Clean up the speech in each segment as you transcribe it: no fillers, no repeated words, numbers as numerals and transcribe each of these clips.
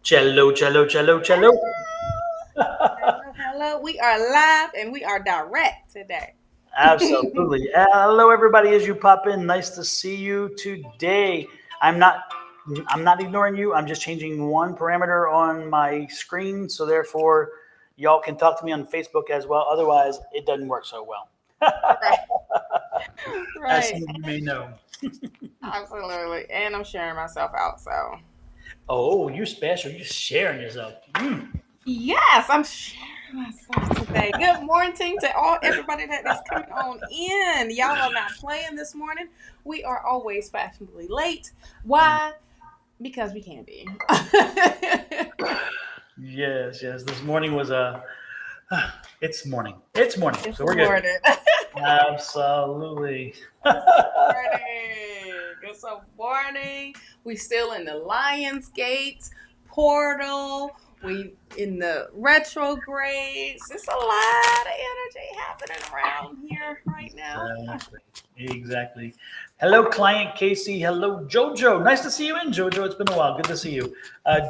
Cello, cello, cello, cello. Hello, hello. We are live and we are direct today. Absolutely. Hello, everybody. As you pop in, nice to see you today. I'm not. I'm not ignoring you. I'm just changing one parameter on my screen, so therefore, y'all can talk to me on Facebook as well. Otherwise, it doesn't work so well. Right, As some right. of you may know. Absolutely. And I'm sharing myself out. So, Oh, you special. You're sharing yourself. yes, I'm sharing myself today. Good morning to all everybody that is coming on in. Y'all are not playing this morning. We are always fashionably late. Why? Because we can be. Yes, yes. This morning was a. It's morning. It's morning. It's So we're good. morning. Absolutely. It's morning. It's a morning. We still in the Lions Gate portal. We in the retrogrades. It's a lot of energy happening around here right now. Exactly. Exactly. Hello, client Casey. Hello, Jojo. Nice to see you in, Jojo. It's been a while. Good to see you.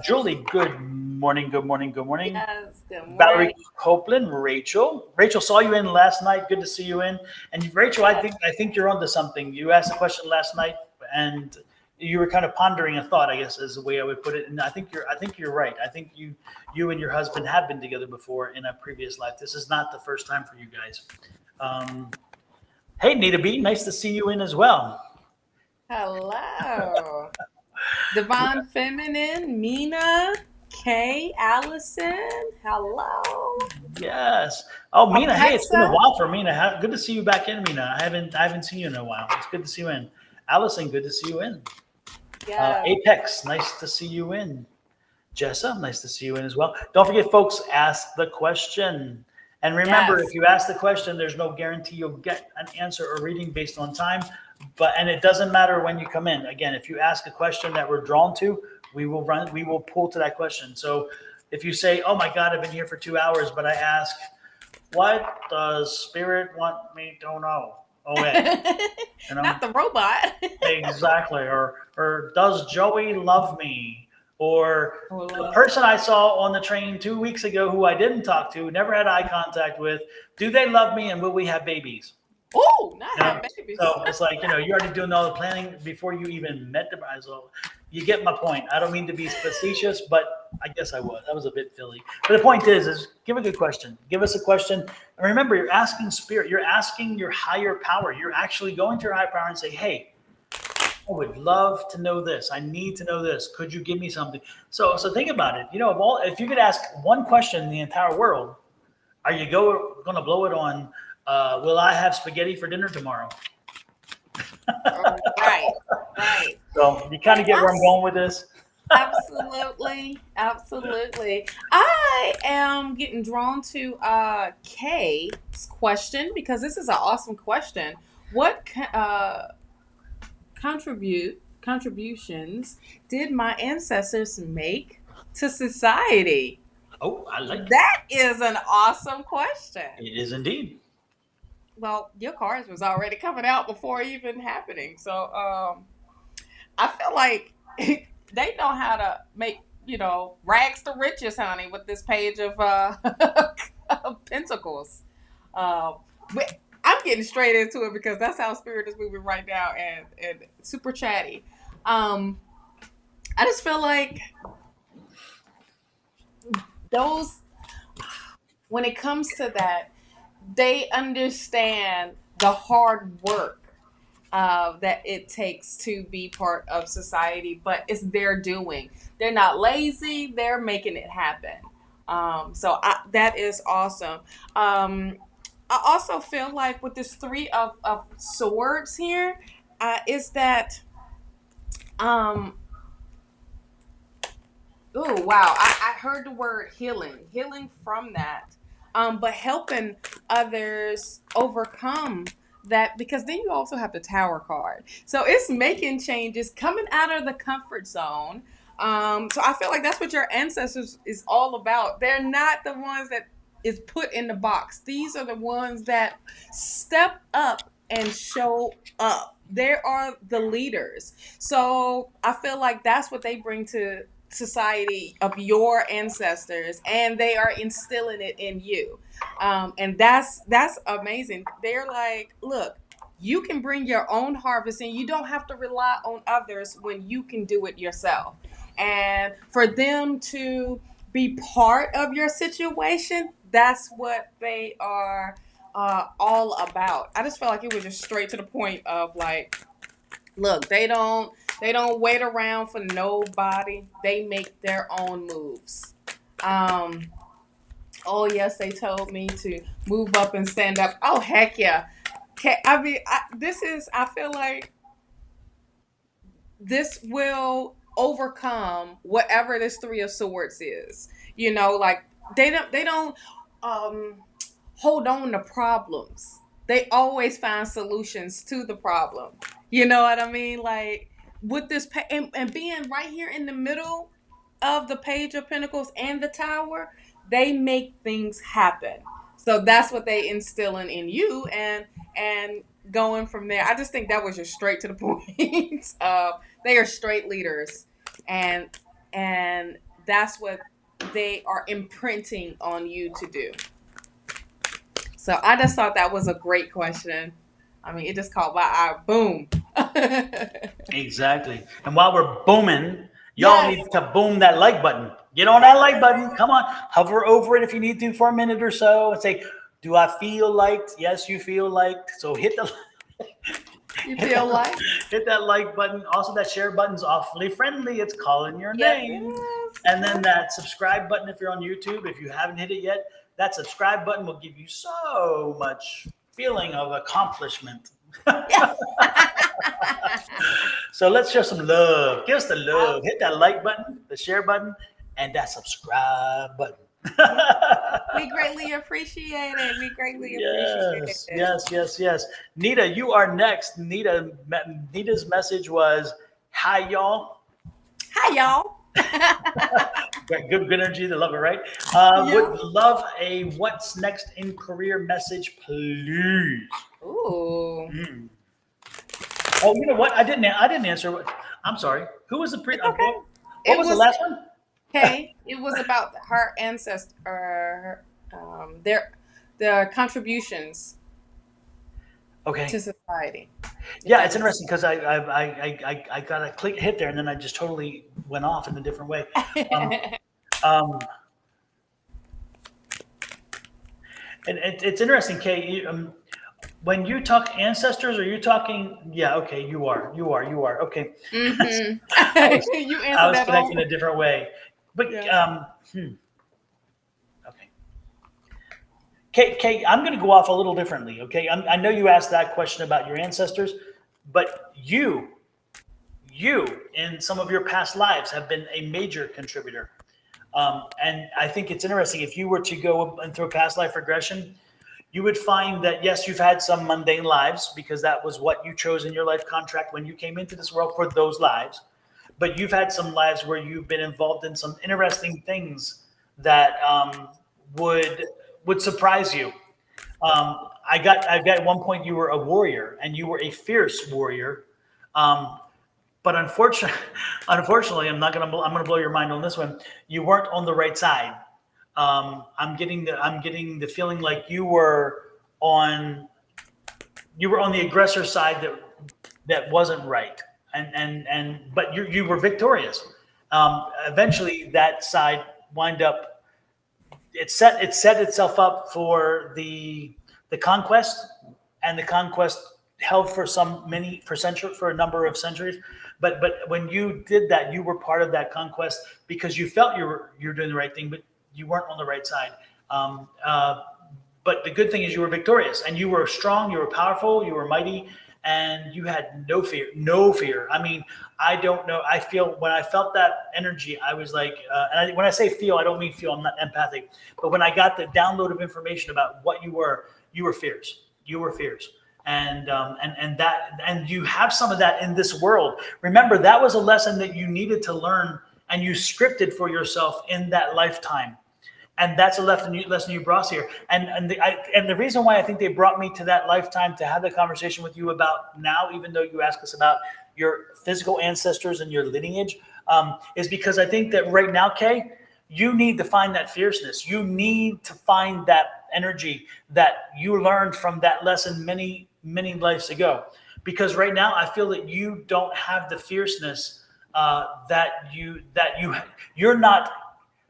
Julie, good morning. Good morning. Good morning. Yes, good Valerie morning. Copeland, Rachel. Rachel saw you in last night. Good to see you in. And Rachel, Yes. I think you're onto something. You asked a question last night, and you were kind of pondering a thought. I guess is the way I would put it. And I think you're right. I think you and your husband have been together before in a previous life. This is not the first time for you guys. Um, hey, Nita B, nice to see you in as well. Hello. Divine Feminine, Mina, Kay, Allison. Hello. Yes. Oh, Mina. Hey, it's been a Apexa. while for Mina. Good to see you back in, Mina. I haven't seen you in a while. It's good to see you in. Allison, good to see you in. Yes. Apex, nice to see you in. Jessa, nice to see you in as well. Don't forget, folks, ask the question. And remember, if Yes. you ask the question, there's no guarantee you'll get an answer or reading based on time. And it doesn't matter when you come in. Again, if you ask a question that we're drawn to, we will pull to that question. So if you say, "Oh my God, I've been here for 2 hours," but I ask, "What does spirit want me to know?" Okay, you know. Not the robot. Exactly. Or does Joey love me? Or Oh, the Lord. person I saw on the train 2 weeks ago who I didn't talk to, never had eye contact with, do they love me and will we have babies? Oh, not You know? have babies. So it's like, you're already doing all the planning before you even met the bride. So you get my point. I don't mean to be facetious, but I guess I was. That was a bit silly. But the point is give a good question. Give us a question. And remember, you're asking spirit, you're asking your higher power. You're actually going to your higher power and say, hey, I would love to know this. I need to know this. Could you give me something? So think about it. If you could ask one question in the entire world, are you going to blow it on? Will I have spaghetti for dinner tomorrow? Right, right. So you kind Hey, of get where I'm going with this. absolutely, absolutely. I am getting drawn to Kay's question because this is an awesome question. What contributions did my ancestors make to society? Oh, I like it. That is an awesome question. It is indeed. Well, your cards was already coming out before even happening. So I feel like they know how to make, rags to riches, honey, with this page of of pentacles. But I'm getting straight into it because that's how spirit is moving right now and super chatty. Um, I just feel like those when it comes to that, they understand the hard work that it takes to be part of society, but it's their doing. They're not lazy, they're making it happen. That is awesome. I also feel like with this three of swords here, is that, um, oh, wow, I heard the word healing from that. But helping others overcome that, because then you also have the tower card. So it's making changes, coming out of the comfort zone. So I feel like that's what your ancestors is all about. They're not the ones that is put in the box. These are the ones that step up and show up. They are the leaders. So I feel like that's what they bring to society of your ancestors, and they are instilling it in you. And that's amazing. They're like, look, you can bring your own harvest, and you don't have to rely on others when you can do it yourself. And for them to be part of your situation, that's what they are all about. I just felt like it was just straight to the point of like, look, they don't wait around for nobody. They make their own moves. Um, oh yes, they told me to move up and stand up. Oh heck yeah. Okay, I mean, I feel like this will overcome whatever this Three of Swords is. Like they don't um hold on to problems. They always find solutions to the problem. You know what I mean? Like with this and being right here in the middle of the Page of Pentacles and the Tower, they make things happen. So that's what they instilling in you, and going from there. I just think that was just straight to the point. They are straight leaders, and and that's what they are imprinting on you to do. So I just thought that was a great question. I mean, it just caught my eye. Boom. Exactly. And while we're booming, y'all Yes. need to boom that like button. Get on that like button. Come on. Hover over it if you need to for a minute or so and say, do I feel liked? Yes, you feel liked. So hit the You hit feel that, like? hit that like button. Also, that share button's awfully friendly. It's calling your Yes, it name. is. And then that subscribe button, if you're on YouTube, if you haven't hit it yet, that subscribe button will give you so much feeling of accomplishment. Yeah. So let's show some love. Give us the love. Um, Hit that like button, the share button, and that subscribe button. we greatly appreciate it. We greatly appreciate Yes, it. yes, yes, yes. Nita, you are next. Nita's message was, "Hi, y'all." Hi, y'all. Good energy. They love it, right? Yeah. Would love a what's next in career message, please. Ooh. Mm. Oh, you know what? I didn't answer. I'm sorry. Who was the pre? It's okay. What It was the was last one? okay. It was about her ancestor, their contributions Okay. to society. If Yeah, that it's makes interesting because I got a click hit there and then I just totally went off in a different way. Um, sense. um, and it's interesting, Kay. When you talk ancestors, are you talking? Yeah, okay, you are. Okay, Mm-hmm. I was You I answered was that all. connecting a different way, but Yeah. okay. Kay, I'm going to go off a little differently. Okay, I know you asked that question about your ancestors, but you in some of your past lives have been a major contributor. And I think it's interesting if you were to go and through past life regression, you would find that yes, you've had some mundane lives because that was what you chose in your life contract when you came into this world for those lives. But you've had some lives where you've been involved in some interesting things that would would surprise you. I got at one point you were a warrior and you were a fierce warrior. Um, but unfortunately, I'm gonna blow your mind on this one. You weren't on the right side. I'm getting the feeling like on you were on the aggressor side that wasn't right, and but you were victorious. Eventually, that side wind up it set itself up for the conquest, and the conquest held for for a number of centuries. But when you did that, you were part of that conquest because you felt you were doing the right thing, but you weren't on the right side. Um, uh, but the good thing is you were victorious and you were strong, you were powerful, you were mighty, and you had no fear. No fear. I mean, I don't know. I feel when I felt that energy, I was like, when I say feel, I don't mean feel. I'm not empathic, but when I got the download of information about what you were fierce. You were fierce. And you have some of that in this world. Remember, that was a lesson that you needed to learn, and you scripted for yourself in that lifetime, and that's a lesson you brought here. And the reason why I think they brought me to that lifetime to have the conversation with you about now, even though you asked us about your physical ancestors and your lineage, is because I think that right now, Kay, you need to find that fierceness. You need to find that energy that you learned from that lesson many, many lives ago. Because right now, I feel that you don't have the fierceness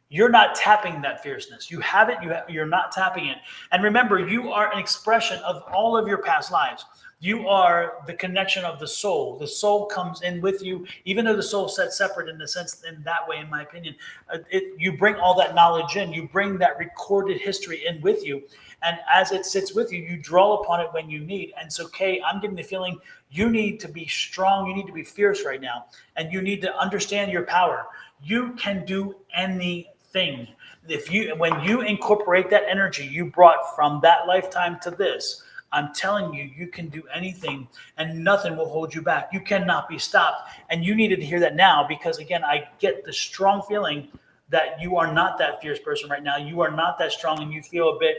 you're not tapping that fierceness. You have it. You're not tapping it. And remember, you are an expression of all of your past lives. You are the connection of the soul. The soul comes in with you, even though the soul sets separate in the sense, in that way, in my opinion. You bring all that knowledge in. You bring that recorded history in with you. And as it sits with you, you draw upon it when you need. And so, Kay, I'm getting the feeling you need to be strong. You need to be fierce right now. And you need to understand your power. You can do anything. When you incorporate that energy you brought from that lifetime to this, I'm telling you, you can do anything and nothing will hold you back. You cannot be stopped. And you needed to hear that now because, again, I get the strong feeling that you are not that fierce person right now. You are not that strong and you feel a bit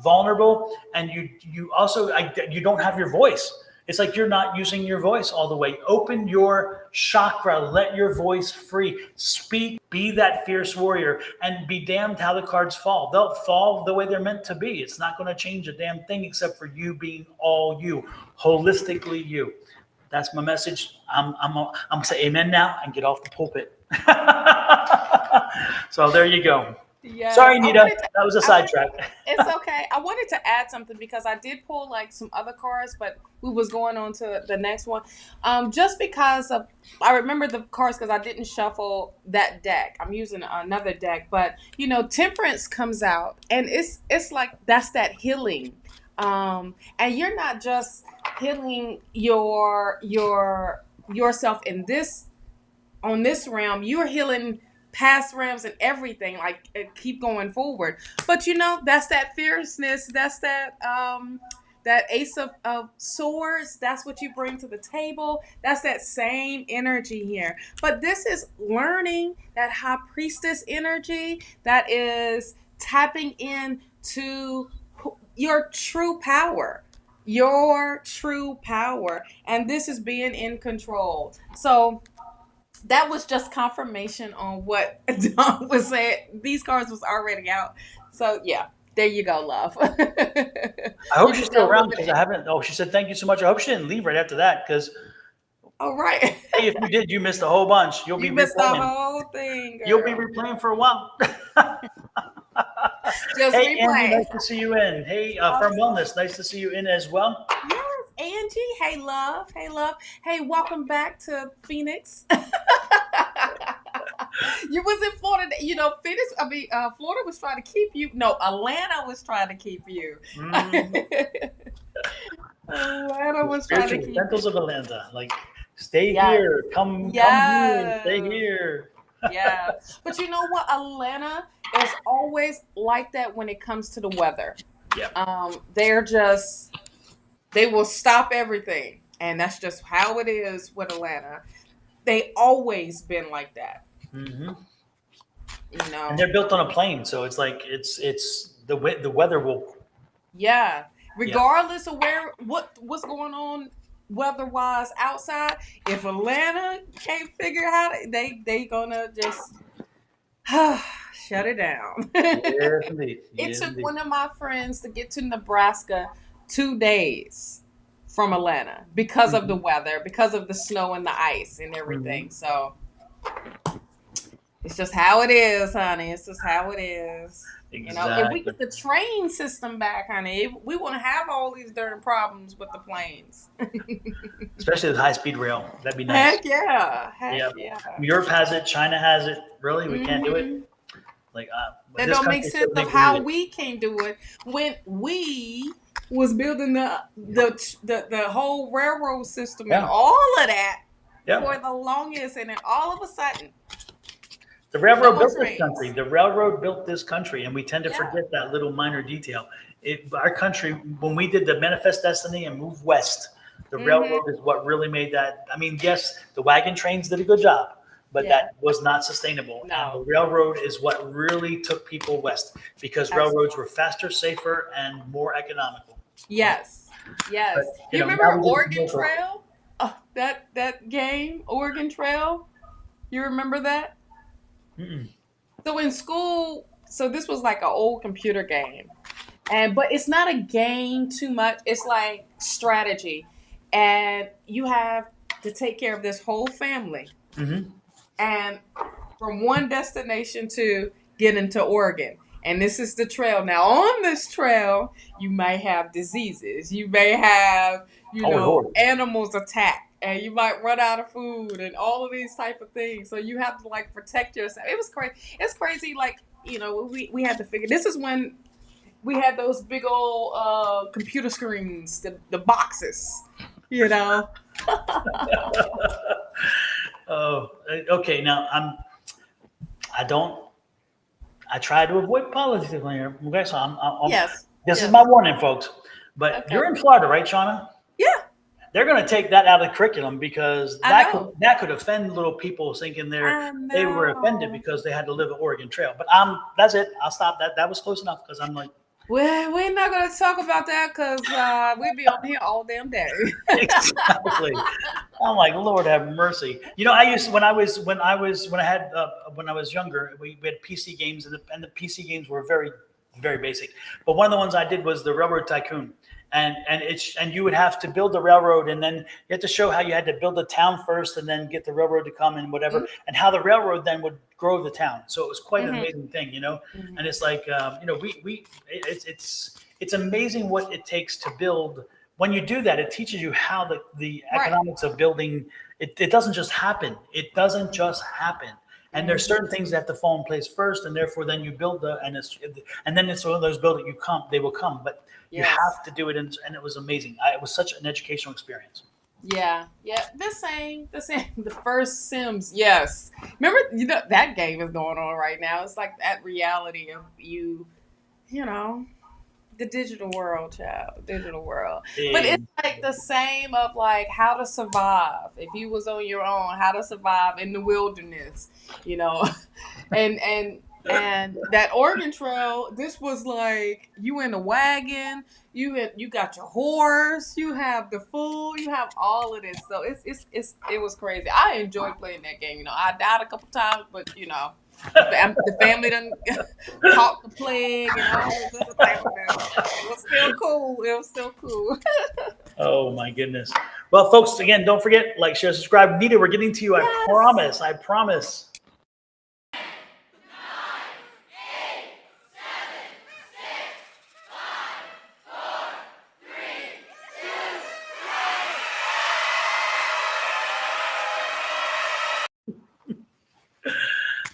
vulnerable. And you also, you don't have your voice. It's like you're not using your voice all the way. Open your chakra. Let your voice free. Speak. Be that fierce warrior. And be damned how the cards fall. They'll fall the way they're meant to be. It's not going to change a damn thing except for you being all you. Holistically you. That's my message. I'm going to say amen now and get off the pulpit. So there you go. Yes, Sorry, Nita. That was a sidetrack. It's okay. I wanted to add something because I did pull like some other cards, but we was going on to the next one. Just because of, I remember the cards because I didn't shuffle that deck. I'm using another deck, but you know, Temperance comes out, and it's like that's that healing. And you're not just healing yourself in this on this realm. You're healing past realms and everything, like keep going forward. But you know, that's that fierceness, that's that ace of swords, that's what you bring to the table. That's that same energy here. But this is learning that high priestess energy, that is tapping into your true power, and this is being in control. So that was just confirmation on what Don was saying. These cards was already out. So yeah, there you go, love. I hope she's still around because I haven't. Oh, she said thank you so much. I hope she didn't leave right after that because. All right. Hey, if you did, you missed a whole bunch. You missed the whole thing, girl. You'll be replaying for a while. Just hey, replay. Angie, nice to see you in. Hey, Firm Wellness, nice to see you in as well. Yes, Angie. Hey, love. Hey, love. Hey, welcome back to Phoenix. You was in Florida. You know, Florida was trying to keep you. No, Atlanta was trying to keep you. Atlanta was trying to keep Centers of Atlanta. Like, stay here. Come here. Stay here. Yeah. But you know what? Atlanta is always like that when it comes to the weather. Yeah. They will stop everything. And that's just how it is with Atlanta. They always been like that. Mm-hmm. You know, and they're built on a plane, so it's like it's the weather will. Yeah, regardless of what's going on weather-wise outside, if Atlanta can't figure out they gonna just shut it down. Yes, indeed. It took one of my friends to get to Nebraska 2 days from Atlanta because of the weather, because of the snow and the ice and everything. So it's just how it is, honey. It's just how it is. Exactly. You know, if we get the train system back, honey, we won't have all these darn problems with the planes. Especially with high-speed rail. That'd be nice. Heck yeah. Heck yeah. Europe has it. China has it. Really? We can't do it? Like, that don't make sense of how we can't do it when we was building the whole railroad system and all of that for the longest, and then all of a sudden the railroad built this country. The railroad built this country, and we tend to forget that little minor detail. Our country, when we did the Manifest Destiny and moved west, the railroad is what really made that. I mean, yes, the wagon trains did a good job, but that was not sustainable. No. And the railroad is what really took people west because railroads were faster, safer, and more economical. Yes. But, you remember Oregon Trail? That game, Oregon Trail. You remember that? Mm-mm. So in school, so this was like an old computer game. And but it's not a game too much. It's like strategy. And you have to take care of this whole family. Mm-hmm. And from one destination to get into Oregon. And this is the trail. Now, on this trail, you may have diseases. You may have, Oh Lord. animals attack. And you might run out of food and all of these type of things. So you have to like protect yourself. It was crazy. It's crazy. Like, we had to figure. This is when we had those big old computer screens, the boxes, you know. Oh, okay. Now I don't. I try to avoid politics here. Okay, so Yes. this is Yes. my warning, folks. But Okay. you're in Florida, right, Shauna? Yeah, They're going to take that out of the curriculum because I know. that could offend little people thinking I they were offended know. because they had to live an Oregon Trail. But that's it. I'll stop that. That was close enough because I'm like Well, we're not going to talk about that because we'll be on here all damn day. exactly. I'm like, Lord have mercy. I used to, when I was younger, we had PC games and the PC games were very, very basic. But one of the ones I did was the Railroad Tycoon. And you would have to build the railroad, and then you had to show how you had to build the town first, and then get the railroad to come and whatever, and how the railroad then would grow the town. So it was quite an Mhm, amazing thing. And mhm. it's like it's amazing what it takes to build. When you do that, it teaches you how the Right. economics of building. It doesn't just happen. It doesn't just happen. And there's Mhm. certain things that have to fall in place first, and therefore then you build and then it's one of those build it you come they will come, but you Yes. have to do it, and it was amazing. It was such an educational experience. Yeah. Yeah. The same. The first Sims. Yes. Remember, that game is going on right now. It's like that reality of you know, the digital world, child, digital world. But it's And like the same of like how to survive if you was on your own, how to survive in the wilderness, you know. And that Oregon Trail, this was like you in a wagon, you got your horse, you have the food, you have all of this. So it was crazy. I enjoyed playing that game. I died a couple times, but the family done caught the plague and all this other type of mess. It was still cool. It was still cool. oh my goodness. Well, folks, again, don't forget, like, share, subscribe. Nita, we're getting to you. I Yes. promise. I promise.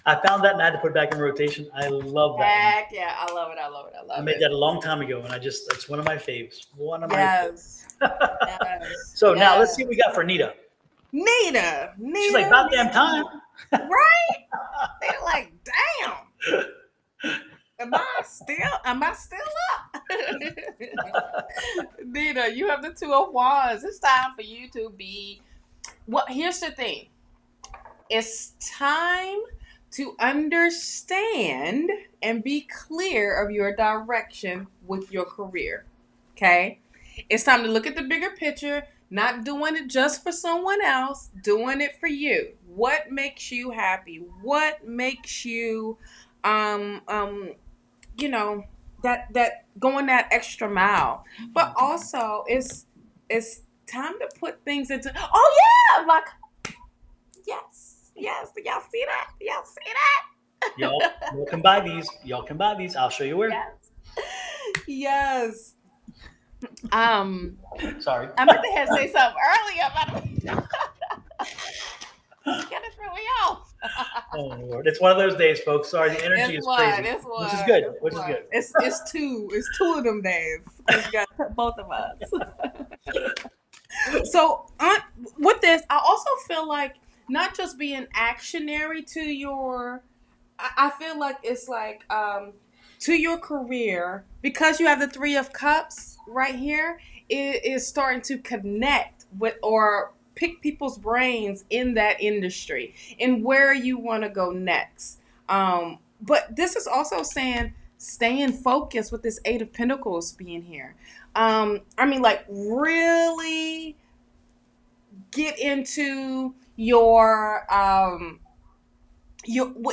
I found that and I had to put it back in rotation. I love that one. Heck yeah. I love it. I love it. I I love made it. that a long time ago, and it's one of my faves. One of my Yes. faves. Yes. So now let's Yes. see what we got for Nita. Nita. She's like, Nita. about damn time. Right? They're like, damn. Am I still up? Nita, you have the two of wands. It's time for you to be here's the thing. It's time to understand and be clear of your direction with your career. Okay? It's time to look at the bigger picture, not doing it just for someone else, doing it for you. What makes you happy? What makes you um um you know that going that extra mile. But also it's time to put things into oh yeah, like yes, yes. Y'all see that? Y'all see Y'all can buy these. Y'all can buy these. I'll show you where. that? Yes. Yes. Um, Sorry. I meant to have say something earlier about get it through me off. Oh Lord, it's one of those days, folks. Sorry, the energy It's is one. crazy, It's which is one. good. It's Which is one. good. It's two. It's two of them days. 'Cause you got both of us. So with this, I also feel like not just being actionary to your. I feel like it's like to your career because you have the Three of Cups right here. It is starting to connect with or pick people's brains in that industry and where you want to go next. But this is also saying staying focused with this Eight of Pentacles being here. I mean, like really get into what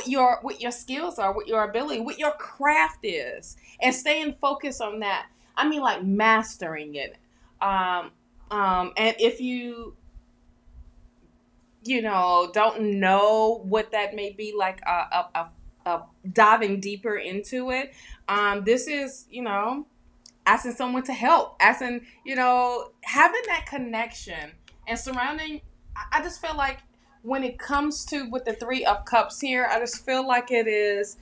your skills are, what your ability, what your craft is, and staying focused on that. I mean, like mastering it. Um, and if don't know what that may be, like diving deeper into it. This is, asking someone to help, asking, having that connection and surrounding. I just feel like when it comes to with the Three of Cups here, I just feel like it is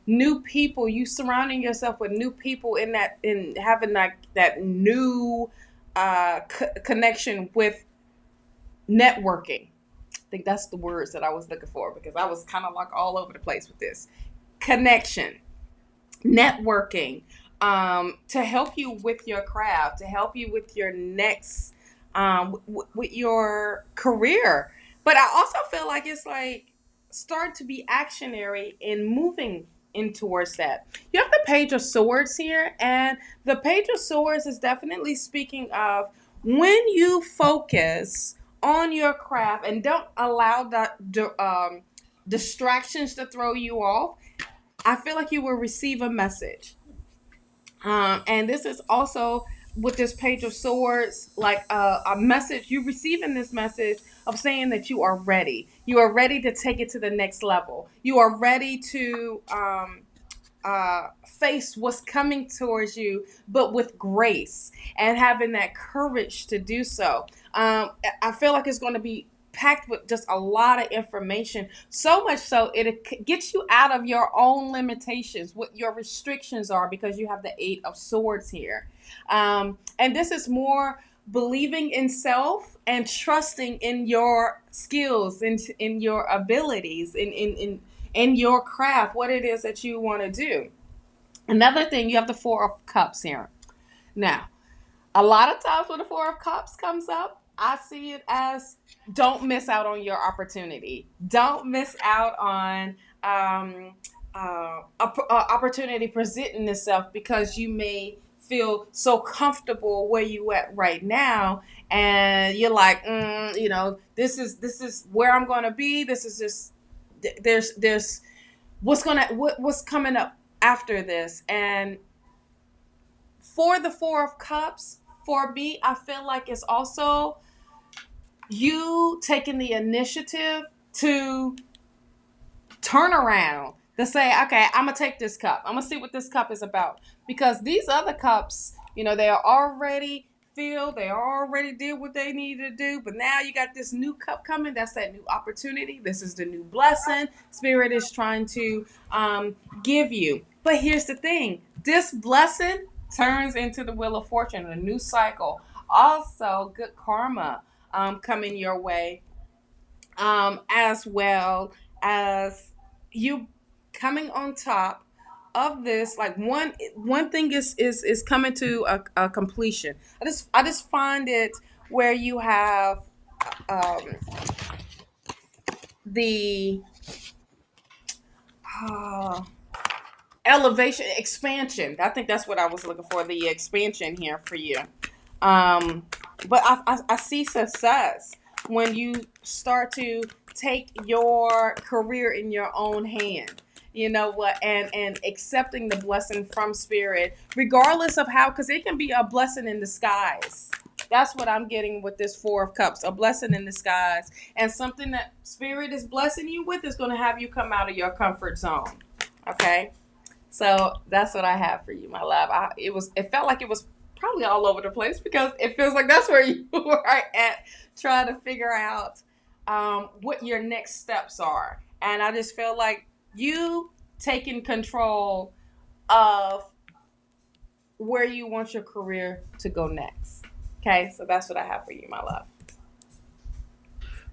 new people. You surrounding yourself with new people in having that new connection with networking. I think that's the words that I was looking for because I was kind of like all over the place with this connection, networking, to help you with your craft, to help you with your next, with your career. But I also feel like it's like start to be actionary in moving in towards that. You have the Page of Swords here, and the Page of Swords is definitely speaking of when you focus on your craft and don't allow distractions to throw you off. I feel like you will receive a message. And this is also with this Page of Swords, like a message. You receiving this message of saying that you are ready. You are ready to take it to the next level. You are ready to face what's coming towards you, but with grace and having that courage to do so. I feel like it's going to be packed with just a lot of information, so much so it gets you out of your own limitations, what your restrictions are, because you have the Eight of Swords here. And this is more believing in self and trusting in your skills, in your abilities, in your craft, what it is that you want to do. Another thing, you have the Four of Cups here. Now, a lot of times when the Four of Cups comes up, I see it as don't miss out on your opportunity. Don't miss out on opportunity presenting itself because you may feel so comfortable where you at right now, and you're like, this is where I'm gonna be. This is just there's what's coming up after this. And for the Four of Cups, for me, I feel like it's also you taking the initiative to turn around to say, okay, I'm gonna take this cup. I'm gonna see what this cup is about. Because these other cups, they are already filled, they already did what they needed to do. But now you got this new cup coming. That's that new opportunity. This is the new blessing Spirit is trying to give you. But here's the thing: this blessing turns into the Wheel of Fortune, a new cycle. Also, good karma coming your way, as well as you coming on top of this. Like one thing is coming to a completion. I just find it where you have um, the uh, elevation, expansion. I think that's what I was looking for. The expansion here for you. Um, but I see success when you start to take your career in your own hand. You know what? And accepting the blessing from Spirit, regardless of how, because it can be a blessing in disguise. That's what I'm getting with this Four of Cups, a blessing in disguise, and something that Spirit is blessing you with is going to have you come out of your comfort zone. Okay, so that's what I have for you, my love. It felt like it was probably all over the place because it feels like that's where you were at, trying to figure out what your next steps are. And I just feel like you taking control of where you want your career to go next. Okay, so that's what I have for you, my love.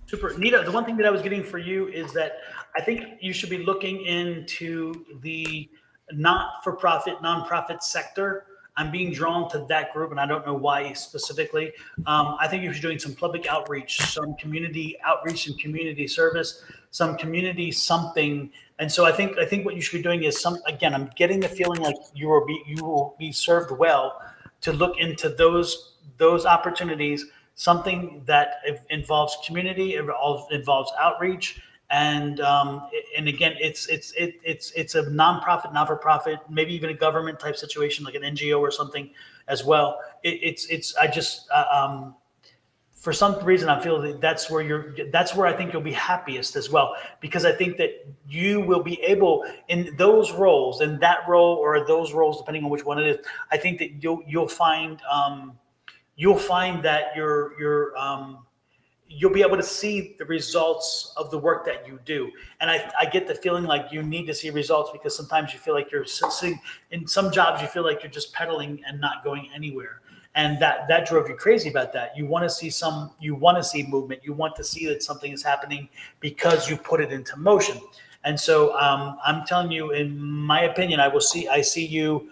Super. Nita, the one thing that I was getting for you is that I think you should be looking into the not-for-profit, nonprofit sector. I'm being drawn to that group, and I don't know why specifically. I think you should be doing some public outreach, some community outreach and community service, some community something. And so I think what you should be doing is again, I'm getting the feeling like you will be served well to look into those opportunities something that involves community, involves outreach, and again, it's a nonprofit, not for profit, maybe even a government type situation like an NGO or something as well. It's I just for some reason I feel that that's where I think you'll be happiest as well, because I think that you will be able in those roles, in that role or those roles, depending on which one it is. I think that you'll find that you'll be able to see the results of the work that you do. And I get the feeling like you need to see results, because sometimes you feel like you're sitting in some jobs, you feel like you're just pedaling and not going anywhere. And that drove you crazy about that. You want to see movement. You want to see that something is happening because you put it into motion. And so I'm telling you, in my opinion, I see you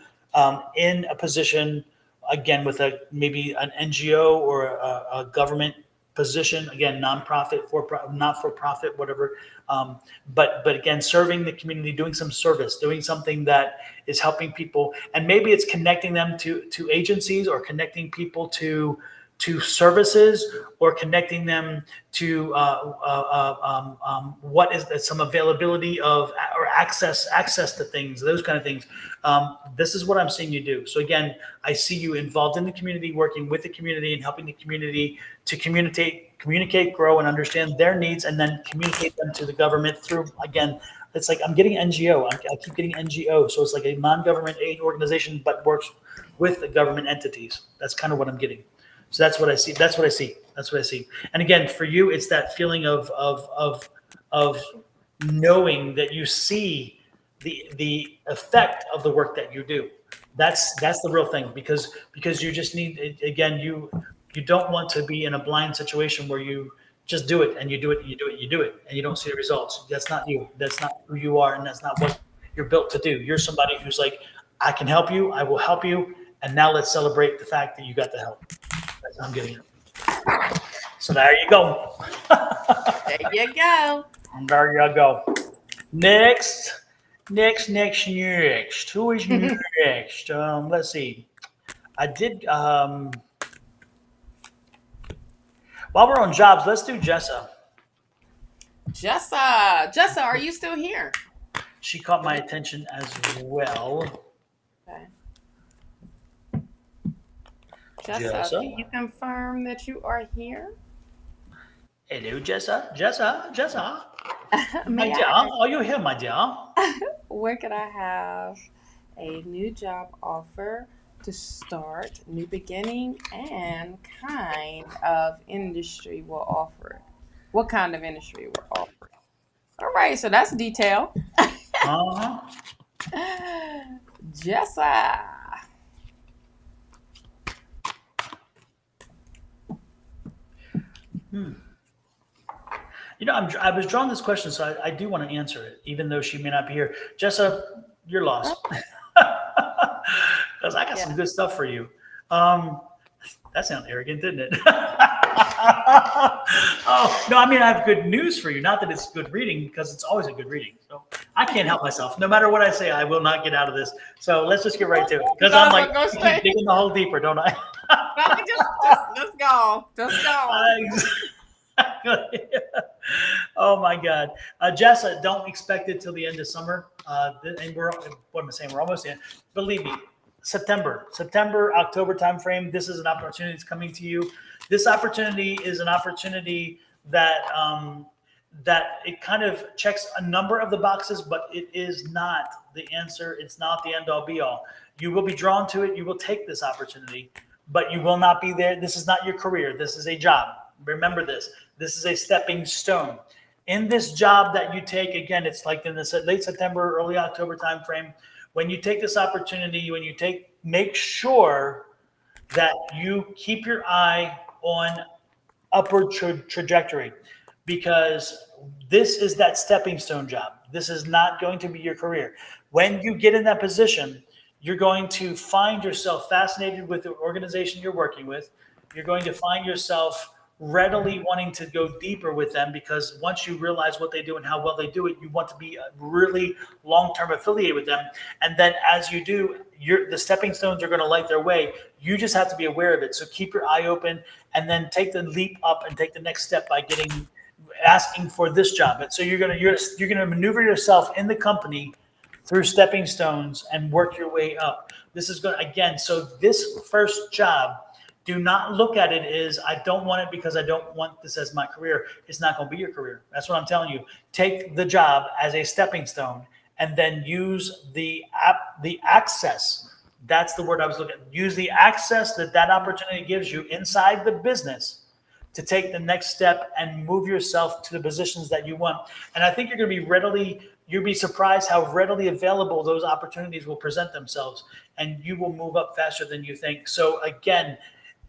in a position again with maybe an NGO or a government position, again, nonprofit, not for profit, whatever. But again, serving the community, doing some service, doing something that is helping people, and maybe it's connecting them to agencies, or connecting people to services, or connecting them to what is that, some availability of or access to things, those kind of things. This is what I'm seeing you do. So again, I see you involved in the community, working with the community and helping the community to communicate, grow, and understand their needs, and then communicate them to the government through, again, it's like I'm getting NGO. I keep getting NGO. So it's like a non-government aid organization, but works with the government entities. That's kind of what I'm getting. So that's what I see. That's what I see. And again, for you, it's that feeling of knowing that you see the effect of the work that you do. That's the real thing, because you just need, again, you don't want to be in a blind situation where you just do it and you do it and you do it and you do it and you don't see the results. That's not you. That's not who you are, and that's not what you're built to do. You're somebody who's like, I can help you. I will help you. And now let's celebrate the fact that you got the help. That's how I'm getting it. So there you go. There you go. There you go. Next. Who is next? Let's see. I did. While we're on jobs, let's do Jessa. Jessa, are you still here? She caught my attention as well. Okay. Jessa, can you confirm that you are here? Hello, Jessa. Jessa. My May dear, I? are you here, my dear? Where could I have a new job offer to start, new beginning, and kind of industry will offer it? What kind of industry will offer it? All right, so that's detail. Uh-huh. Jessa. You know, I was drawn this question, so I do want to answer it, even though she may not be here. Jessa, you're lost. Because I got some good stuff for you. That sounded arrogant, didn't it? Oh, no, I mean, I have good news for you. Not that it's good reading, because it's always a good reading. So I can't help myself. No matter what I say, I will not get out of this. So let's just get right to it. Because I'm like, I keep digging the hole deeper, don't I? Just go. Just go. Oh my God, Jessa, don't expect it till the end of summer. And what am I saying? We're almost in. Believe me, September, October timeframe. This is an opportunity that's coming to you. This opportunity is an opportunity that it kind of checks a number of the boxes, but it is not the answer. It's not the end all be all. You will be drawn to it. You will take this opportunity, but you will not be there. This is not your career. This is a job. Remember this. This is a stepping stone. In this job that you take, again, it's like in the late September, early October timeframe. When you take this opportunity, make sure that you keep your eye on upward trajectory, because this is that stepping stone job. This is not going to be your career. When you get in that position, you're going to find yourself fascinated with the organization you're working with. You're going to find yourself readily wanting to go deeper with them, because once you realize what they do and how well they do it, you want to be really long-term affiliated with them. And then as you do, the stepping stones are going to light their way. You just have to be aware of it. So keep your eye open, and then take the leap up and take the next step by asking for this job. And so you're gonna maneuver yourself in the company through stepping stones and work your way up. This is going to, again, so this first job, do not look at it as, I don't want it because I don't want this as my career. It's not going to be your career. That's what I'm telling you. Take the job as a stepping stone, and then use the access. That's the word I was looking at. Use the access that opportunity gives you inside the business to take the next step and move yourself to the positions that you want. And I think you'll be surprised how readily available those opportunities will present themselves, and you will move up faster than you think. So again,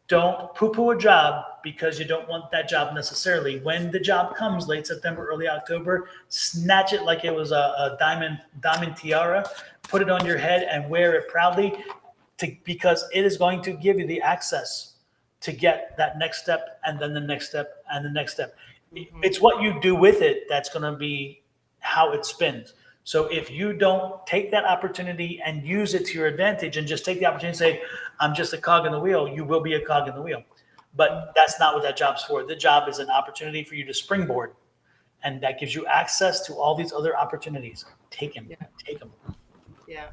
don't poo-poo a job because you don't want that job necessarily. When the job comes late September, early October, snatch it like it was a diamond tiara, put it on your head and wear it proudly, because it is going to give you the access to get that next step, and then the next step, and the next step. It's what you do with it that's going to be how it spins. So if you don't take that opportunity and use it to your advantage, and just take the opportunity and say, I'm just a cog in the wheel, you will be a cog in the wheel. But that's not what that job's for. The job is an opportunity for you to springboard, and that gives you access to all these other opportunities. Take them. Yeah. Take them. Yeah.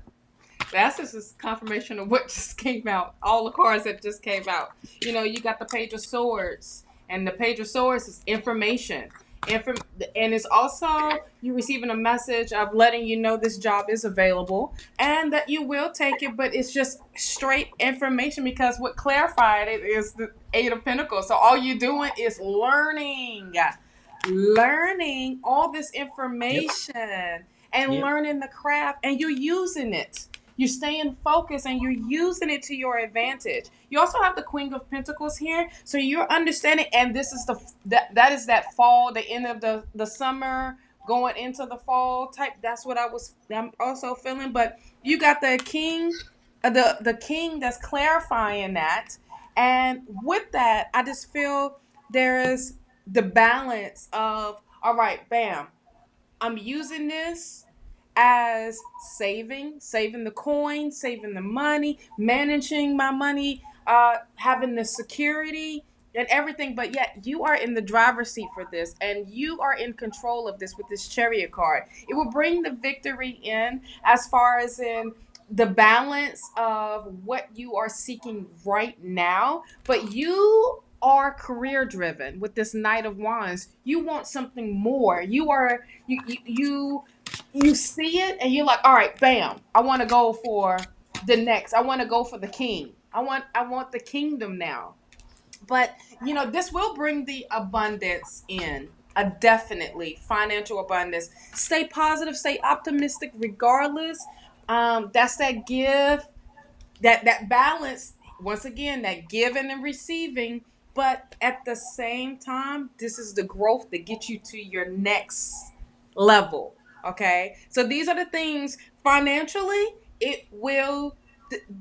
That's just confirmation of what just came out. All the cards that just came out. You got the Page of Swords, and the Page of Swords is information. And it's also you receiving a message of letting you know this job is available and that you will take it, but it's just straight information, because what clarified it is the Eight of Pentacles. So all you're doing is learning all this information and Yep. learning the craft, and you're using it. You're staying focused and you're using it to your advantage. You also have the Queen of Pentacles here, so you're understanding. And this is that is that fall, the end of the summer, going into the fall type. That's what I'm also feeling. But you got the King, the King that's clarifying that, and with that, I just feel there is the balance of, all right, bam, I'm using this as saving the coin, saving the money, managing my money, having the security and everything. But yet you are in the driver's seat for this, and you are in control of this with this Chariot card. It will bring the victory in, as far as in the balance of what you are seeking right now. But you are career driven with this Knight of Wands. You want something more. You see it and you're like, all right, bam, I want to go for the next. I want to go for the king. I want the kingdom now. But this will bring the abundance in. A definitely financial abundance. Stay positive, stay optimistic regardless. That's that give, that balance, once again, that giving and receiving. But at the same time, this is the growth that gets you to your next level. Okay, so these are the things financially. It will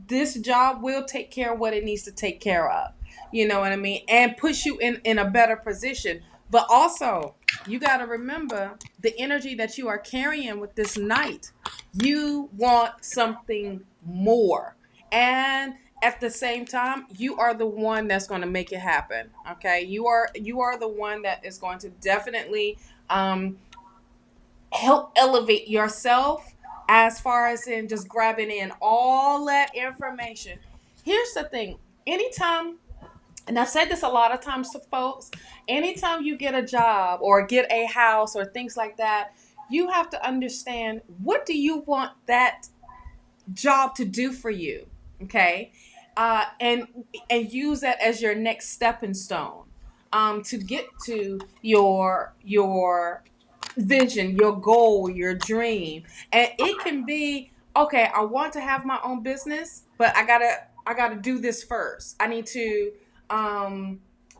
this job will take care of what it needs to take care of. You know what I mean? And push you in a better position. But also, you got to remember the energy that you are carrying with this Knight. You want something more. And at the same time, you are the one that's going to make it happen. Okay? You are the one that is going to definitely help elevate yourself, as far as in just grabbing in all that information. Here's the thing. Anytime, and I've said this a lot of times to folks, anytime you get a job or get a house or things like that, you have to understand, what do you want that job to do for you? Okay. And use that as your next stepping stone, to get to your vision, your goal, your dream. And it can be, okay, I want to have my own business, but I gotta do this first. I need to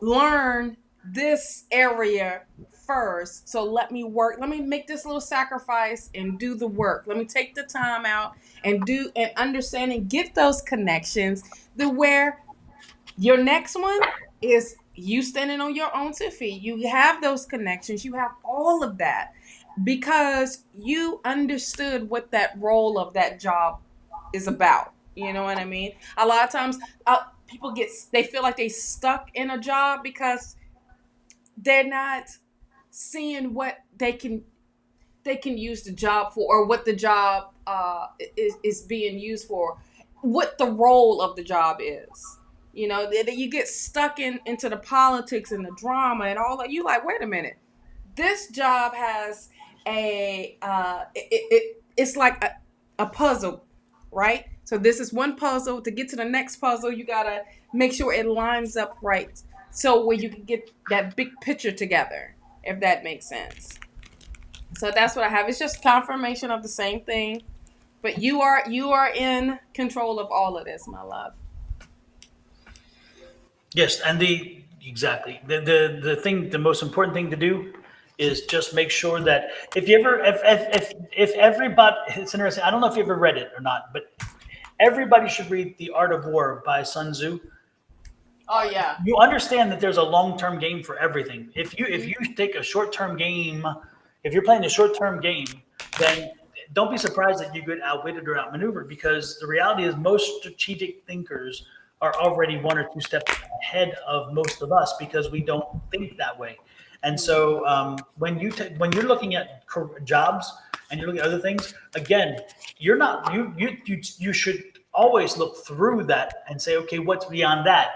learn this area first. So let me work. Let me make this little sacrifice and do the work. Let me take the time out and do and understand and get those connections. The where your next one is you standing on your own 2 feet. You have those connections. You have all of that because you understood what that role of that job is about. You know what I mean? A lot of times, people they feel like they stuck in a job because they're not seeing what they can use the job for, or what the job is being used for, what the role of the job is. That you get stuck into the politics and the drama and all that. You like, wait a minute, this job has it's like a puzzle, right? So this is one puzzle. To get to the next puzzle, you gotta make sure it lines up right, so where you can get that big picture together, if that makes sense. So that's what I have. It's just confirmation of the same thing. But you are in control of all of this, my love. Yes, and exactly the most important thing to do is just make sure that if you ever if everybody, it's interesting. I don't know if you ever read it or not, but everybody should read The Art of War by Sun Tzu. Oh yeah. You understand that there's a long-term game for everything. If you take a short-term game, if you're playing a short-term game, then don't be surprised that you get outwitted or outmaneuvered, because the reality is most strategic thinkers are already one or two steps ahead of most of us because we don't think that way. And so when you're looking at jobs and you're looking at other things, again, you're not you should always look through that and say, okay, what's beyond that?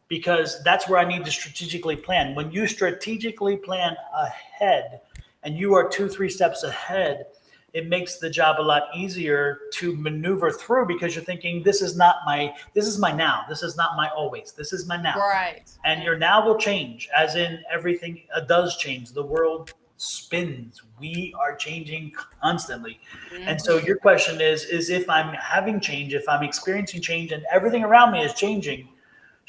Because that's where I need to strategically plan. When you strategically plan ahead and you are 2-3 steps ahead, it makes the job a lot easier to maneuver through, because you're thinking, this is my now. This is not my always. This is my now. Right. And your now will change, as in everything does change. The world spins. We are changing constantly. Mm-hmm. And so your question is if I'm having change, if I'm experiencing change and everything around me is changing,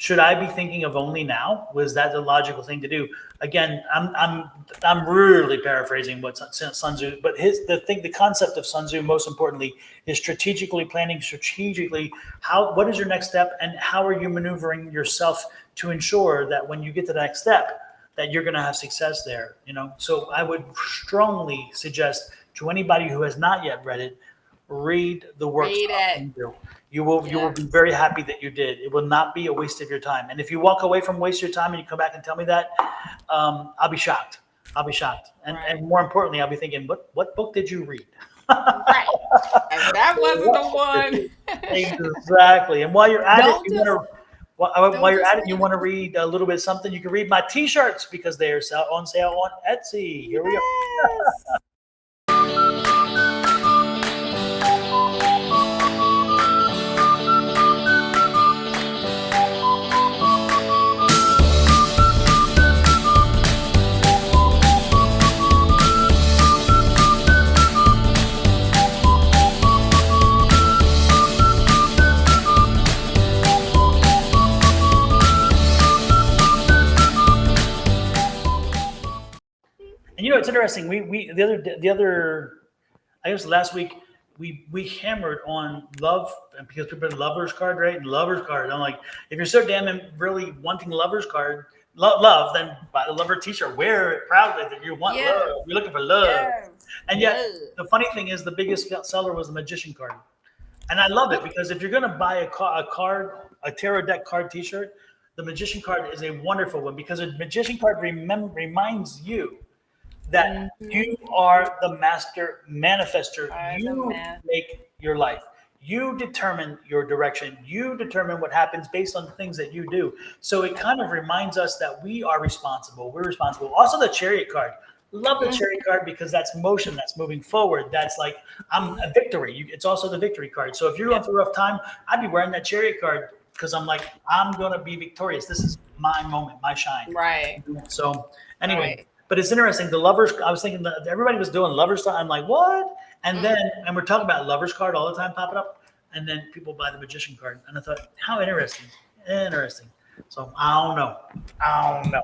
should I be thinking of only now? Was that the logical thing to do? Again, I'm really paraphrasing what Sun Tzu, but the concept of Sun Tzu, most importantly, is strategically planning. Strategically, what is your next step, and how are you maneuvering yourself to ensure that when you get to the next step, that you're going to have success there. So I would strongly suggest to anybody who has not yet read it, read the work. Read it. You will be very happy that you did. It will not be a waste of your time. And if you walk away from waste of your time and you come back and tell me that, I'll be shocked. And more importantly, I'll be thinking, what book did you read? Right. And that wasn't the one. Exactly. And while you're at it, you Don't want to read a little bit of something. You can read my T-shirts because they are on sale on Etsy. Here we go. And it's interesting. We the other I guess last week we hammered on love, because people have lovers card, right? Lovers card. I'm like, if you're so damn really wanting lovers card, love, then buy the lover T-shirt. Wear it proudly that you want love. You're looking for love. Yes. And yet the funny thing is, the biggest seller was the magician card, and I love it because if you're going to buy a tarot deck card T-shirt, the magician card is a wonderful one, because a magician card reminds you that you are the master manifester. You make your life. You determine your direction. You determine what happens based on the things that you do. So it kind of reminds us that we are responsible. We're responsible. Also, the chariot card. Love the chariot card because that's motion. That's moving forward. That's like, I'm a victory. It's also the victory card. So if you're going through a rough time, I'd be wearing that chariot card because I'm like, I'm going to be victorious. This is my moment, my shine. Right. So anyway. Right. But it's interesting. The lovers, I was thinking that everybody was doing lovers. I'm like, what? And we're talking about lovers card all the time popping up. And then people buy the magician card. And I thought, how interesting. So I don't know.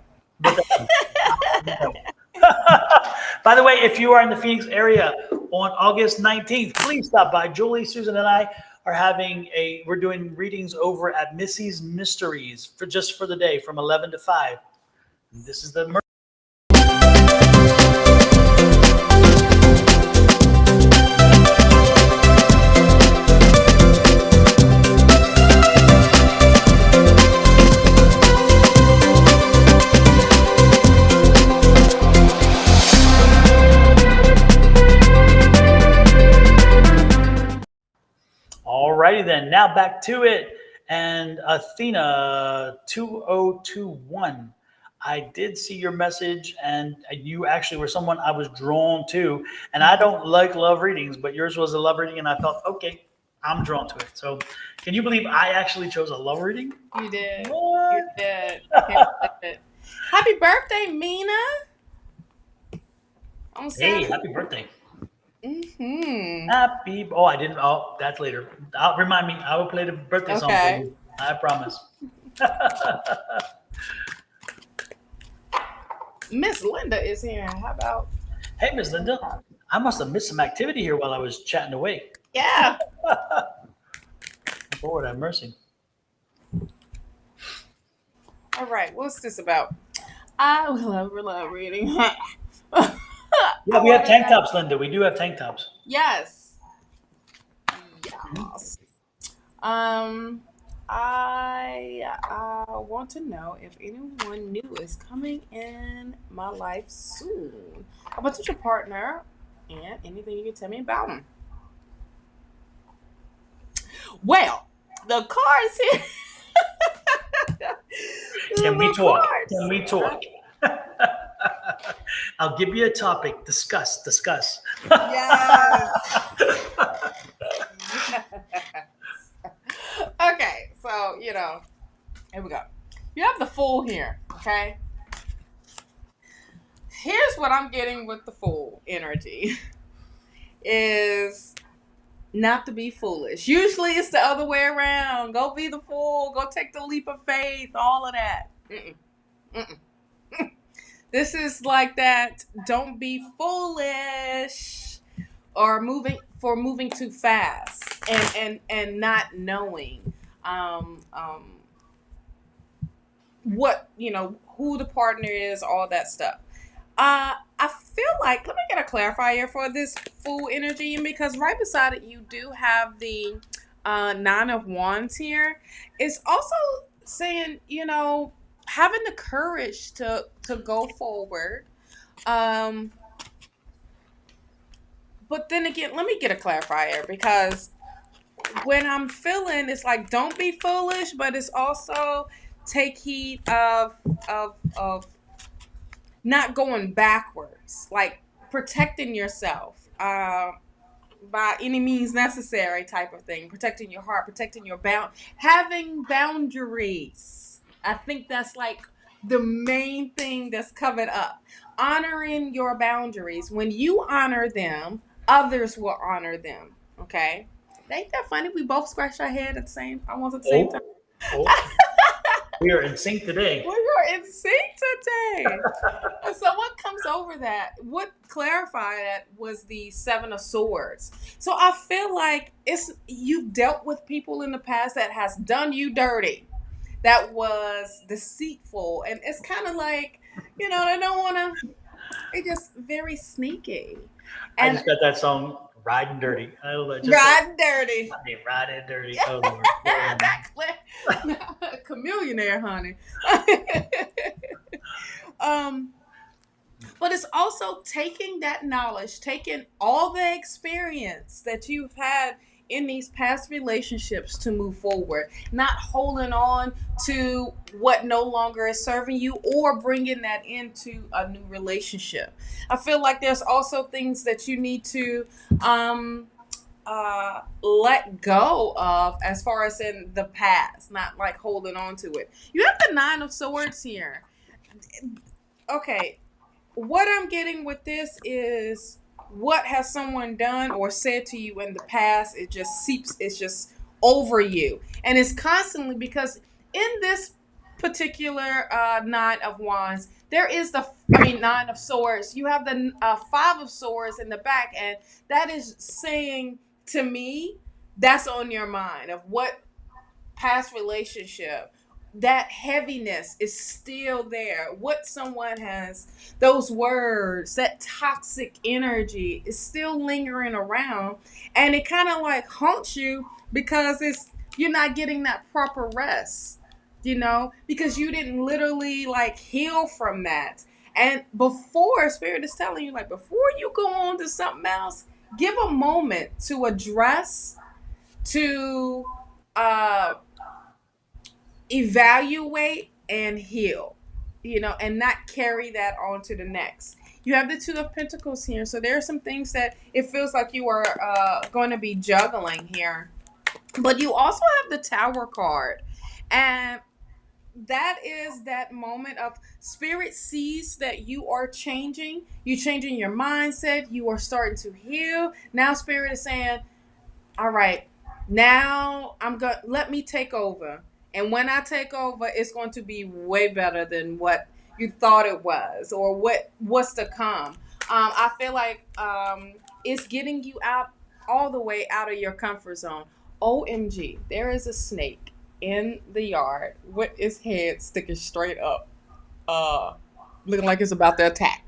By the way, if you are in the Phoenix area on August 19th, please stop by. Julie, Susan, and I are we're doing readings over at Missy's Mysteries for the day from 11 to 5. This is the Alrighty then. Now back to it. And Athena 2021. I did see your message, and you actually were someone I was drawn to. And I don't like love readings, but yours was a love reading, and I felt, okay, I'm drawn to it. So, can you believe I actually chose a love reading? You did. What? You did. I can't believe it. Happy birthday, Mina. On Hey, Saturday. happy birthday. Mm-hmm. Happy. Oh, I didn't. Oh, that's later. Remind me. I will play the birthday song for Okay. you. I promise. Miss Linda is here. How about? Hey, Miss Linda. I must have missed some activity here while I was chatting away. Yeah. Lord have mercy. All right. What's this about? I love reading. Yeah, we have tank tops, Linda. We do have tank tops. Yes. Yes. I want to know if anyone new is coming in my life soon. A potential partner and anything you can tell me about them. Well, the cards here. Can we The talk? cards. Can we talk? I'll give you a topic. Discuss. Yes. Okay, so here we go. You have the Fool here, okay? Here's what I'm getting with the Fool energy is not to be foolish. Usually it's the other way around. Go be the fool. Go take the leap of faith. All of that. This is like that. Don't be foolish or moving too fast and not knowing what who the partner is, all that stuff. I feel like, let me get a clarifier for this Fool energy, because right beside it you do have the Nine of Wands here. It's also saying having the courage to go forward. But then again, let me get a clarifier, because when I'm feeling, it's like don't be foolish, but it's also take heed of not going backwards, like protecting yourself by any means necessary, type of thing. Protecting your heart, protecting your having boundaries. I think that's like the main thing that's covered up. Honoring your boundaries. When you honor them, others will honor them. Okay. Ain't that funny? We both scratched our head at the same time. Oh. We are in sync today. We are in sync today. And so what comes over that, what clarified that was the Seven of Swords. So I feel like you've dealt with people in the past that has done you dirty, that was deceitful, and it's kind of like, they don't want to, they're just very sneaky. I And just got that song, Riding Dirty. riding dirty. Riding Dirty. Oh, Lord. That chameleon there, honey. But it's also taking that knowledge, taking all the experience that you've had in these past relationships to move forward, not holding on to what no longer is serving you or bringing that into a new relationship. I feel like there's also things that you need to let go of, as far as in the past, not like holding on to it. You have the Nine of Swords here. Okay, what I'm getting with this is, what has someone done or said to you in the past? It just seeps, it's just over you. And it's constantly, because in this particular Nine of Wands, there is Nine of Swords. You have the Five of Swords in the back, and that is saying to me, that's on your mind, of what past relationship that heaviness is still there. What someone has, those words, that toxic energy is still lingering around, and it kind of like haunts you because it's you're not getting that proper rest, because you didn't literally like heal from that. And before, spirit is telling you, like, before you go on to something else, give a moment to address, to uh evaluate and heal, and not carry that on to the next. You have the Two of Pentacles here. So there are some things that it feels like you are going to be juggling here. But you also have the Tower card. And that is that moment of spirit sees that you are changing. You changing your mindset. You are starting to heal. Now spirit is saying, all right, now I'm going, let me take over. And when I take over, it's going to be way better than what you thought it was, or what's to come. I feel like it's getting you out, all the way out of your comfort zone. OMG, there is a snake in the yard with its head sticking straight up, looking like it's about to attack.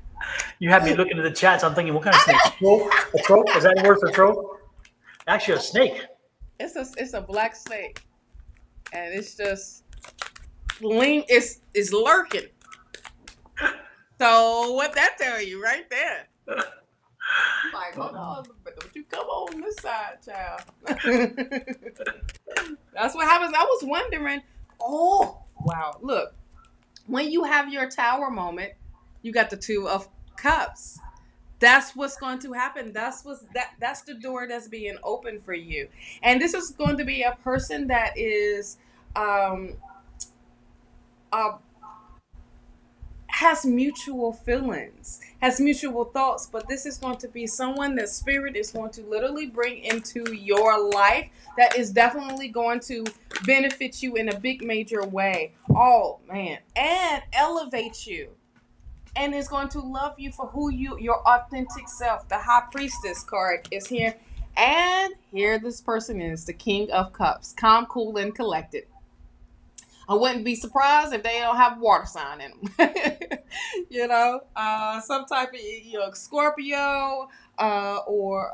You had me looking at the chats. I'm thinking, what kind of snake? Troll? A troll? Is that a word for troll? Actually, a snake. It's a black snake, and it's just it's lurking. So what that tell you right there? Like, hold on, but don't you come on this side, child. That's what happens. I was wondering. Oh, wow! Look, when you have your Tower moment, you got the Two of Cups. That's what's going to happen. That's the door that's being open for you. And this is going to be a person that is um uh, has mutual feelings, has mutual thoughts, but this is going to be someone that spirit is going to literally bring into your life that is definitely going to benefit you in a big major way. Oh man, and elevate you. And is going to love you for your authentic self. The High Priestess card is here. And here this person is, the King of Cups. Calm, cool, and collected. I wouldn't be surprised if they don't have a water sign in them. Some type of Scorpio, or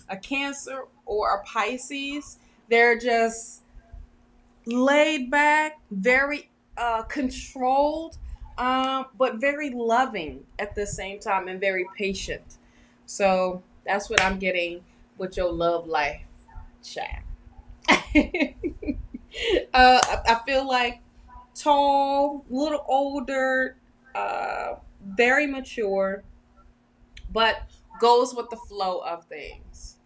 a Cancer or a Pisces. They're just laid back, very controlled, but very loving at the same time, and very patient. So that's what I'm getting with your love life, chat. I feel like tall, little older, very mature, but goes with the flow of things.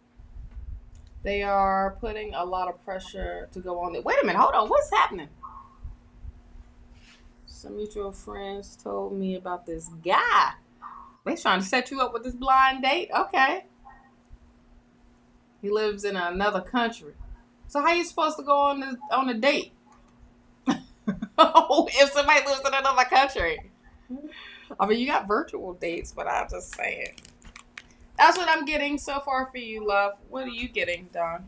They are putting a lot of pressure to go on. Wait a minute, hold on. What's happening? Some mutual friends told me about this guy. They're trying to set you up with this blind date. Okay. He lives in another country. So how you supposed to go on a date? If somebody lives in another country. I mean, you got virtual dates, but I'm just saying. That's what I'm getting so far for you, love. What are you getting, Don?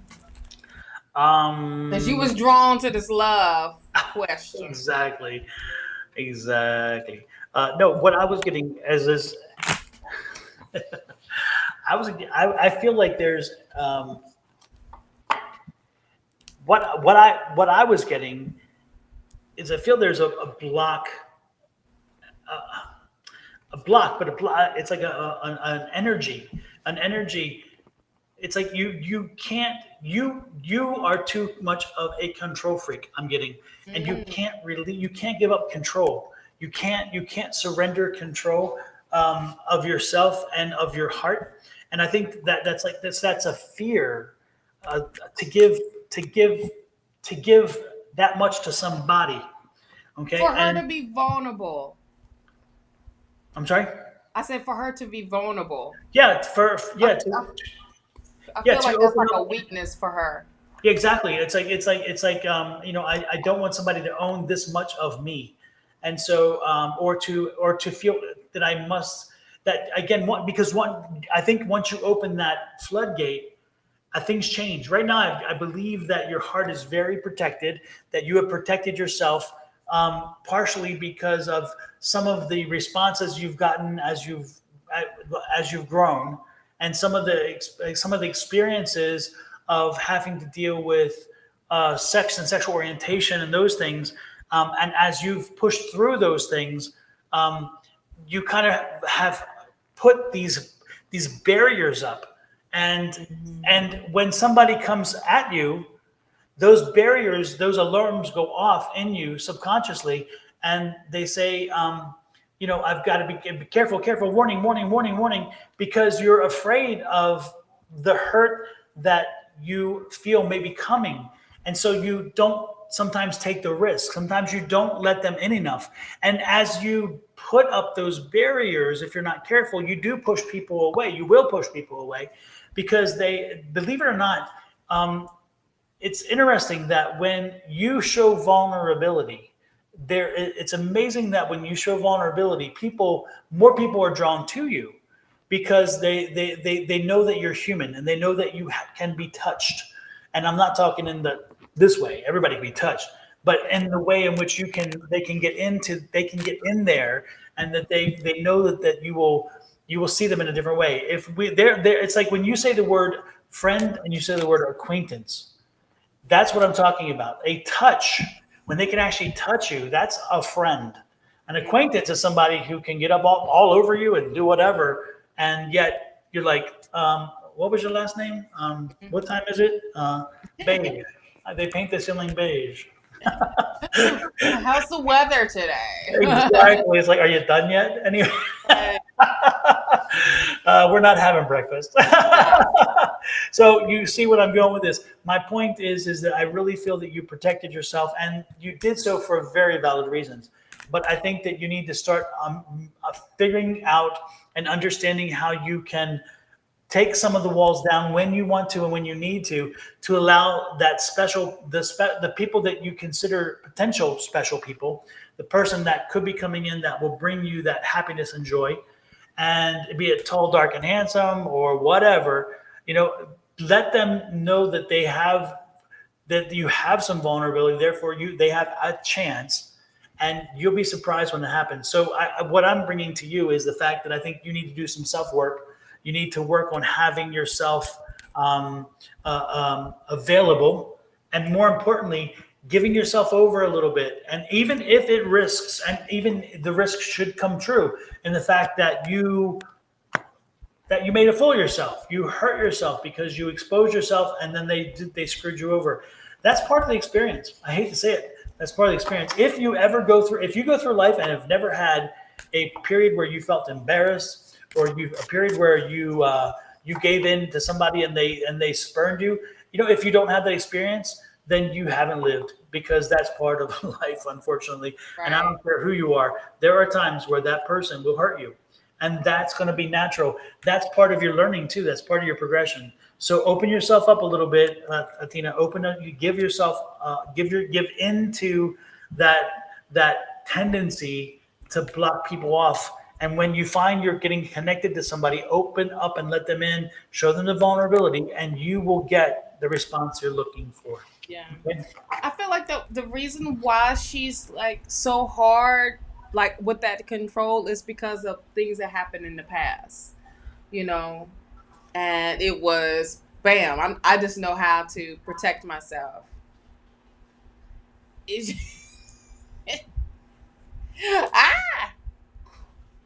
Because you was drawn to this love question. Exactly. No, what I was getting as this, I feel like there's what I was getting is I feel there's a block, but it's like an energy, It's like you can't, you are too much of a control freak. I'm getting, and you can't give up control. You can't surrender control of yourself and of your heart. And I think that's like this. That's a fear to give that much to somebody. Okay, for her to be vulnerable. I'm sorry. I said for her to be vulnerable. Yeah, I feel like that's like a weakness for her. Yeah, exactly. It's like I don't want somebody to own this much of me, and so or to feel that I must, that again, I think once you open that floodgate, things change. Right now, I believe that your heart is very protected, that you have protected yourself partially because of some of the responses you've gotten as you've grown, and some of the experiences of having to deal with sex and sexual orientation and those things. And as you've pushed through those things, um, you kind of have put these barriers up, and Mhm. when somebody comes at you, those barriers, those alarms go off in you subconsciously, and they say, I've got to be careful, careful, warning, warning, warning, warning, because you're afraid of the hurt that you feel may be coming. And so you don't sometimes take the risk. Sometimes you don't let them in enough. And as you put up those barriers, if you're not careful, you do push people away. You will push people away because they, believe it or not, um, it's interesting that when you show vulnerability, it's amazing that when you show vulnerability, more people are drawn to you because they know that you're human, and they know that you can be touched. And I'm not talking in this way, everybody can be touched, but in the way in which they can get in there, and that they know that you will see them in a different way. If we they're it's like when you say the word friend and you say the word acquaintance, that's what I'm talking about. A touch, when they can actually touch you, that's a friend. An Yeah. acquaintance is somebody who can get up all over you and do whatever, and yet you're like, what was your last name? What time is it? Beige. They paint the ceiling beige. How's the weather today? Exactly. It's like, are you done yet? Anyway, Right. we're not having breakfast. Yeah. So you see what I'm going with this. My point is that I really feel that you protected yourself, and you did so for very valid reasons. But I think that you need to start figuring out and understanding how you can take some of the walls down when you want to and when you need to allow that the people that you consider potential special people, the person that could be coming in that will bring you that happiness and joy, and be it tall, dark, and handsome or whatever, let them know that you have some vulnerability, therefore they have a chance, and you'll be surprised when it happens. So what I'm bringing to you is the fact that I think you need to do some self work. You need to work on having yourself available, and more importantly, giving yourself over a little bit. And even if it risks, and even the risk should come true in the fact that you made a fool of yourself. You hurt yourself because you exposed yourself, and then they screwed you over. That's part of the experience. I hate to say it. That's part of the experience. If you go through life and have never had a period where you felt embarrassed, or a period where you gave in to somebody and they spurned you, if you don't have that experience, then you haven't lived, because that's part of life, unfortunately. And I Right. don't care who you are. There are times where that person will hurt you, and that's going to be natural. That's part of your learning too. That's part of your progression. So open yourself up a little bit, Athena. Open up. You give yourself, give into that tendency to block people off. And when you find you're getting connected to somebody, open up and let them in. Show them the vulnerability, and you will get the response you're looking for. Yeah. Okay? I feel like the reason why she's like so hard, like with that control, is because of things that happened in the past, you know, and it was bam. I just know how to protect myself. Ah,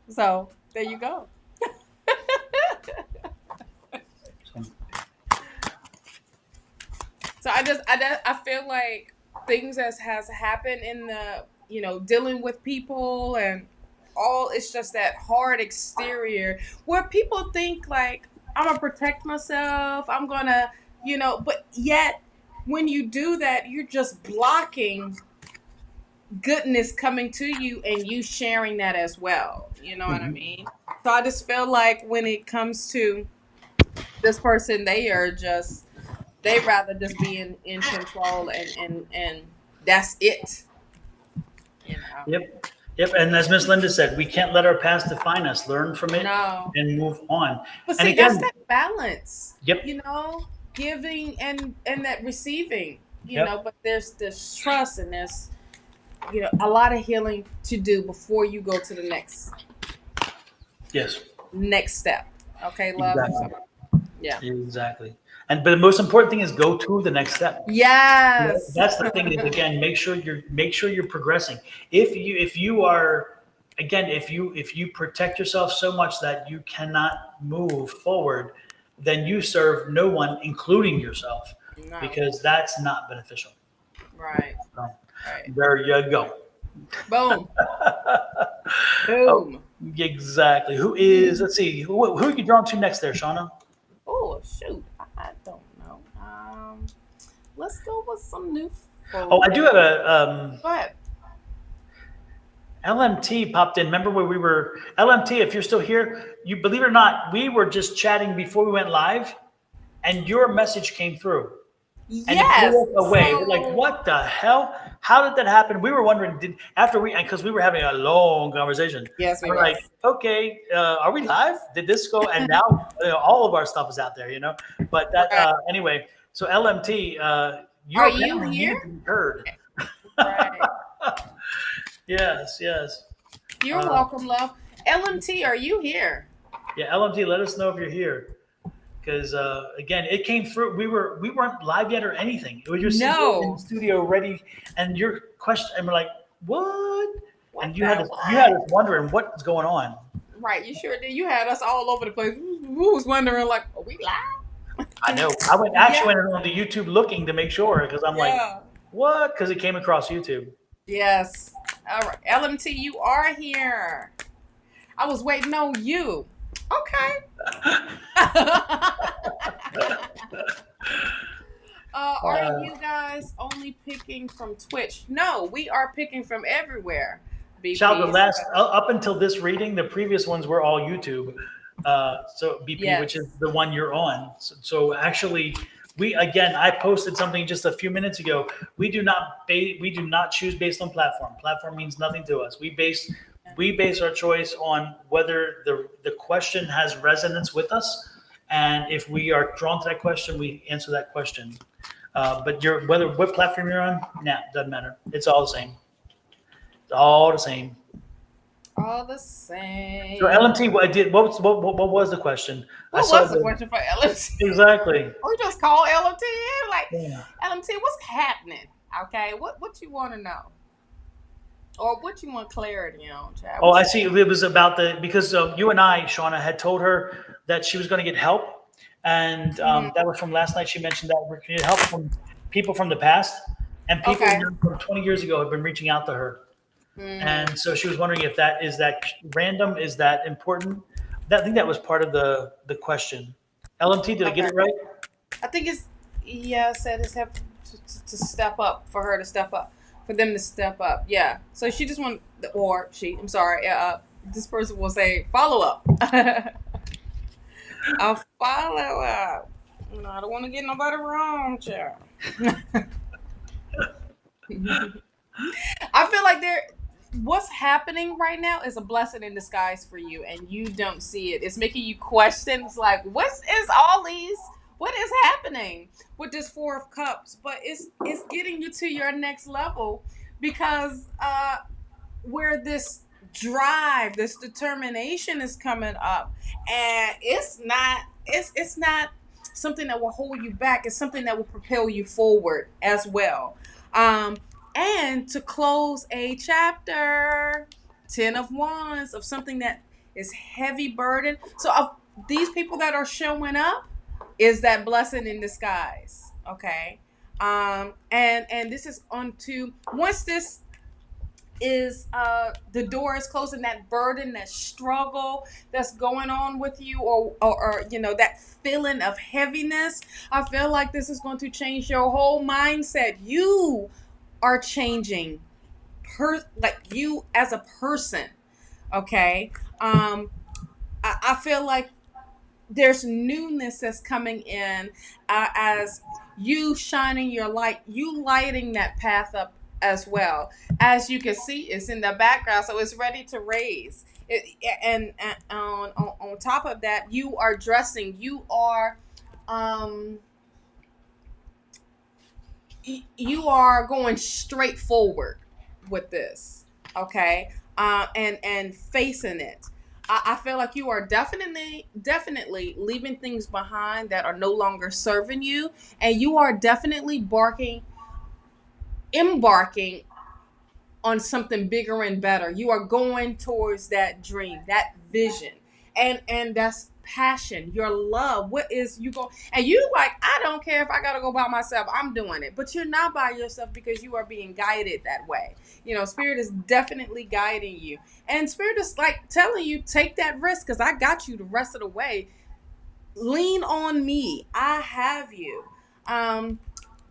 so there you go. So, So I feel like things as has happened in the, dealing with people and all, it's just that hard exterior where people think like I'm gonna protect myself, I'm gonna, but yet when you do that, you're just blocking goodness coming to you and you sharing that as well. You know what I mhm. mean? So I just feel like when it comes to this person, they rather just be in control and that's it, you know. Yep. Yep. And as Miss Linda said, we can't let our past define us. Learn from it No. and move on. But And see, that's again, that balance, yep. giving and that receiving, Yep. but there's trust and there's a lot of healing to do before you go to the Yes. next step. Okay, love. Exactly. So, yeah. Exactly. But the most important thing is go to the next step. Yes. That's the thing is, again, make sure you're progressing. If you are, again, if you protect yourself so much that you cannot move forward, then you serve no one, including yourself, No. because that's not beneficial. Right. So, Right. there you go. Boom. Oh, Boom. exactly. Who is? Let's see. Who are you drawn to next there, Shawna? Oh shoot. I don't know. Let's go with some new Oh, folk. I do have a Go ahead. LMT popped in. Remember where we were? LMT, if you're still here, you believe it or not, we were just chatting before we went live, and your message came through, and it blew Yes. us away. We're like, So what the hell? How did that happen? We were wondering, because we were having a long conversation. yes, we We're like, was. okay, are we live? Did this go? And now all of our stuff is out there, But that Right. anyway. So LMT, you Are you apparently here? needed to be heard. Right. Yes, yes. You're Uh, welcome, love. LMT, are you here? Yeah, LMT, let us know if you're here, because again, it came through. We weren't live yet or anything. We were just sitting there in the No. studio ready, and your question, and we're like, "What?" What And the you had what? us wondering what's going on. Right, you sure did. You had us all over the place. We was wondering, like, are we I live? know. I went Yeah. actually went on the YouTube looking to make sure because I'm like, Yeah. "What?" Because it came across YouTube. Yes. All right. LMT, you are here. I was waiting on you. Okay. Are Uh, you guys only picking from Twitch? No, we are picking from everywhere. Child, the BP. last up until this reading, the previous ones were all YouTube. So BP, which is Yes. the one you're on. So actually, I posted something just a few minutes ago. We do not choose based on platform. Platform means nothing to us. We base our choice on whether the question has resonance with us, and if we are drawn to that question, we answer that question. But what platform you're on, nah, doesn't matter. It's all the same. It's all the same. All the So same. LMT, what was the question? I What saw was the the question for LMT? exactly. We just call LMT in, like, Yeah. LMT, what's happening? Okay, what you want to know, or what you want clarity on, Chad? Oh, What's I see. It was about because you and I, Shauna, had told her that she was going to get help, and Mhm. that was from last night. She mentioned that we're going to get help from people from the past, and people Okay. from 20 years ago have been reaching out to her, Mm, and so she was wondering if that random, is that important? I think that was part of the question. LMT, did I get okay. it right? I think it's yeah. Said it's have to step up for her to step up for them to step up. Yeah. So she just want or she. I'm sorry. This person will say follow up. A follow up. I don't want to get nobody wrong, child. I feel like what's happening right now is a blessing in disguise for you, and you don't see it. It's making you question. It's like, what is all these? What is happening with this Four of Cups? But it's getting you to your next level because where this drive, this determination is coming up, and it's not something that will hold you back. It's something that will propel you forward as well. And to close a chapter, 10 of Wands of something that is heavy burden. So of these people that are showing up is that blessing in disguise. Okay. And this is on to once this is the door is closing, that burden, that struggle that's going on with you, or that feeling of heaviness. I feel like this is going to change your whole mindset. You are changing like you as a person. Okay. I feel like there's newness that's coming in, as you shining your light, you lighting that path up as well. As you can see, it's in the background, so it's ready to raise it. And on top of that, you are dressing, you are um you are going straight forward. with this, okay? And facing it. I feel like you are definitely leaving things behind that are no longer serving you, and you are definitely embarking on something bigger and better. You are going towards that dream, that vision. And that's passion, your love. What is you go and you like, I don't care if I gotta go by myself, I'm doing it. But you're not by yourself because you are being guided that way. Spirit is definitely guiding you. And spirit is like telling you, take that risk because I got you the rest of the way. Lean on me. I have you.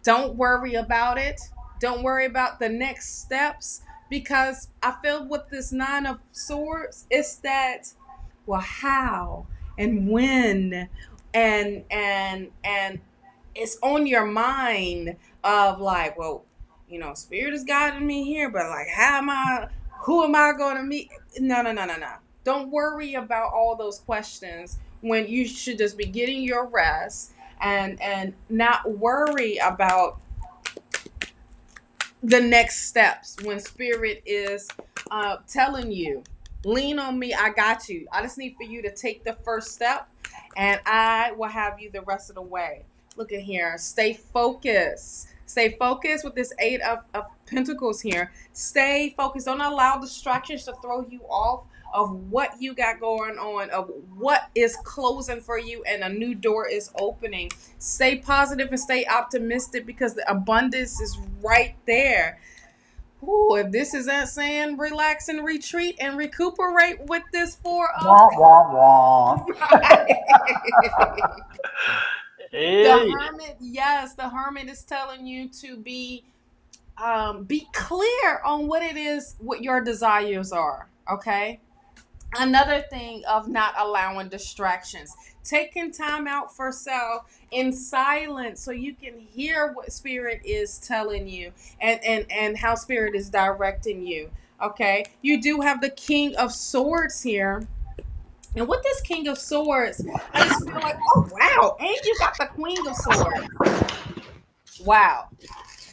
Don't worry about it. Don't worry about the next steps because I feel with this Nine of Swords, it's that, well, how and when and it's on your mind of like, well, spirit is guiding me here, but like, who am I going to meet? No, no, no, no, no. Don't worry about all those questions when you should just be getting your rest and not worry about the next steps when spirit is telling you, lean on me, I got you. I just need for you to take the first step and I will have you the rest of the way. Look at here. Stay focused. Stay focused with this Eight of Pentacles here. Stay focused. Don't allow distractions to throw you off of what you got going on, of what is closing for you and a new door is opening. Stay positive and stay optimistic because the abundance is right there. Ooh, if this isn't saying relax and retreat and recuperate with this Four of Wah, wah, wah. the Hey. Hermit, yes, the Hermit is telling you to be clear on what it is, what your desires are. Okay. Another thing of not allowing distractions, taking time out for self in silence so you can hear what spirit is telling you and how spirit is directing you. Okay. You do have the King of Swords here. And with this King of Swords, I just feel like, oh wow, and you got the Queen of Swords. Wow.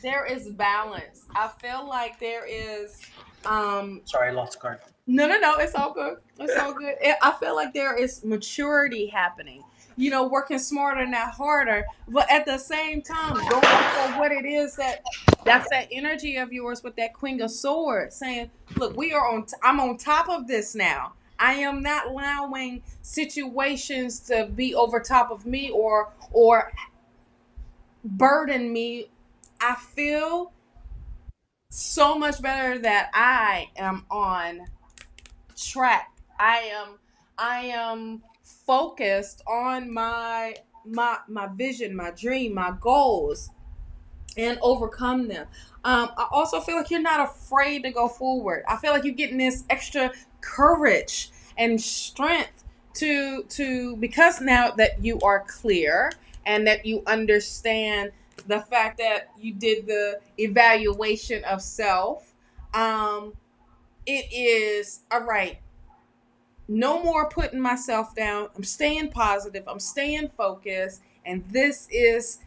There is balance. I feel like there is Sorry, I lost the card. no, no, no. It's all good. It's all good. I feel like there is maturity happening. Working smarter, not harder, but at the same time, going for what it is that's that energy of yours with that Queen of Swords, saying, "Look, we are on. I'm on top of this now. I am not allowing situations to be over top of me or burden me. I feel so much better that I am on track. I am focused on my vision, my dream, my goals, and overcome them. I also feel like you're not afraid to go forward. I feel like you're getting this extra courage and strength to because now that you are clear and that you understand the fact that you did the evaluation of self. It is all right. No more putting myself down. I'm staying positive. I'm staying focused. And this is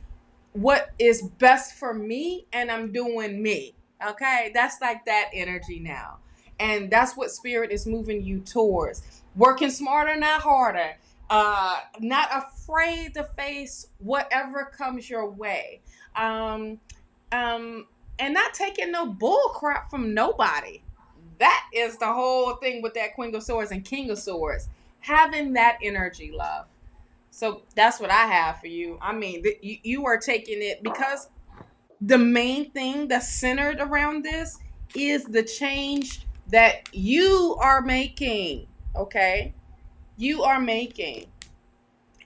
what is best for me. And I'm doing me. Okay. That's like that energy now. And that's what spirit is moving you towards. Working smarter, not harder. Not afraid to face whatever comes your way. Um, and not taking no bull crap from nobody. That is the whole thing with that Queen of Swords and King of Swords. Having that energy, love. So that's what I have for you. I mean, you are taking it because the main thing that's centered around this is the change that you are making. Okay? You are making.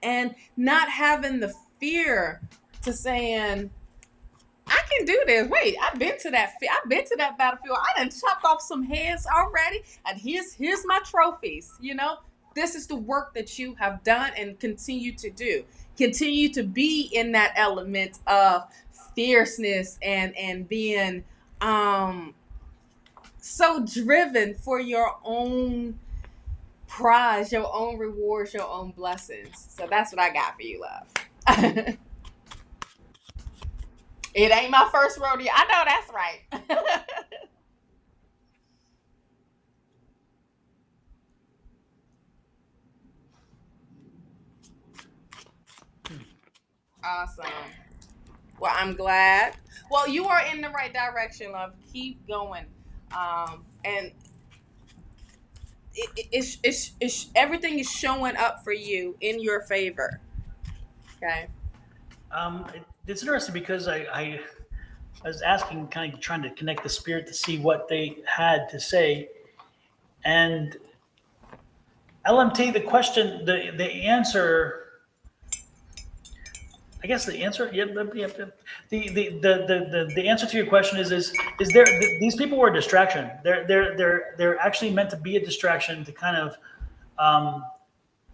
And not having the fear to saying, I can do this. Wait, I've been to that. I've been to that battlefield. I done chopped off some heads already, and here's my trophies. This is the work that you have done and continue to do. Continue to be in that element of fierceness and being so driven for your own prize, your own rewards, your own blessings. So that's what I got for you, love. It ain't my first rodeo. I know that's right. Awesome. Well, I'm glad. Well, you are in the right direction, love. Keep going. And everything is showing up for you in your favor. Okay. It's interesting because I was asking, kind of trying to connect the spirit to see what they had to say, and LMT, the question, the answer. I guess the answer, yep. The answer to your question is there. These people were a distraction. They're actually meant to be a distraction um,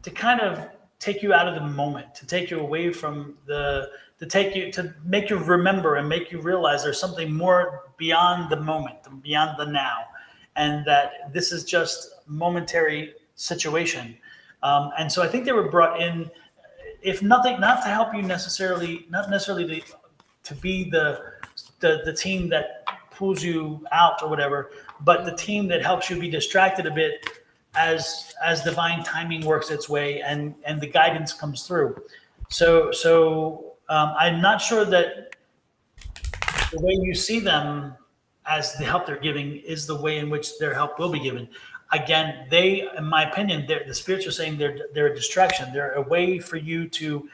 to kind of take you out of the moment, to take you away from to make you remember and make you realize there's something more beyond the moment, beyond the now, and that this is just a momentary situation. And so I think they were brought in, if nothing, not to help you necessarily, not necessarily to be the team that pulls you out or whatever, but the team that helps you be distracted a bit as divine timing works its way and the guidance comes through. So I'm not sure that the way you see them as the help they're giving is the way in which their help will be given. Again, they, in my opinion, the spirits are saying they're a distraction. They're a way for you to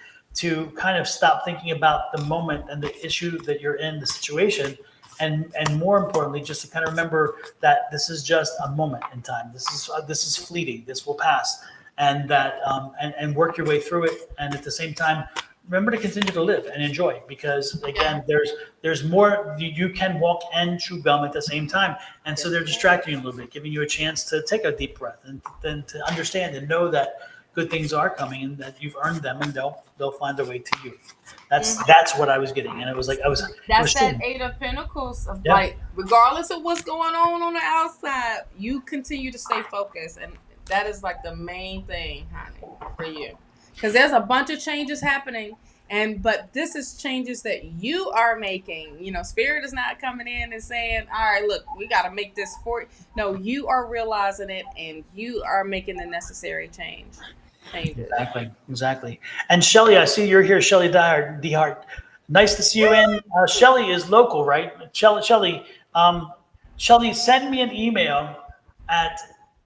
kind of stop thinking about the moment and the issue that you're in, the situation, and more importantly, just to kind of remember that this is just a moment in time. This is fleeting. This will pass, and that and work your way through it. And at the same time, remember to continue to live and enjoy, because again, there's more. You can walk and chew gum at the same time, and so they're distracting you a little bit, giving you a chance to take a deep breath and then to understand and know that good things are coming and that you've earned them, and they'll find their way to you. That's what I was getting, and it was like it That's was that true. 8 of Pentacles of Yeah. like, regardless of what's going on the outside, you continue to stay focused, and that is like the main thing, honey, for you, because there's a bunch of changes happening, but this is changes that you are making. Spirit is not coming in and saying, "All right, look, we got to make this for you." No, you are realizing it, and you are making the necessary changes. Exactly. And Shelly, I see you're here, Shelly Dehart. Nice to see you in. Shelly is local, right? Shelly, send me an email at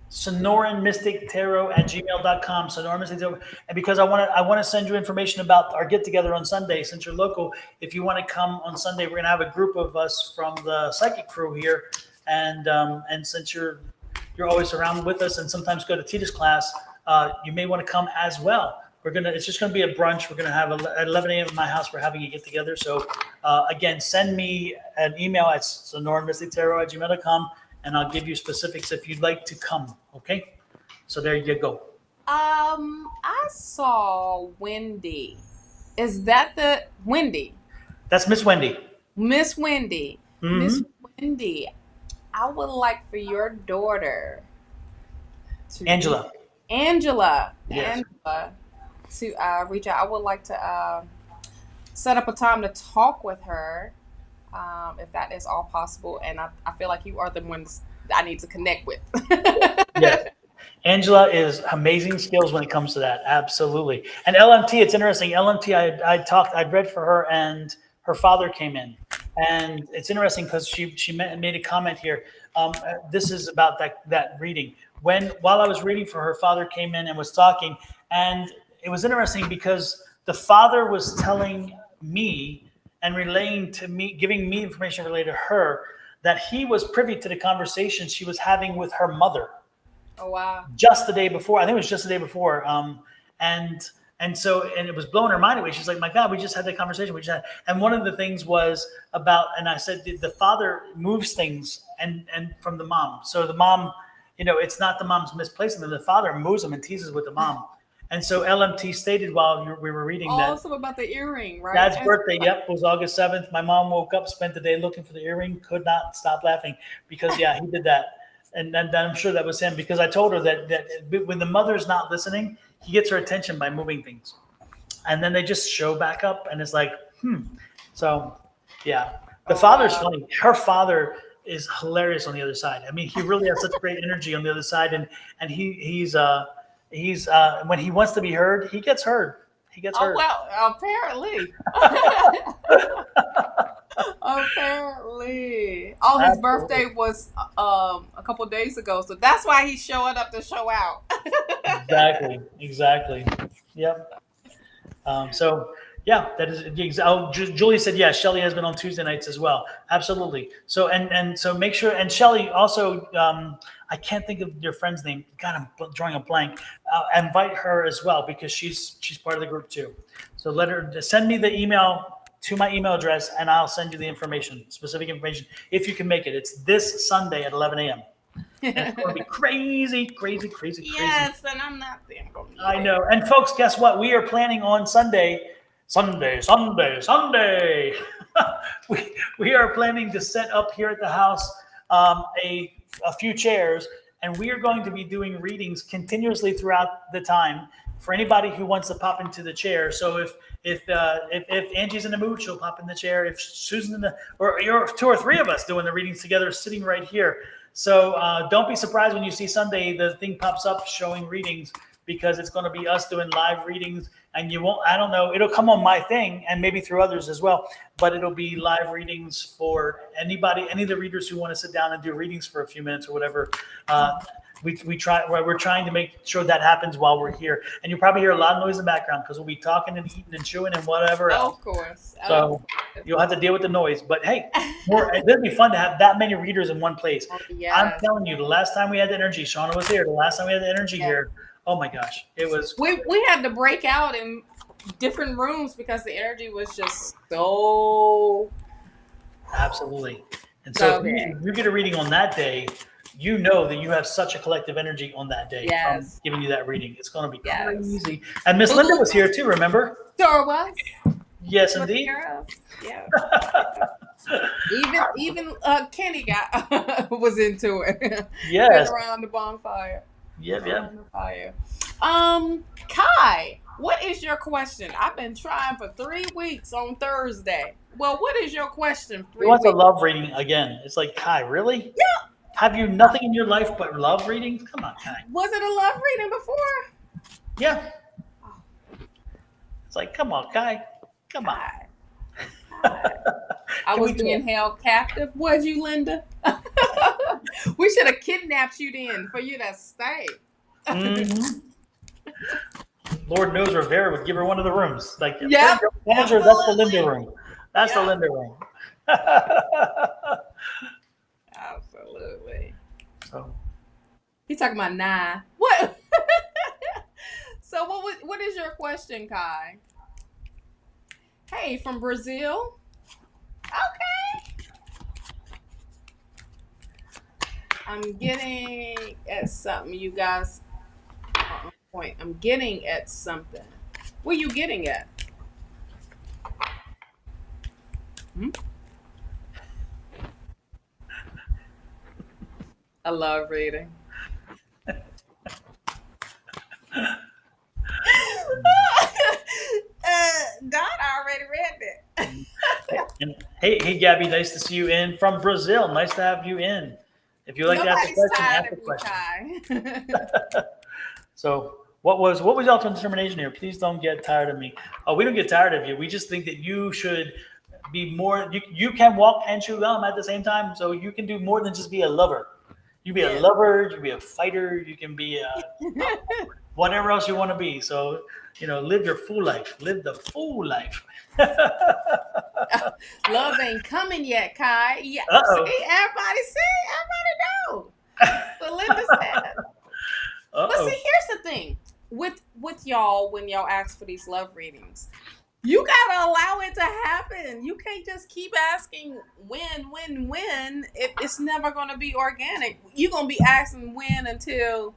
Sonoran Mystic Tarot at gmail.com. Sonoran Mystic Tarot. And because I want to send you information about our get together on Sunday, since you're local. If you want to come on Sunday, we're going to have a group of us from the psychic crew here. And since you're always around with us and sometimes go to Tita's class, you may want to come as well. It's just gonna be a brunch. We're gonna have at 11 a.m. at my house. We're having a get together. So again, send me an email at sonoranmystictarot at gmail.com, and I'll give you specifics if you'd like to come. Okay. So there you go. I saw Wendy. Is that the Wendy? That's Miss Wendy. Miss Wendy. Mm-hmm. Miss Wendy, I would like for your daughter to Angela. Angela Yes. to reach out. I would like to set up a time to talk with her, if that is all possible. And I feel like you are the ones I need to connect with. Yes. Angela is amazing skills when it comes to that. Absolutely. And LMT, it's interesting. LMT, I'd read for her, and her father came in, and it's interesting because she made a comment here. This is about that reading. While I was reading for her, father came in and was talking, and it was interesting because the father was telling me and relaying to me, giving me information related to her, that he was privy to the conversation she was having with her mother. Oh, wow. Just the day before. I think it was just the day before. And it was blowing her mind away. She's like, my God, we just had that conversation. And one of the things was about, and I said, the father moves things and from the mom. So the mom, it's not the mom's misplacing them. The father moves them and teases with the mom. And so LMT stated while we were reading that. Also about the earring, right? Dad's birthday, was August 7th. My mom woke up, spent the day looking for the earring, could not stop laughing because, he did that. And then I'm sure that was him, because I told her that when the mother's not listening, he gets her attention by moving things. And then they just show back up, and it's like, So, yeah. The father's funny. Her father is hilarious on the other side. I mean, he really has such great energy on the other side. And he's when he wants to be heard, he gets heard. He gets Oh hurt. well, apparently. Apparently. Oh, his Absolutely. birthday was a couple days ago, so that's why he's showing up to show out. Exactly. Exactly. Yep. So yeah, that is. Oh, Julie said yes. Shelly has been on Tuesday nights as well. Absolutely. So and so make sure. And Shelly also. I can't think of your friend's name. God, I'm drawing a blank. Invite her as well because she's part of the group too. So let her send me the email to my email address, and I'll send you the information, specific information, if you can make it. It's this Sunday at 11 a.m. And it's going to be crazy, crazy, crazy, crazy. Yes, and I'm not there. I'm gonna be I there. know. And folks, guess what? We are planning on Sunday, Sunday. We are planning to set up here at the house a few chairs, and we are going to be doing readings continuously throughout the time for anybody who wants to pop into the chair. So if Angie's in the mood, she'll pop in the chair. If Susan's in the, or you're two or three of us doing the readings together, sitting right here. So don't be surprised when you see Sunday the thing pops up showing readings because it's going to be us doing live readings, and you won't. I don't know. It'll come on my thing and maybe through others as well, but it'll be live readings for anybody, any of the readers who want to sit down and do readings for a few minutes or whatever. We're trying to make sure that happens while we're here, and you'll probably hear a lot of noise in the background because we'll be talking and eating and chewing and whatever else. Of course. So you'll have to deal with the noise. But hey, it'd be fun to have that many readers in one place. Yes. I'm telling you, the last time we had the energy, Shawna was here. The last time we had the energy here, oh my gosh, it was. We had to break out in different rooms because the energy was just so. Absolutely. And so if you get a reading on that day, you know that you have such a collective energy on that day from giving you that reading. It's going to be crazy. And Miss Linda was here too, remember? Sure was. Yes, indeed. Yeah. even Kenny was into it. Yes. Around the bonfire. Yep. Kai, what is your question? I've been trying for 3 weeks on Thursday. Well, what is your question? He wants a love reading again. It's like, Kai, really? Yeah. Have you nothing in your life but love readings? Come on, Kai. Was it a love reading before? Yeah. It's like, come on, Kai. Come on. I was being held captive. Was you, Linda? We should have kidnapped you then for you to stay. Mm-hmm. Lord knows Rivera would give her one of the rooms. Like, yeah, that's the Linda room. That's the Linda room. Absolutely. So he's talking about 9. What? So what is your question, Kai? Hey, from Brazil. Okay. I'm getting at something, you guys. Point. I'm getting at something. What are you getting at? I love reading. Don already read it. Hey, Gabby, nice to see you in from Brazil. Nice to have you in. If you like to ask a question, ask a question. So, what was your ultimate determination here? Please don't get tired of me. Oh, we don't get tired of you. We just think that you should be more. You can walk and chew gum at the same time, so you can do more than just be a lover. You be a lover. You be a fighter. You can be whatever else you want to be. So, live your full life. Live the full life. Love ain't coming yet, Kai. Yeah. Uh-oh. Everybody know. So Linda said. But see, here's the thing with y'all when y'all ask for these love readings. You gotta allow it to happen. You can't just keep asking when. It's never gonna be organic. You're gonna be asking when until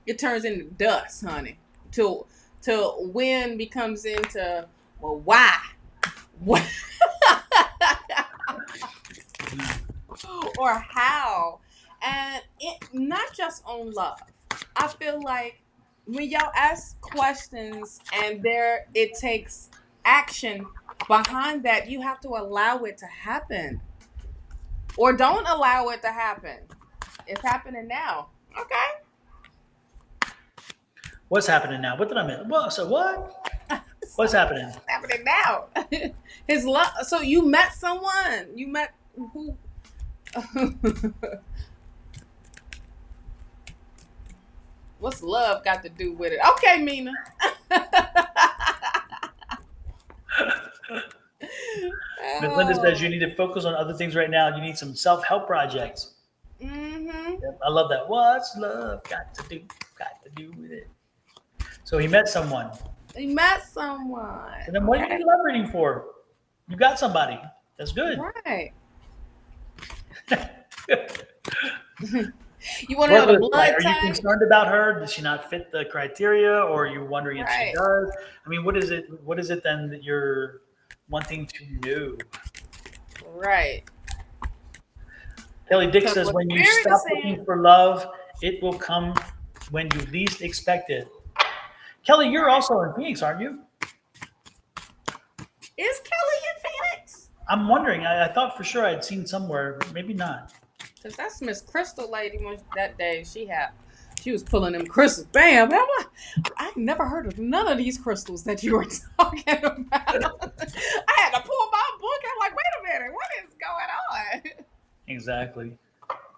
it turns into dust, honey. Till when becomes into, well, why? What? Or how? And it not just on love. I feel like when y'all ask questions and it takes action behind that, you have to allow it to happen. Or don't allow it to happen. It's happening now. Okay. What's happening now? What did I miss? Well, so what? What's happening? What's happening now? His love. So you met someone. You met who? What's love got to do with it? Okay, Mina. Miss Linda says you need to focus on other things right now. You need some self-help projects. Mm-hmm. Yep, I love that. What's love got to do? Got to do with it. So he met someone. You met someone. And then what are you elaborating for? You got somebody. That's good. Right. You want to know the blood Are you type? concerned about her? Does she not fit the criteria, or are you wondering if she Right. does? I mean, what is it? What is it then that you're wanting to know? Right. Kelly Dick Because says, what when you Spirit stop is saying- looking for love, it will come when you least expect it. Kelly, you're also in Phoenix, aren't you? Is Kelly in Phoenix? I'm wondering. I thought for sure I'd seen somewhere. Maybe not. Because that's Miss Crystal lady when that day she was pulling them crystals. Bam! I never heard of none of these crystals that you were talking about. I had to pull my book. I'm like, wait a minute, what is going on? Exactly.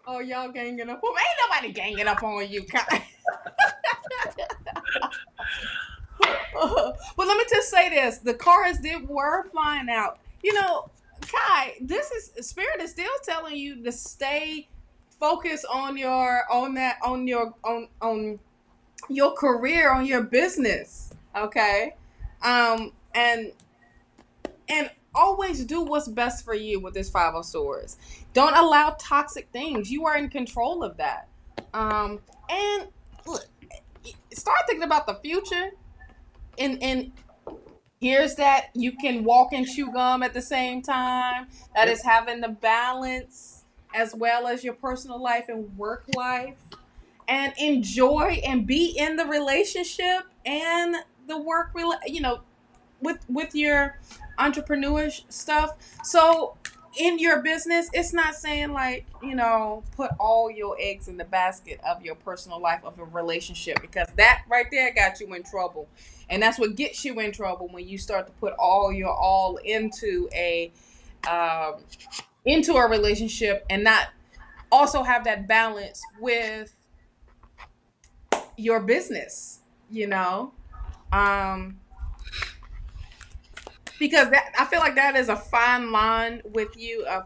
Oh, y'all ganging up on me. Ain't nobody ganging up on you, Kai. Well, let me just say this. The cards were flying out. You know, Kai, Spirit is still telling you to stay focused on your career, on your business. Okay. And always do what's best for you with this Five of Swords. Don't allow toxic things. You are in control of that. And look, start thinking about the future. And here's that you can walk and chew gum at the same time. That is having the balance as well as your personal life and work life. And enjoy and be in the relationship and the work, with your entrepreneurial stuff. So in your business, it's not saying like, put all your eggs in the basket of your personal life, of a relationship, because that right there got you in trouble. And that's what gets you in trouble, when you start to put all your all into a relationship and not also have that balance with your business, because I feel like that is a fine line with you of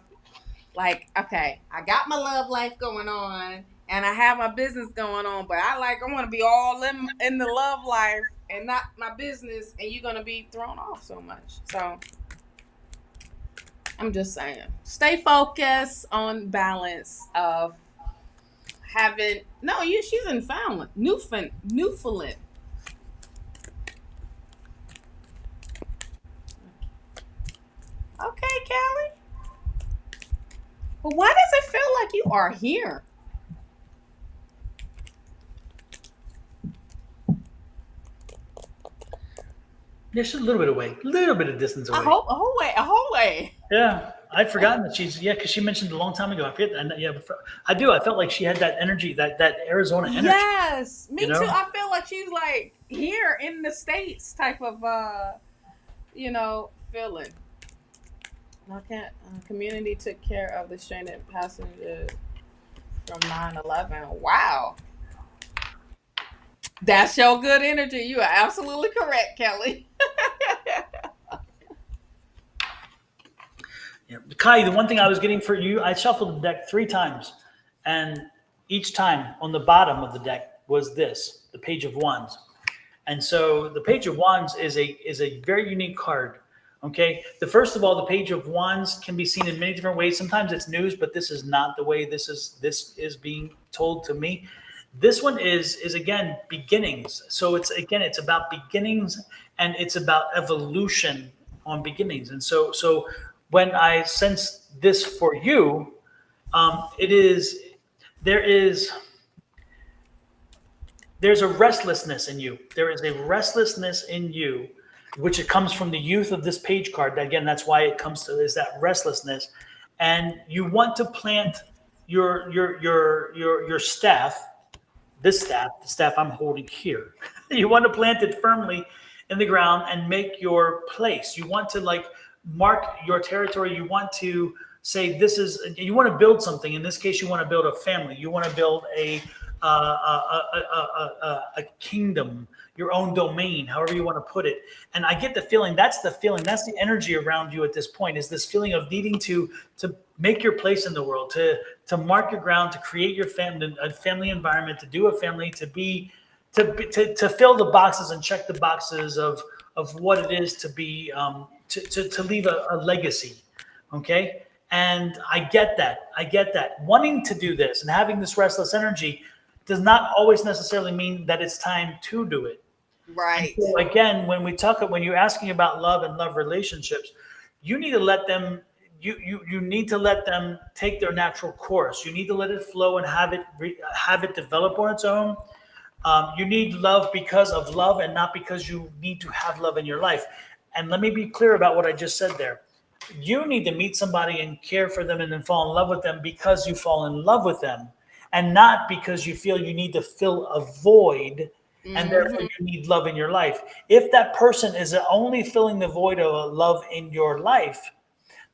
like, okay, I got my love life going on and I have my business going on, but I want to be all in the love life and not my business, and you're going to be thrown off so much. So I'm just saying, stay focused on balance of having, she's in Newfoundland. Okay, Kelly. But why does it feel like you are here? Just a little bit away, a little bit of distance away. A whole way. Yeah, I'd forgotten that because she mentioned a long time ago. I forget. I do. I felt like she had that energy, that Arizona energy. Yes, me too. I feel like she's like here in the States type of, feeling. Community took care of the stranded passenger from 9/11. Wow. That's your good energy. You are absolutely correct, Kelly. Yeah. Kai, the one thing I was getting for you, I shuffled the deck 3 times, and each time on the bottom of the deck was the Page of Wands. And so the Page of Wands is a very unique card. Okay. First of all, the Page of Wands can be seen in many different ways. Sometimes it's news, but this is not the way this is being told to me. This one is again beginnings. So it's about beginnings, and it's about evolution on beginnings. And so when I sense this for you, there's a restlessness in you. There is a restlessness in you, which it comes from the youth of this page card. Again, that's why it comes to is that restlessness, and you want to plant your staff. The staff I'm holding here. You want to plant it firmly in the ground and make your place. You want to like mark your territory. You want to say this is. You want to build something. In this case, you want to build a family. You want to build a kingdom, your own domain, however you want to put it. And I get the feeling, that's the feeling, that's the energy around you at this point, is this feeling of needing to make your place in the world, to mark your ground, to create your family, a family environment, to do a family, to fill the boxes and check the boxes of what it is to be to leave a legacy. Okay. And I get that. I get that. Wanting to do this and having this restless energy does not always necessarily mean that it's time to do it. And Right. so again, when you're asking about love and love relationships, you need to let them you need to let them take their natural course. You need to let it flow and have it develop on its own. You need love because of love and not because you need to have love in your life. And let me be clear about what I just said there. You need to meet somebody and care for them and then fall in love with them because you fall in love with them and not because you feel you need to fill a void and therefore Hmm. you need love in your life. If that person is only filling the void of love in your life,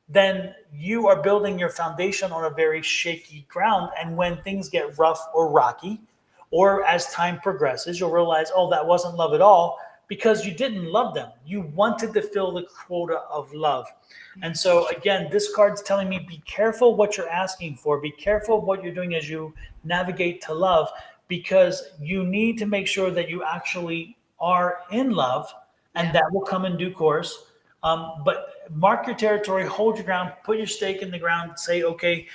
then you are building your foundation on a very shaky ground. And when things get rough or rocky, or as time progresses, you'll realize, oh, that wasn't love at all because you didn't love them. You wanted to fill the quota of love. And so, again, this card's telling me be careful what you're asking for, be careful what you're doing as you navigate to love, because you need to make sure that you actually are in love, and Yeah. that will come in due course. But mark your territory, hold your ground, put your stake in the ground, say, okay,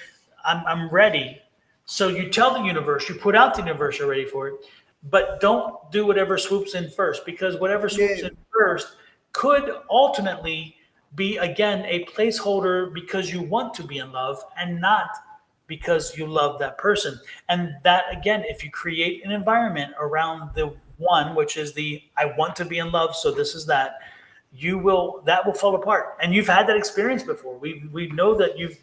I'm ready. So you tell the universe, you put out the universe, you're ready for it, but don't do whatever swoops in first, because whatever swoops in No. first could ultimately be, again, a placeholder because you want to be in love and not because you love that person. And that, again, if you create an environment around the one, which is the I want to be in love, so this is that, that will fall apart. And you've had that experience before. We know that you've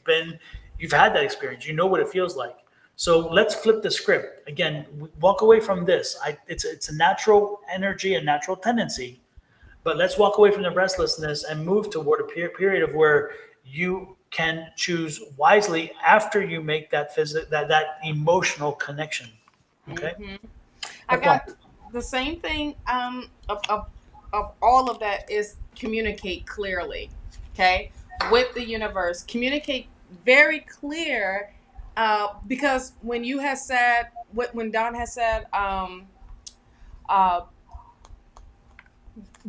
had that experience. You know what it feels like. So let's flip the script again. Walk away from this. It's a natural energy, a natural tendency, but let's walk away from the restlessness and move toward a period of where you can choose wisely after you make that emotional connection. Okay, Hmm. I that's one. got the same thing. Of all of that is communicate clearly. Okay, with the universe, communicate very clear. Because when you have said when Don has said, uh,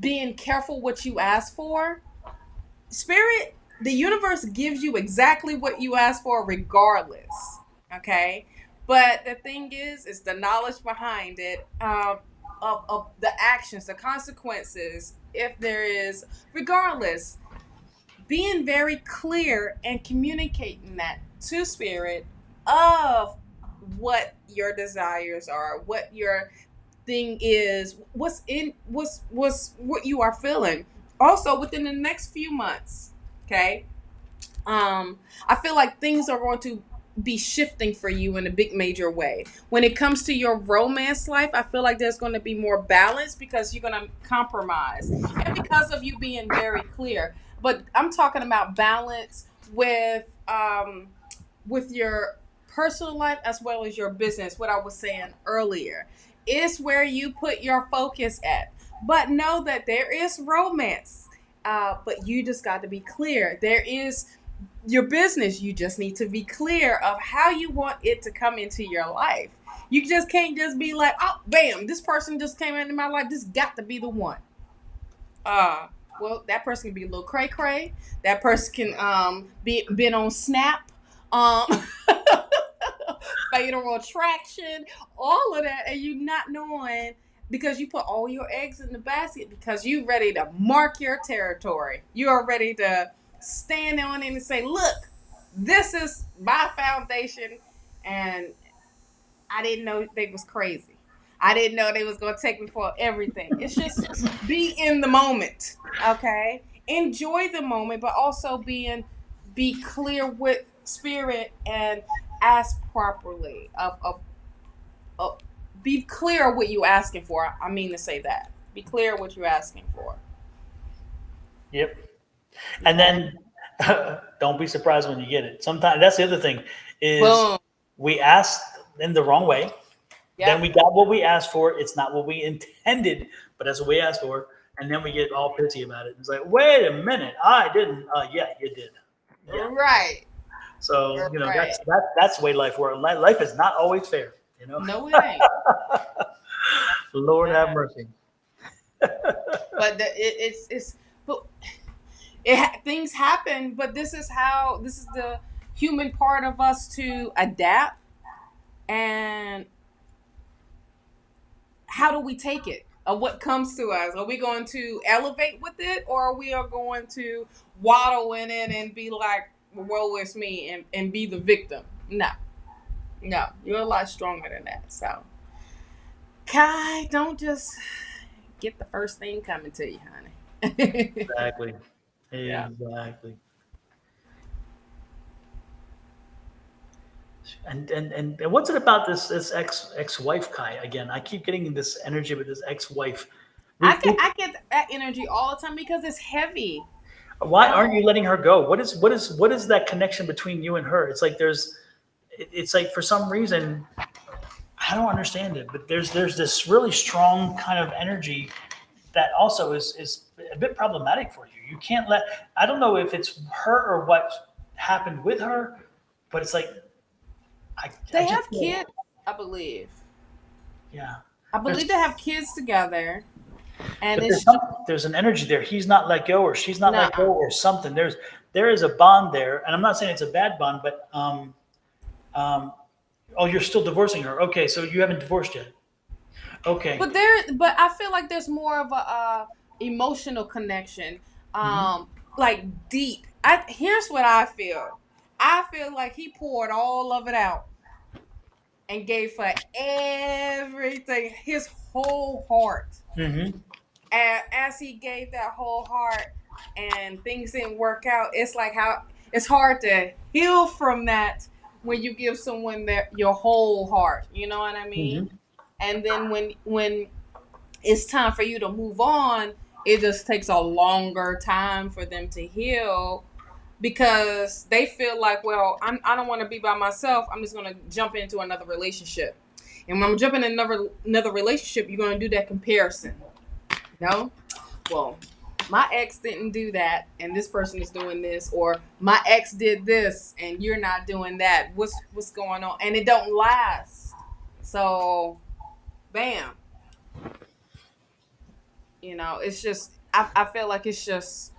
being careful what you ask for, spirit, the universe gives you exactly what you ask for regardless. Okay, but the thing is the knowledge behind it, of the actions, the consequences, if there is, regardless, being very clear and communicating that to spirit of what your desires are, what your thing is, what's what you are feeling. Also, within the next few months, okay, I feel like things are going to be shifting for you in a big major way. When it comes to your romance life, I feel like there's going to be more balance because you're going to compromise. And because of you being very clear. But I'm talking about balance with your personal life as well as your business, what I was saying earlier. Is where you put your focus at. But know that there is romance. But you just got to be clear. There is your business. You just need to be clear of how you want it to come into your life. You just can't just be like, oh, bam, this person just came into my life. This got to be the one. Uh, well, that person can be a little cray cray. That person can be been on Snap, um, fatal attraction, all of that, and you not knowing because you put all your eggs in the basket because you ready to mark your territory. You are ready to stand on it and say, look, this is my foundation, and I didn't know they was crazy. I didn't know they was gonna take me for everything. It's just be in the moment, okay? Enjoy the moment, but also be clear with spirit and ask properly. Of be clear what you asking for. I mean to say that. Be clear what you're asking for. Yep. And then don't be surprised when you get it. Sometimes that's the other thing is Boom. we asked in the wrong way. Then Yep. we got what we asked for. It's not what we intended, but that's what we asked for. And then we get all pissy about it. It's like, wait a minute, I didn't. Yeah, you did. Yeah. Right. So Right. that's the way life works. Life is not always fair. No, it ain't. Lord have mercy. But but things happen. But this is the human part of us to adapt. And how do we take it? What comes to us? Are we going to elevate with it, or are we going to waddle in it and be like, woe is me, and be the victim? No, you're a lot stronger than that. So, Kai, don't just get the first thing coming to you, honey. Exactly. Yeah. Exactly. And what's it about this ex-wife, Kai? Again, I keep getting this energy with this ex-wife. I get that energy all the time because it's heavy. Why aren't you letting her go? What is that connection between you and her? It's like it's like for some reason I don't understand it, but there's this really strong kind of energy that also is a bit problematic for you. You can't let. I don't know if it's her or what happened with her, but it's like They have kids, I believe. Yeah. I believe they have kids together, and there's an energy there. He's not let go, or she's not let Nuh-uh. go, or something. There is a bond there, and I'm not saying it's a bad bond, but oh, you're still divorcing her. Okay, so you haven't divorced yet. Okay. But I feel like there's more of a emotional connection, like deep. Here's what I feel. I feel like he poured all of it out and gave her everything, his whole heart. Mm-hmm. And as he gave that whole heart, and things didn't work out, it's like how it's hard to heal from that when you give someone your whole heart. You know what I mean? Mm-hmm. And then when it's time for you to move on, it just takes a longer time for them to heal because they feel like, well, I don't want to be by myself. I'm just going to jump into another relationship. And when I'm jumping in another relationship, you're going to do that comparison. No? Well, my ex didn't do that, and this person is doing this, or my ex did this, and you're not doing that. What's going on? And it don't last. So, bam. It's just I feel like it's just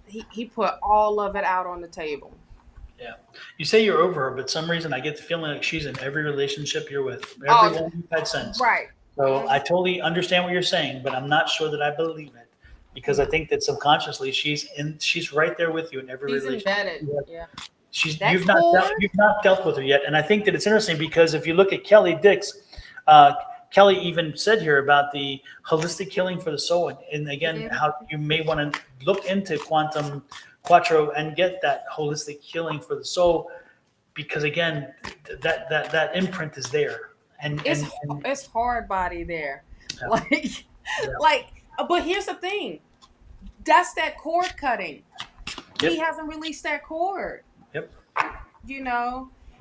he put all of it out on the table. Yeah. You say you're over her, but some reason I get the feeling like she's in every relationship you're with. Everyone you've had since. Right. So I totally understand what you're saying, but I'm not sure that I believe it because I think that subconsciously she's right there with you in every relationship. Embedded. Yeah. You've not dealt with her yet, and I think that it's interesting because if you look at Kelly Dix, Kelly even said here about the holistic healing for the soul, and again, how you may want to look into quantum quattro and get that holistic healing for the soul, because again, that imprint is there, and it's hard body there, yeah. But here's the thing, that's that cord cutting. Yep. He hasn't released that cord. Yep.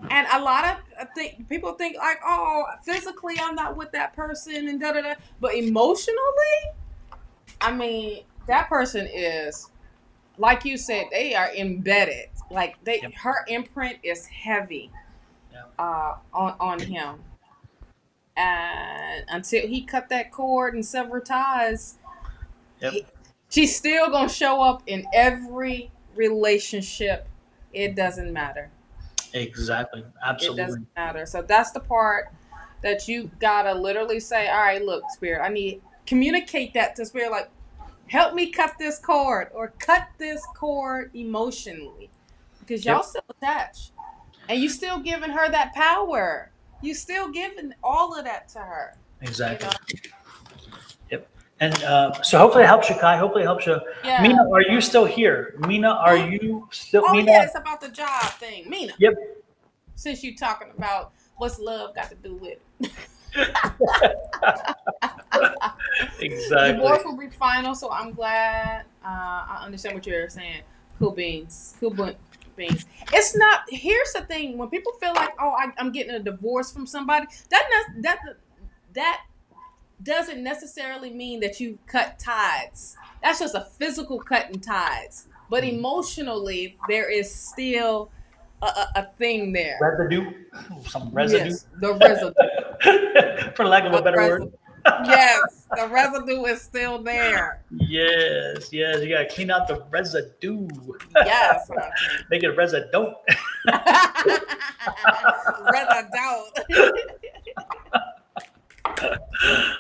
And a lot of people think like, oh, physically I'm not with that person and da-da-da. But emotionally, I mean, that person is, like you said, they are embedded. Like her imprint is heavy on him. And until he cut that cord and sever ties, she's still going to show up in every relationship. It doesn't matter. Exactly. Absolutely. It doesn't matter. So that's the part that you gotta literally say, all right, look, Spirit, communicate that to Spirit, like, help me cut this cord or cut this cord emotionally. Because y'all still attached. And you still giving her that power. You still giving all of that to her. Exactly. Yep. And so hopefully it helps you, Kai. Hopefully it helps you. Yeah. Mina, are you still here? Mina, are you still? Oh, Mina? yeah, it's about the job thing. Mina. Yep. Since you're talking about what's love got to do with it. Exactly. Divorce will be final, so I'm glad. I understand what you're saying. Cool beans. Beans. It's not. Here's the thing: when people feel like, "Oh, I'm getting a divorce from somebody," that doesn't necessarily mean that you cut ties. That's just a physical cutting ties. But emotionally, there is still a thing there. Residue, some residue, Yes, the residue. for lack of a A better word. residue. Yes, the residue is still there. Yes, yes, you gotta clean out the residue. Yes, Auntie. Make it resident. Residue.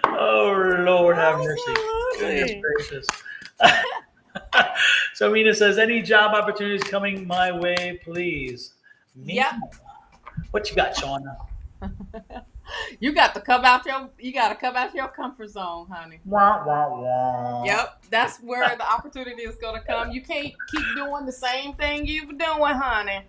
Oh Lord, have mercy. Goodness Absolutely. gracious. So Mina says, any job opportunities coming my way, please. Me? Yep. What you got, Shawna? You gotta come out your comfort zone, honey. Wah, wah, wah. Yep, that's where the opportunity is gonna come. You can't keep doing the same thing you've been doing, honey.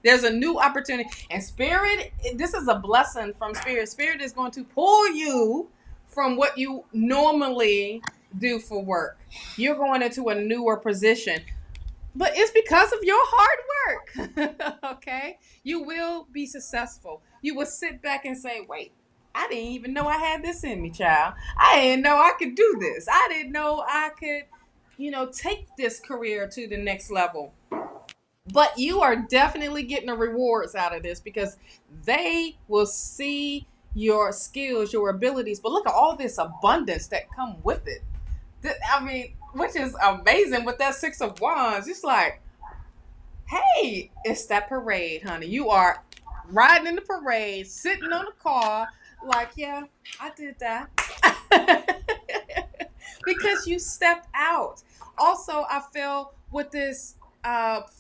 There's a new opportunity, and Spirit. This is a blessing from Spirit. Spirit is going to pull you from what you normally do for work. You're going into a newer position, but it's because of your hard work. Okay, you will be successful. You will sit back and say, "Wait, I didn't even know I had this in me, child. I didn't know I could do this. I didn't know I could, take this career to the next level." But you are definitely getting the rewards out of this because they will see your skills, your abilities. But look at all this abundance that come with it. I mean, which is amazing with that Six of Wands. It's like, hey, it's that parade, honey. You are riding in the parade, sitting on the car, like, yeah, I did that. Because you stepped out. Also, I feel with this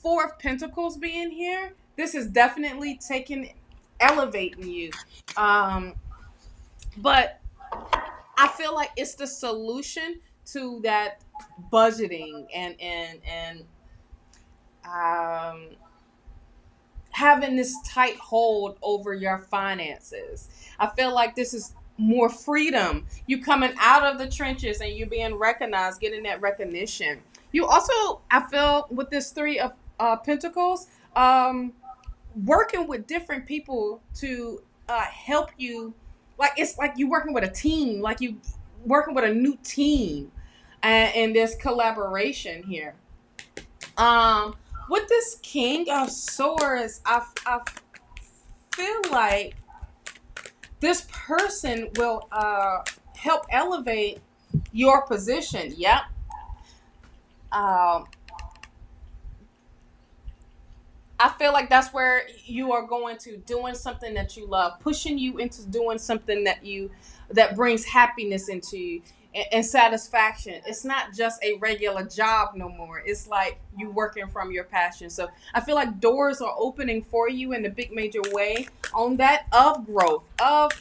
Four of Pentacles being here, this is definitely elevating you. But I feel like it's the solution to that budgeting and um, having this tight hold over your finances. I feel like this is more freedom. You coming out of the trenches and you being recognized, getting that recognition. You also, I feel, with this Three of Pentacles, um, working with different people to help you. Like it's like you working with a team, like you working with a new team, and there's collaboration here. Um, with this King of Swords, I feel like this person will help elevate your position. Yep. Um, I feel like that's where you are going to doing something that you love, pushing you into doing something that brings happiness into you and satisfaction. It's not just a regular job no more. It's like you working from your passion. So I feel like doors are opening for you in a big major way on that of growth, of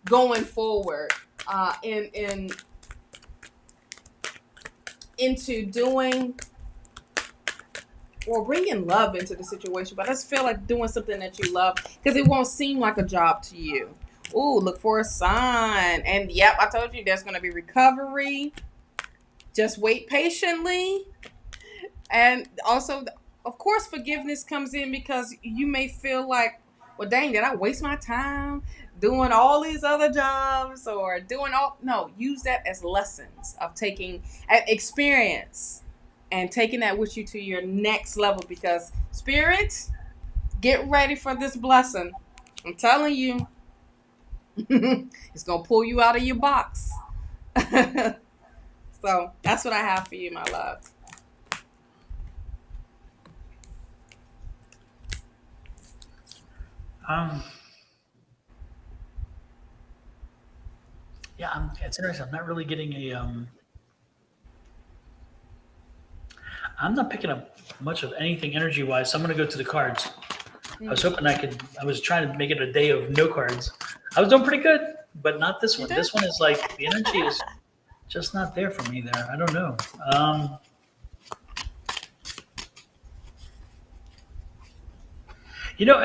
going forward, in into doing or bringing love into the situation, but I just feel like doing something that you love because it won't seem like a job to you. Ooh, look for a sign. And yep, I told you there's going to be recovery. Just wait patiently. And also, of course, forgiveness comes in because you may feel like, well, dang, did I waste my time doing all these other jobs or doing all. No, use that as lessons of taking experience and taking that with you to your next level because Spirit, get ready for this blessing. I'm telling you, it's going to pull you out of your box. So that's what I have for you, my love. Um, yeah, it's interesting. I'm not really getting I'm not picking up much of anything energy wise, so I'm going to go to the cards. I was hoping I was trying to make it a day of no cards. I was doing pretty good, but not this one. This one is like, the energy is just not there for me there. I don't know. Um, you know,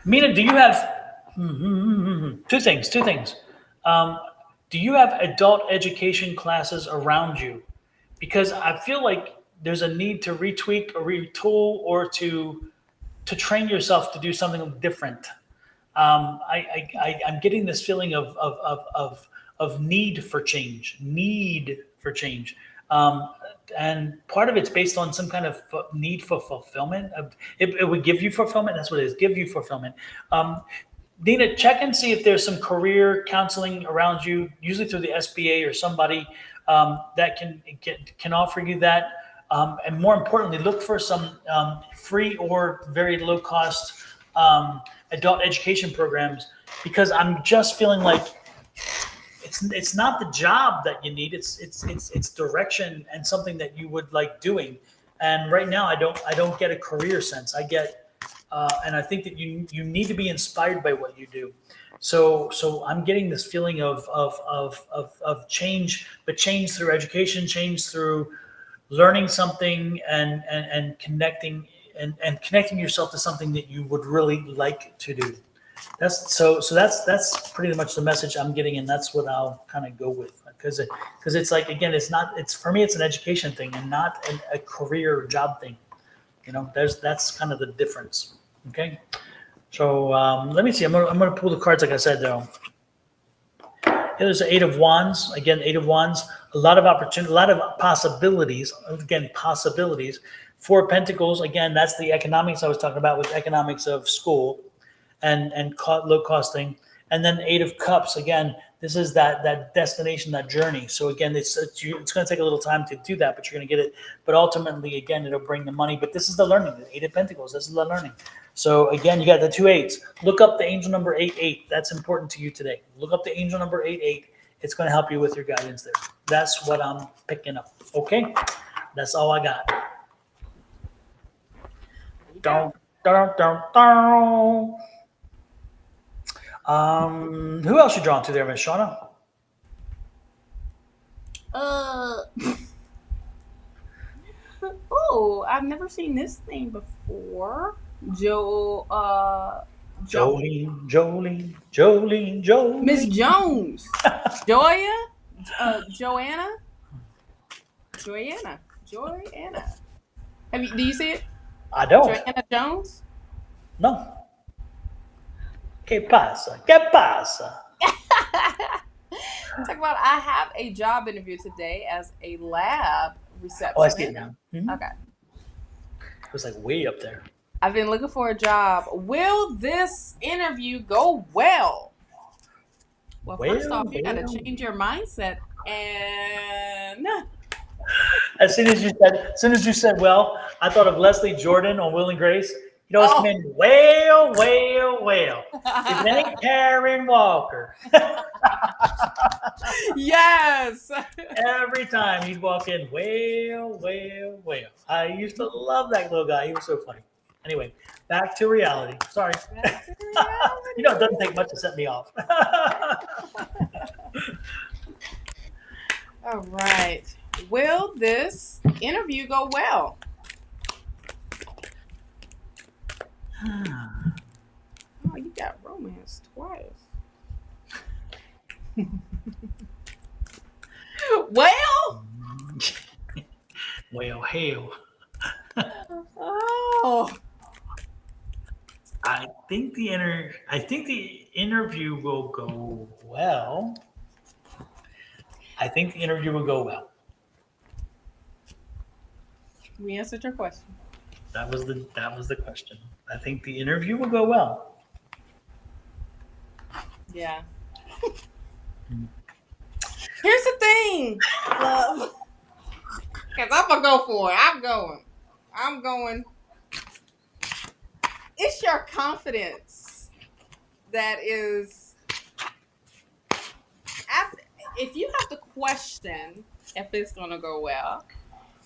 Mina, do you have two things? Two things. Um, do you have adult education classes around you? Because I feel like there's a need to retweak or retool or to train yourself to do something different. I'm getting this feeling of need for change, Um, and part of it's based on some kind of need for fulfillment. It would give you fulfillment. That's what it is. Give you fulfillment. Um, Dina, check and see if there's some career counseling around you, usually through the SBA or somebody that can offer you that. And more importantly, look for some free or very low cost adult education programs, because I'm just feeling like it's not the job that you need. It's direction and something that you would like doing. And right now, I don't get a career sense. I get and I think that you need to be inspired by what you do. So I'm getting this feeling of change, but change through education, change through learning something and connecting and connecting yourself to something that you would really like to do. That's pretty much the message I'm getting, and that's what I'll kind of go with, because it's like, again, it's for me, it's an education thing and not a career job thing. That's kind of the difference. Okay, so let me see. I'm gonna pull the cards like I said though. There's the Eight of Wands. Again, Eight of Wands. A lot of opportunity, a lot of possibilities. Again, possibilities. Four of Pentacles. Again, that's the economics I was talking about with economics of school and low cost thing. And then Eight of Cups. Again, this is that destination, that journey. So again, it's going to take a little time to do that, but you're going to get it. But ultimately, again, it'll bring the money. But this is the learning. The Eight of Pentacles. This is the learning. So again, you got the two eights. Look up the angel number 88. That's important to you today. Look up the angel number 88. It's going to help you with your guidance there. That's what I'm picking up. Okay, that's all I got. Dun, dun, dun, dun. Who else you drawn to there, Miss Shawna? Oh, I've never seen this name before. Jolene, Jolene, Jolene, Jolene. Miss Jones. Joya? Joanna? Joanna. Do you see it? I don't. Joanna Jones? No. ¿Qué pasa? ¿Qué pasa? Talk about, I have a job interview today as a lab receptionist. Oh, I see it now. Okay. It was like way up there. I've been looking for a job. Will this interview go well? Well, first off, you got to change your mindset. And as soon as you said, well, I thought of Leslie Jordan on Will and Grace. You know, it's come in, well. If it ain't Karen Walker. Yes. Every time he'd walk in, well. I used to love that little guy. He was so funny. Anyway, back to reality. Sorry. It doesn't take much to set me off. All right. Will this interview go well? Oh, you got romance twice. Well. Well, hell. Oh. I think the interview will go well. We answered your question. That was the question. I think the interview will go well. Yeah. Here's the thing, love. Because I'm going to go for it. I'm going. It's your confidence that is. If you have to question if it's going to go well,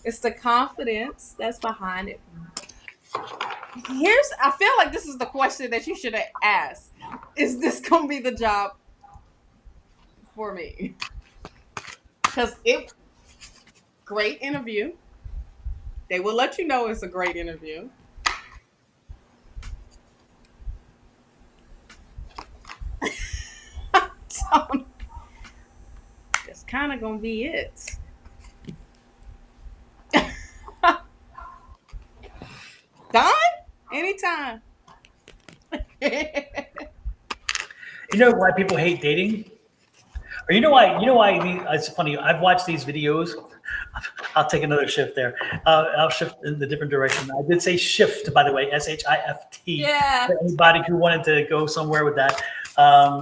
it's the confidence that's behind it. I feel like this is the question that you should have asked. Is this going to be the job for me? Because great interview. They will let you know it's a great interview. kind of gonna be it. Don, anytime. You know why people hate dating? Or you know why? You know why? It's funny. I've watched these videos. I'll take another shift there. I'll shift in the different direction. I did say shift, by the way, SHIFT. Yeah. For anybody who wanted to go somewhere with that,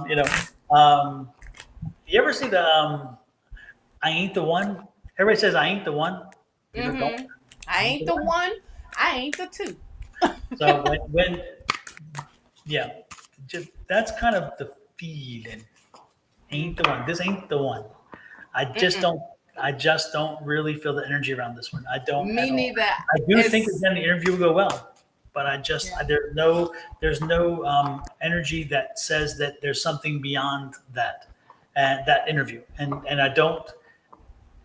you know, you ever see the "I ain't the one"? Everybody says "I ain't the one." People don't. Mm-hmm. I I ain't ain't the the one. one. I ain't the two. So when yeah, just that's kind of the feeling. Ain't the one. This ain't the one. I just Mm-mm. don't. I just don't really feel the energy around this one. I don't Me at all. neither. I do think It's again the interview will go well, but I just yeah. there's no energy that says that there's something beyond that and that interview, and I don't.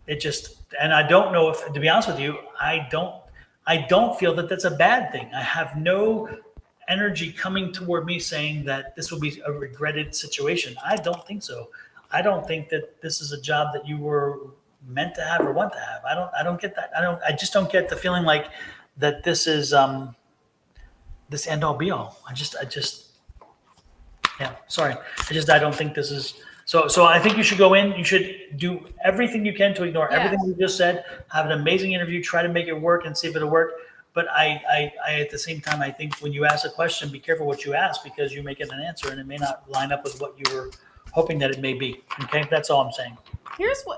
It just and I don't know if to be honest with you, I don't feel that that's a bad thing. I have no energy coming toward me saying that this will be a regretted situation. I don't think so. I don't think that this is a job that you were meant to have or want to have. I don't get that. I just don't get the feeling like that this is this end all be all. I just yeah, sorry. I don't think this is so I think you should go in, you should do everything you can to ignore everything Yes. we just said, have an amazing interview, try to make it work and see if it'll work. But I at the same time I think when you ask a question, be careful what you ask because you may get an answer and it may not line up with what you were hoping that it may be. Okay? That's all I'm saying.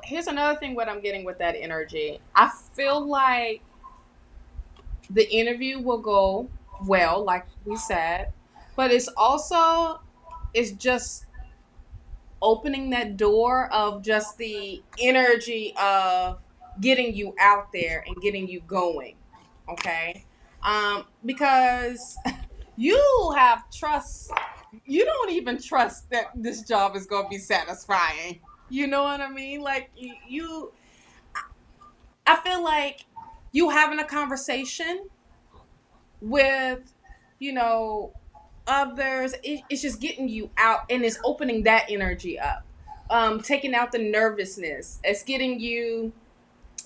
Here's another thing what I'm getting with that energy. I feel like the interview will go well, like we said, but it's just opening that door of just the energy of getting you out there and getting you going. Okay. Because you have trust. You don't even trust that this job is going to be satisfying. You know what I mean? Like I feel like you having a conversation with, you know, others, it's just getting you out and it's opening that energy up. Taking out the nervousness. It's getting you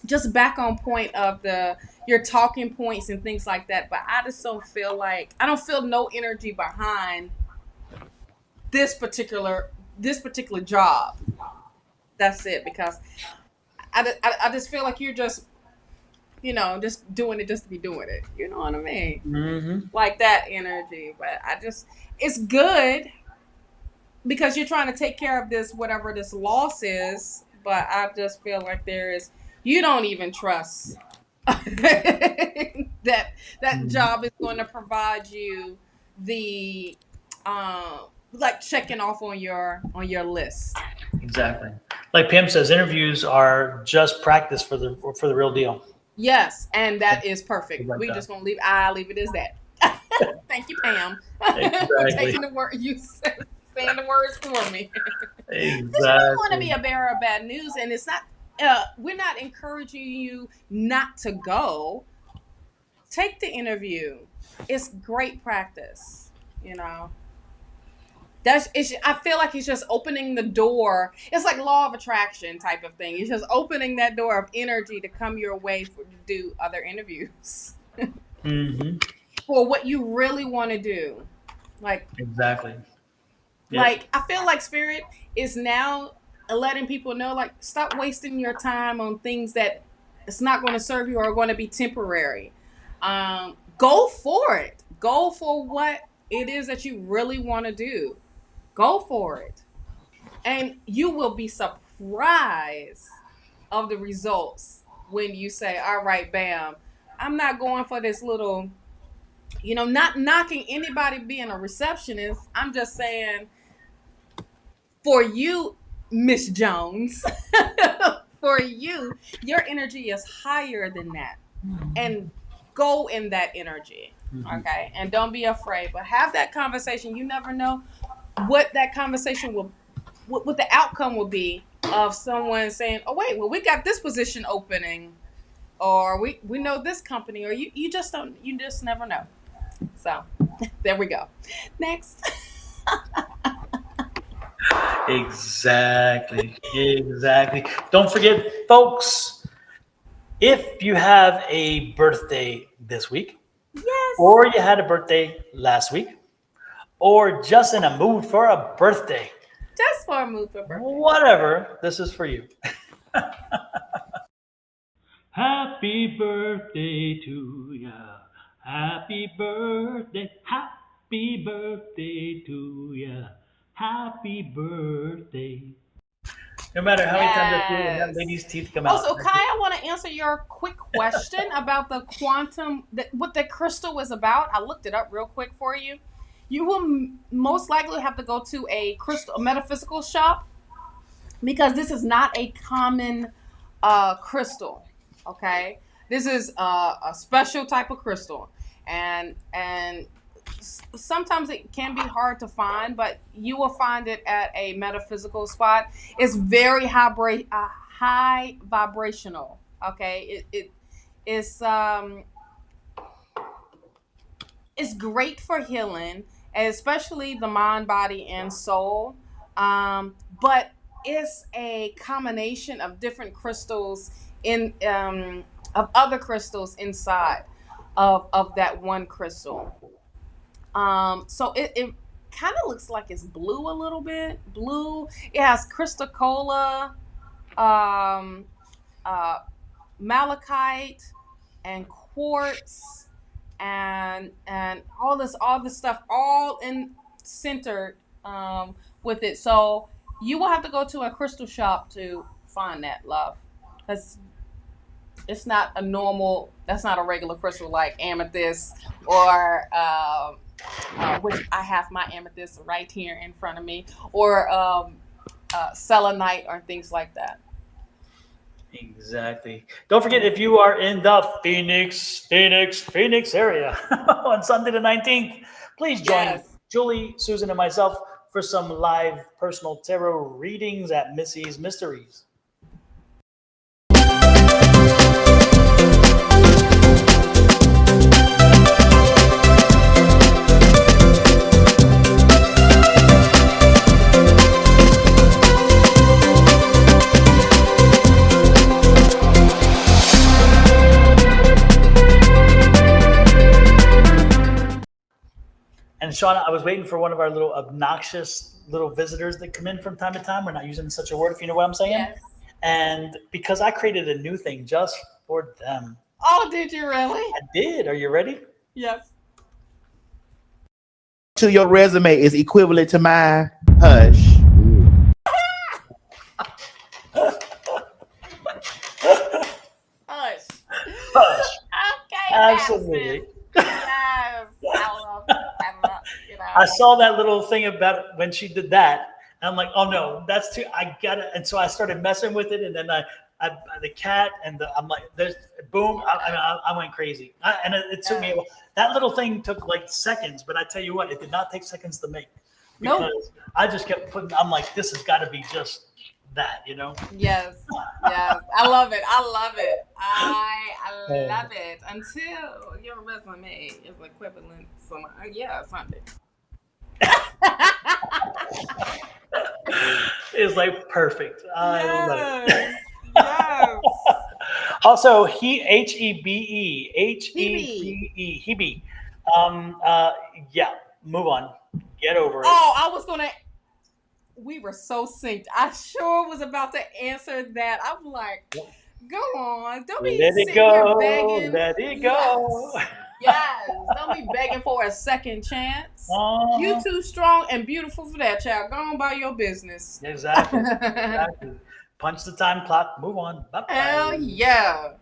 just back on point of the your talking points and things like that. But I just don't feel like I don't feel no energy behind this particular job. That's it because I just feel like you're just just doing it just to be doing it. You know what I mean? Mm-hmm. Like that energy. But it's good because you're trying to take care of this, whatever this loss is. But I just feel like you don't even trust that job is going to provide you the, like checking off on your list. Exactly. Like Pam says, interviews are just practice for the real deal. Yes, and that is Good perfect. like We that. just gonna leave it as that. Thank you, Pam, for Exactly. taking the word saying the words for me. Because you don't want to be Exactly. a bearer of bad news, and it's not. We're not encouraging you not to go. Take the interview. It's great practice. You know. I feel like he's just opening the door. It's like law of attraction type of thing. He's just opening that door of energy to come your way to do other interviews Mm-hmm. for what you really want to do. Like Exactly. Yep. like I feel like spirit is now letting people know, like, stop wasting your time on things that it's not going to serve you or are going to be temporary. Go for it. Go for what it is that you really want to do. Go for it. And you will be surprised of the results when you say, all right, bam, I'm not going for this little, not knocking anybody being a receptionist. I'm just saying, for you, Miss Jones, for you, your energy is higher than that. And go in that energy. Mm-hmm. Okay. And don't be afraid, but have that conversation. You never know what that conversation what the outcome will be of someone saying, oh wait, well, we got this position opening, or we know this company, or you just don't, you just never know. So there we go. Next. Exactly. Exactly. Don't forget, folks, if you have a birthday this week, Yes. or you had a birthday last week, or just in a mood for a birthday, Just for a move for birthday. whatever, this is for you. Happy birthday to ya. Happy birthday. Happy birthday to ya. Happy birthday. No matter how many times I feel when that Yes. lady's teeth come Oh, out. so Kai, I want to answer your quick question about the quantum, what the crystal was about. I looked it up real quick for you. You will most likely have to go to a metaphysical shop, because this is not a common crystal. Okay, this is a special type of crystal, and sometimes it can be hard to find, but you will find it at a metaphysical spot. It's very high vibrational. Okay, it's it's great for healing, especially the mind, body, and soul. But it's a combination of different crystals in of other crystals inside of that one crystal. So it kind of looks like it's blue a little bit. Blue. It has crystal cola, um, uh, malachite, and quartz, and all this stuff all in centered with it. So you will have to go to a crystal shop to find that, love. That's it's not a normal. That's not a regular crystal like amethyst or which I have my amethyst right here in front of me, or selenite or things like that. Exactly. Don't forget, if you are in the Phoenix area on Sunday the 19th, please join Yes. Julie, Susan, and myself for some live personal tarot readings at Missy's Mysteries. And Shawna, I was waiting for one of our little obnoxious little visitors that come in from time to time. We're not using such a word, if you know what I'm saying. Yes. And because I created a new thing just for them, Oh, did you really? I did. Are you ready? Yes. To your resume is equivalent to mine. Hush. Hush. Hush. Okay, Absolutely. Madison. Yes. I saw that little thing about when she did that, and I'm like, oh no, that's too. I got it, and so I started messing with it, and then I the cat, and I'm like, there's boom. I went crazy, and it took me. That little thing took like seconds, but I tell you what, it did not take seconds to make because Nope. I just kept putting. I'm like, this has got to be just that, you know. Yes. Yes. I love it. I love it. I love it. Until your resume is equivalent to my, yeah, Sunday. It's like perfect. I love it. Yes. Yes. Also, Hebe. Hebe. Yeah, move on. Get over it. Oh, I was gonna. We were so synced. I sure was about to answer that. I'm like, go on. Don't be Let it sitting here go. begging. Let it go. Yes. Yes. Don't be begging for a second chance. You Uh-huh. too strong and beautiful for that, child. Go on by your business. Exactly. Exactly. Punch the time clock. Move on. Bye Hell bye. yeah.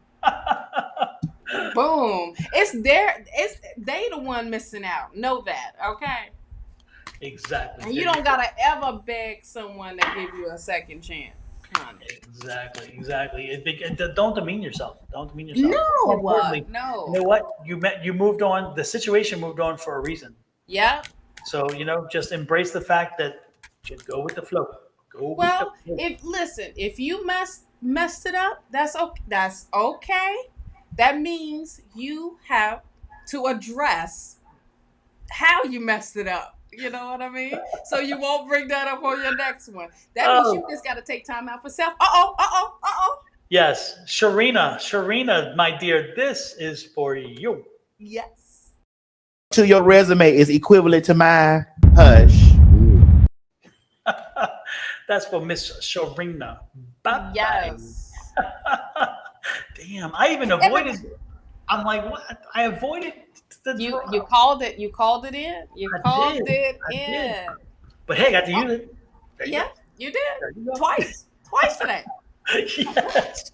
Boom. It's they the one missing out. Know that, okay? Exactly. And you don't gotta ever beg someone to give you a second chance. Honey. Exactly. Don't demean yourself. Don't demean yourself. More No, importantly, no. you know what? You moved on. The situation moved on for a reason. Yeah. So just embrace the fact that just go with the flow. Go with the Well, flow. if you messed it up, that's okay. That's okay. That means you have to address how you messed it up. You know what I mean? So you won't bring that up on your next one. That means you Oh, just got to take time out for self. Uh oh. yes. Sharina, my dear, this is for you. Yes. To your resume is equivalent to mine. Hush. That's for Miss Sharina. Bye-bye. Yes. Damn, I even Every, avoided. I'm like, what? I avoided the you drop. called it. You called it in. You I called did. it I did. in. But hey, I got to Oh, use it. There you yeah, go. you did There you go. twice. Twice today. Yes.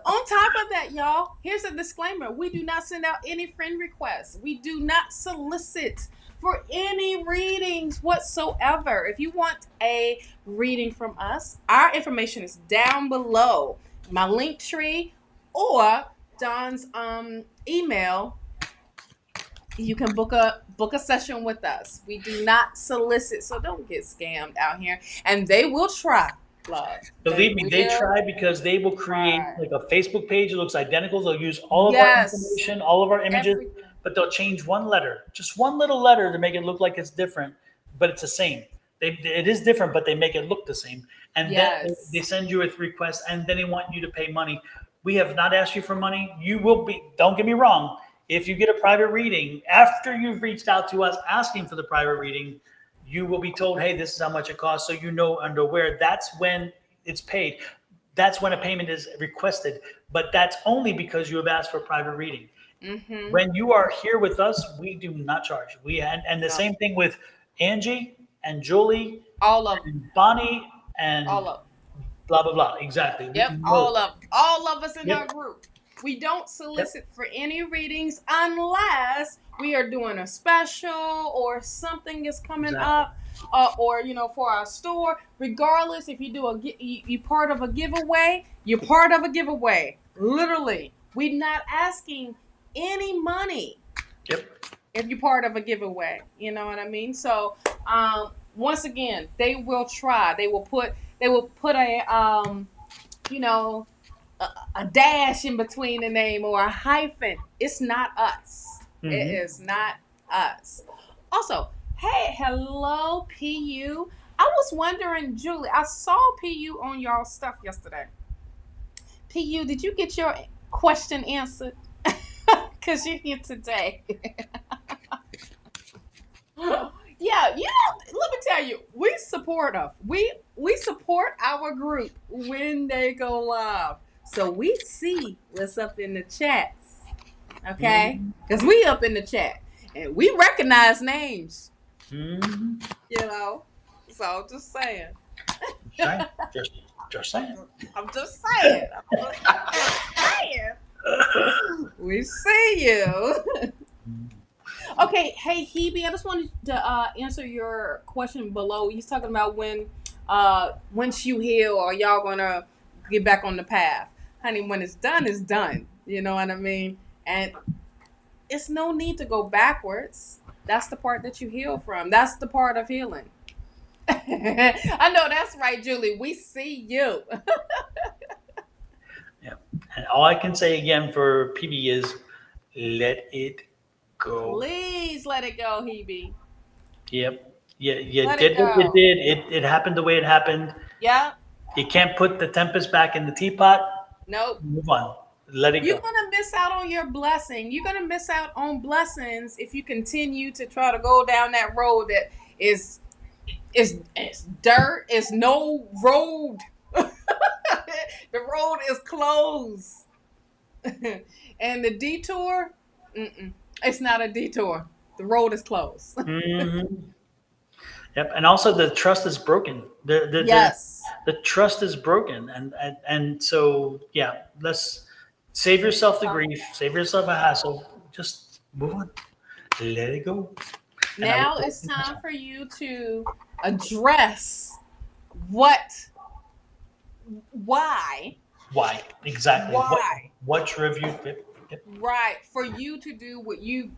On top of that, y'all, here's a disclaimer. We do not send out any friend requests. We do not solicit for any readings whatsoever. If you want a reading from us, our information is down below. My link tree or Don's email. You can book a session with us. We do not solicit, so don't get scammed out here. And they will try, love. They Believe me, they will try because they will create try. like a Facebook page. It looks identical. They'll use all of our Yes. information, all of our images, Everything. but they'll change one letter, just one little letter to make it look like it's different, but it's the same. It is different, but they make it look the same. And then they Yes. send you a request, and then they want you to pay money. We have not asked you for money. You will be, don't get me wrong. If you get a private reading, after you've reached out to us asking for the private reading, you will be told, hey, this is how much it costs. So you know and aware that's when it's paid. That's when a payment is requested. But that's only because you have asked for a private reading. Mm-hmm. When you are here with us, we do not charge. And the No. same thing with Angie and Julie All of them. and Bonnie and All of them. blah blah blah. Exactly. Yep. No. All of us in Yep. our group. We don't Yep. solicit for any readings unless we are doing a special or something is coming Exactly. up, or for our store. Regardless, if you do you part of a giveaway, you're part of a giveaway. Literally, we're not asking any money. Yep. If you're part of a giveaway, you know what I mean. So, once again, they will try. They will put a a dash in between the name or a hyphen. It's not us. Mhm. It is not us. Also, hey, hello, PU. I was wondering, Julie, I saw PU on y'all stuff yesterday. PU, did you get your question answered? Because you're here today. Yeah, let me tell you, we support them. We support our group when they go live. So we see what's up in the chats. Okay? Because we up in the chat. And we recognize names. Mhm. So just saying. Saying. Just saying. I'm just saying. We see you. Okay, hey Hebe, I just wanted to answer your question below. He's talking about when once you heal, are y'all gonna get back on the path? Honey, when it's done, it's done. You know what I mean? And it's no need to go backwards. That's the part that you heal from. That's the part of healing. I know that's right, Julie. We see you. Yeah. And all I can say again for PB is let it go. Please let it go, Hebe. Yep. Yeah, you Let did it what you go. did. It happened the way it happened. Yeah. You can't put the tempest back in the teapot. Nope. Move on. Let it You're go. gonna miss out on your blessing. You're gonna miss out on blessings if you continue to try to go down that road that is dirt. It's no road. The road is closed, and the detour. It's not a detour. The road is closed. Mhm. Yep. And also the trust is broken. Yes. The trust is broken. And so yeah, let's save yourself the grief, save yourself a hassle. Just move on. Let it go. And I Now will- it's time for you to address why exactly Why? what review. Yep. right for you to do what you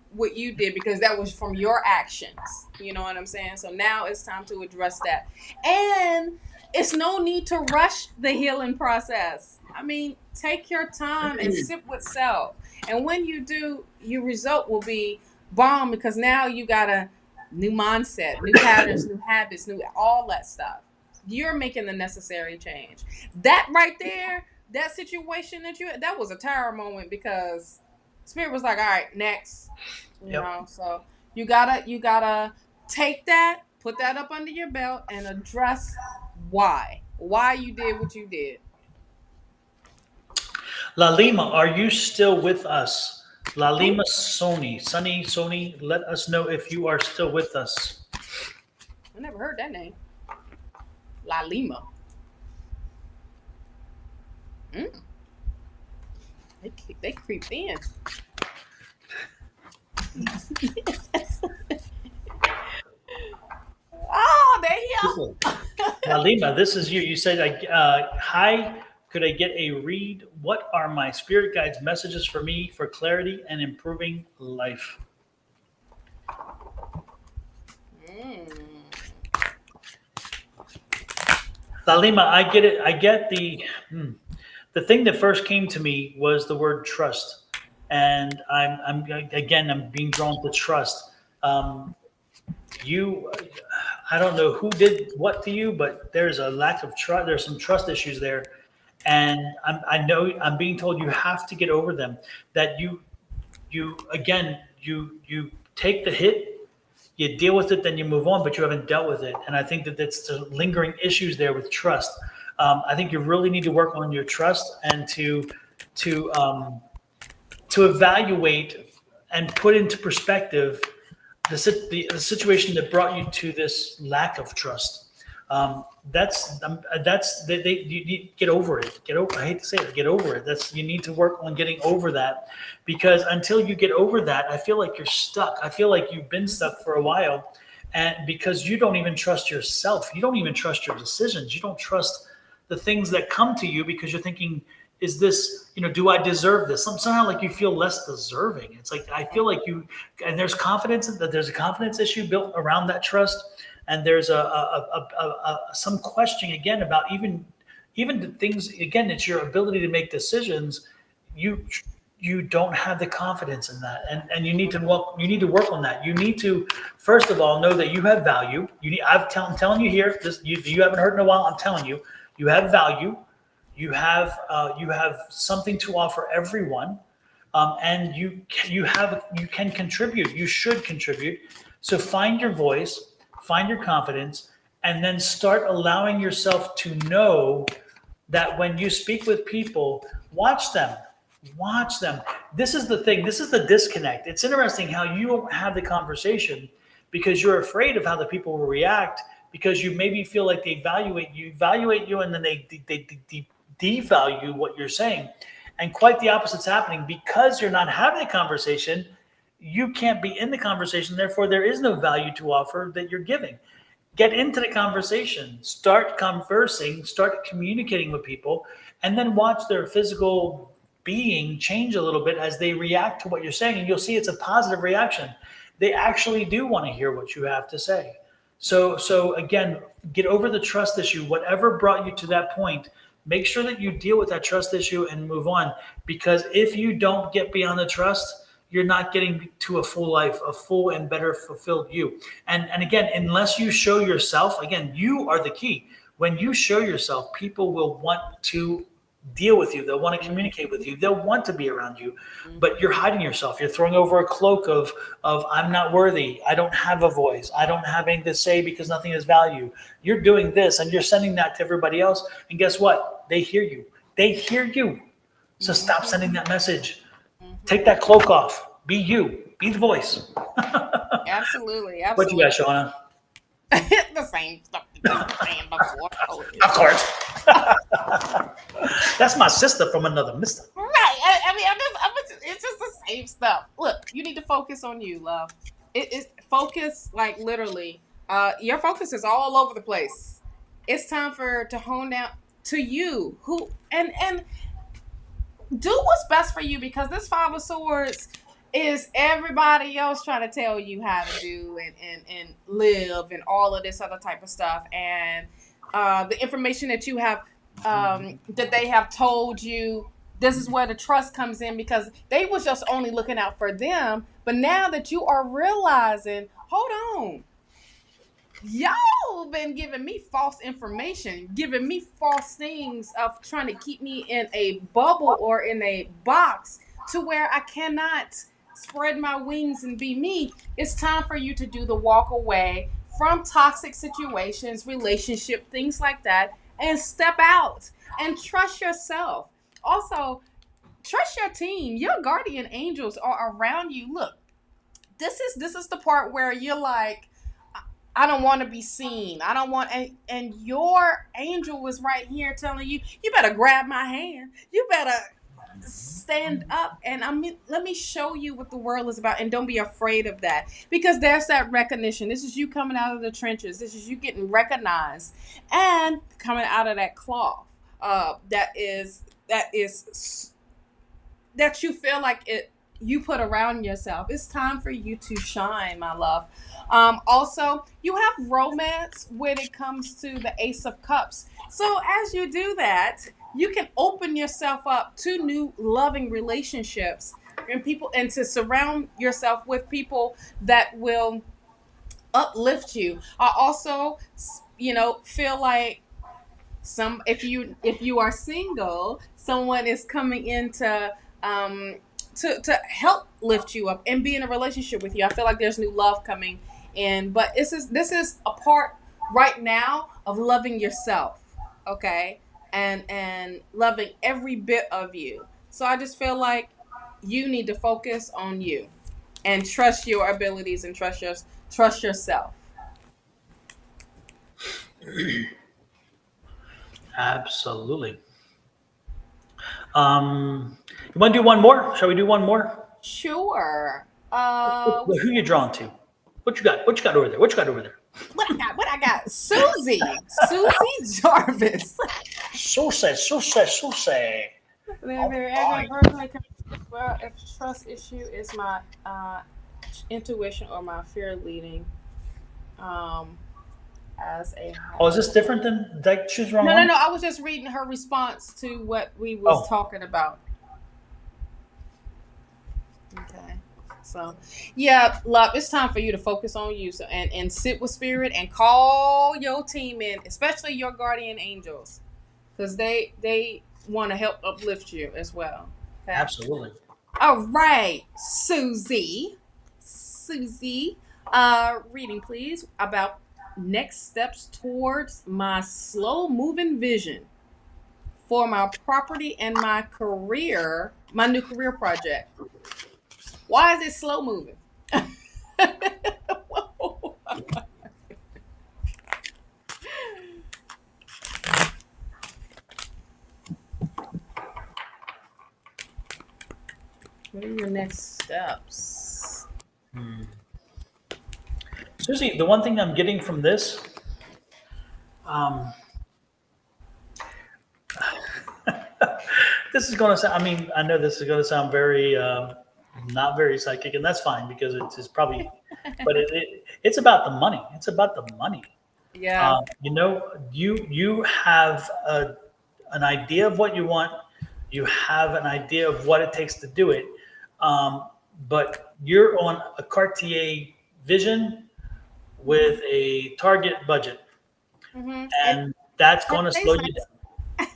did, because that was from your actions. You know what I'm saying? So now it's time to address that. And it's no need to rush the healing process. I mean, take your time and sit with self. And when you do, your result will be bomb, because now you gotta new mindset, new patterns, new habits, new all that stuff. You're making the necessary change. That right there, that situation that was a tower moment because spirit was like, all right, next. Yep. So you gotta take that, put that up under your belt and address why you did what you did. La Lima, are you still with us? La Who? Lima Sony, let us know if you are still with us. I never heard that name. La Lima. Mm, they creeped in. Oh, there you La Lima, this is you. You said, hi, could I get a read? What are my spirit guides' messages for me for clarity and improving life? Mm. La Lima, I get it. I get the thing that first came to me was the word trust. And I'm being drawn to trust. Um, you, I don't know who did what to you, but there's a lack of trust. There's some trust issues there. And I know I'm being told you have to get over them. That you take the hit, you deal with it, then you move on, but you haven't dealt with it. And I think that that's the lingering issues there with trust. I think you really need to work on your trust and to um, to evaluate and put into perspective the situation that brought you to this lack of trust. You need to get over it. Get over. I hate to say it. Get over it. You need to work on getting over that, because until you get over that, I feel like you're stuck. I feel like you've been stuck for a while, and because you don't even trust yourself, you don't even trust your decisions. You don't trust the things that come to you because you're thinking, is this, do I deserve this? Somehow like you feel less deserving. It's like, I feel like and there's there's a confidence issue built around that trust. And there's some questioning again about even the things, again, it's your ability to make decisions. You, you don't have the confidence in that. And you need to work on that. You need to, first of all, know that you have value. I'm telling you here, you haven't heard in a while. I'm telling you, you have value. You have something to offer everyone, and you can contribute. You should contribute. So find your voice, find your confidence, and then start allowing yourself to know that when you speak with people, watch them. Watch them. This is the thing. This is the disconnect. It's interesting how you don't have the conversation because you're afraid of how the people will react, because you maybe feel like they evaluate you, and then they devalue what you're saying. And quite the opposite's happening because you're not having a conversation. You can't be in the conversation. Therefore, there is no value to offer that you're giving. Get into the conversation, start conversing, start communicating with people, and then watch their physical being change a little bit as they react to what you're saying. And you'll see it's a positive reaction. They actually do want to hear what you have to say. So again, get over the trust issue. Whatever brought you to that point, make sure that you deal with that trust issue and move on. Because if you don't get beyond the trust, you're not getting to a full life, a full and better fulfilled you. And again, unless you show yourself, again, you are the key. When you show yourself, people will want to deal with you. They'll want to communicate with you. They'll want to be around you. But you're hiding yourself. You're throwing over a cloak of I'm not worthy. I don't have a voice. I don't have anything to say because nothing has value. You're doing this and you're sending that to everybody else. And guess what? They hear you. They hear you. So stop sending that message. Take that cloak off. Be you. Be the voice. Absolutely. What you got, Shawna? The same stuff you were saying before. Of course. That's my sister from another mister. Right. I mean, it's just the same stuff. Look, you need to focus on you, love. It is focus, like literally. Your focus is all over the place. It's time to hone down to you, who and do what's best for you, because this Five of Swords is everybody else trying to tell you how to do and live and all of this other type of stuff. And the information that you have, that they have told you, this is where the trust comes in, because they was just only looking out for them. But now that you are realizing hold on. Y'all been giving me false information, giving me false things of trying to keep me in a bubble or in a box to where I cannot spread my wings and be me. It's time for you to do the walk away from toxic situations, relationship, things like that, and step out and trust yourself. Also, trust your team. Your guardian angels are around you. Look, this is the part where you're like, I don't want to be seen. I don't want, and your angel was right here telling you, you better grab my hand. You better stand up, and I mean, let me show you what the world is about, and don't be afraid of that, because there's that recognition. This is you coming out of the trenches. This is you getting recognized and coming out of that cloth. That is that you feel like it you put around yourself. It's time for you to shine, my love. Also, you have romance when it comes to the Ace of Cups. So as you do that, you can open yourself up to new loving relationships and people, and to surround yourself with people that will uplift you. I also, feel like if you are single, someone is coming in to help lift you up and be in a relationship with you. I feel like there's new love coming in, but this is a part right now of loving yourself, okay, and loving every bit of you. So I just feel like you need to focus on you and trust your abilities and trust yourself. Absolutely. You want to do one more? Shall we do one more? Sure. Who you drawn to? What you got? What you got over there? What you got over there? What I got? Susie Jarvis. So say. Well, if trust issue is my intuition or my fear leading, as a Oh, is this different than that? Choose wrong no. one. I was just reading her response to what we was Oh, talking about. Okay. So, yeah, love, it's time for you to focus on you. So, and sit with spirit and call your team in, especially your guardian angels, because they want to help uplift you as well. Okay. absolutely. All right, Susie. Reading please about next steps towards my slow moving vision for my property and my career, my new career project. Why is it slow moving? What are your next steps? Susie, the one thing I'm getting from this, um, this is going to sound, I mean, I know this is going to sound very, not very psychic, and that's fine because it's probably, but it's about the money. It's about the money. Yeah. You have an idea of what you want. You have an idea of what it takes to do it. But you're on a Cartier vision with a target budget, Mm-hmm. and that's going to slow Target's you nice. down.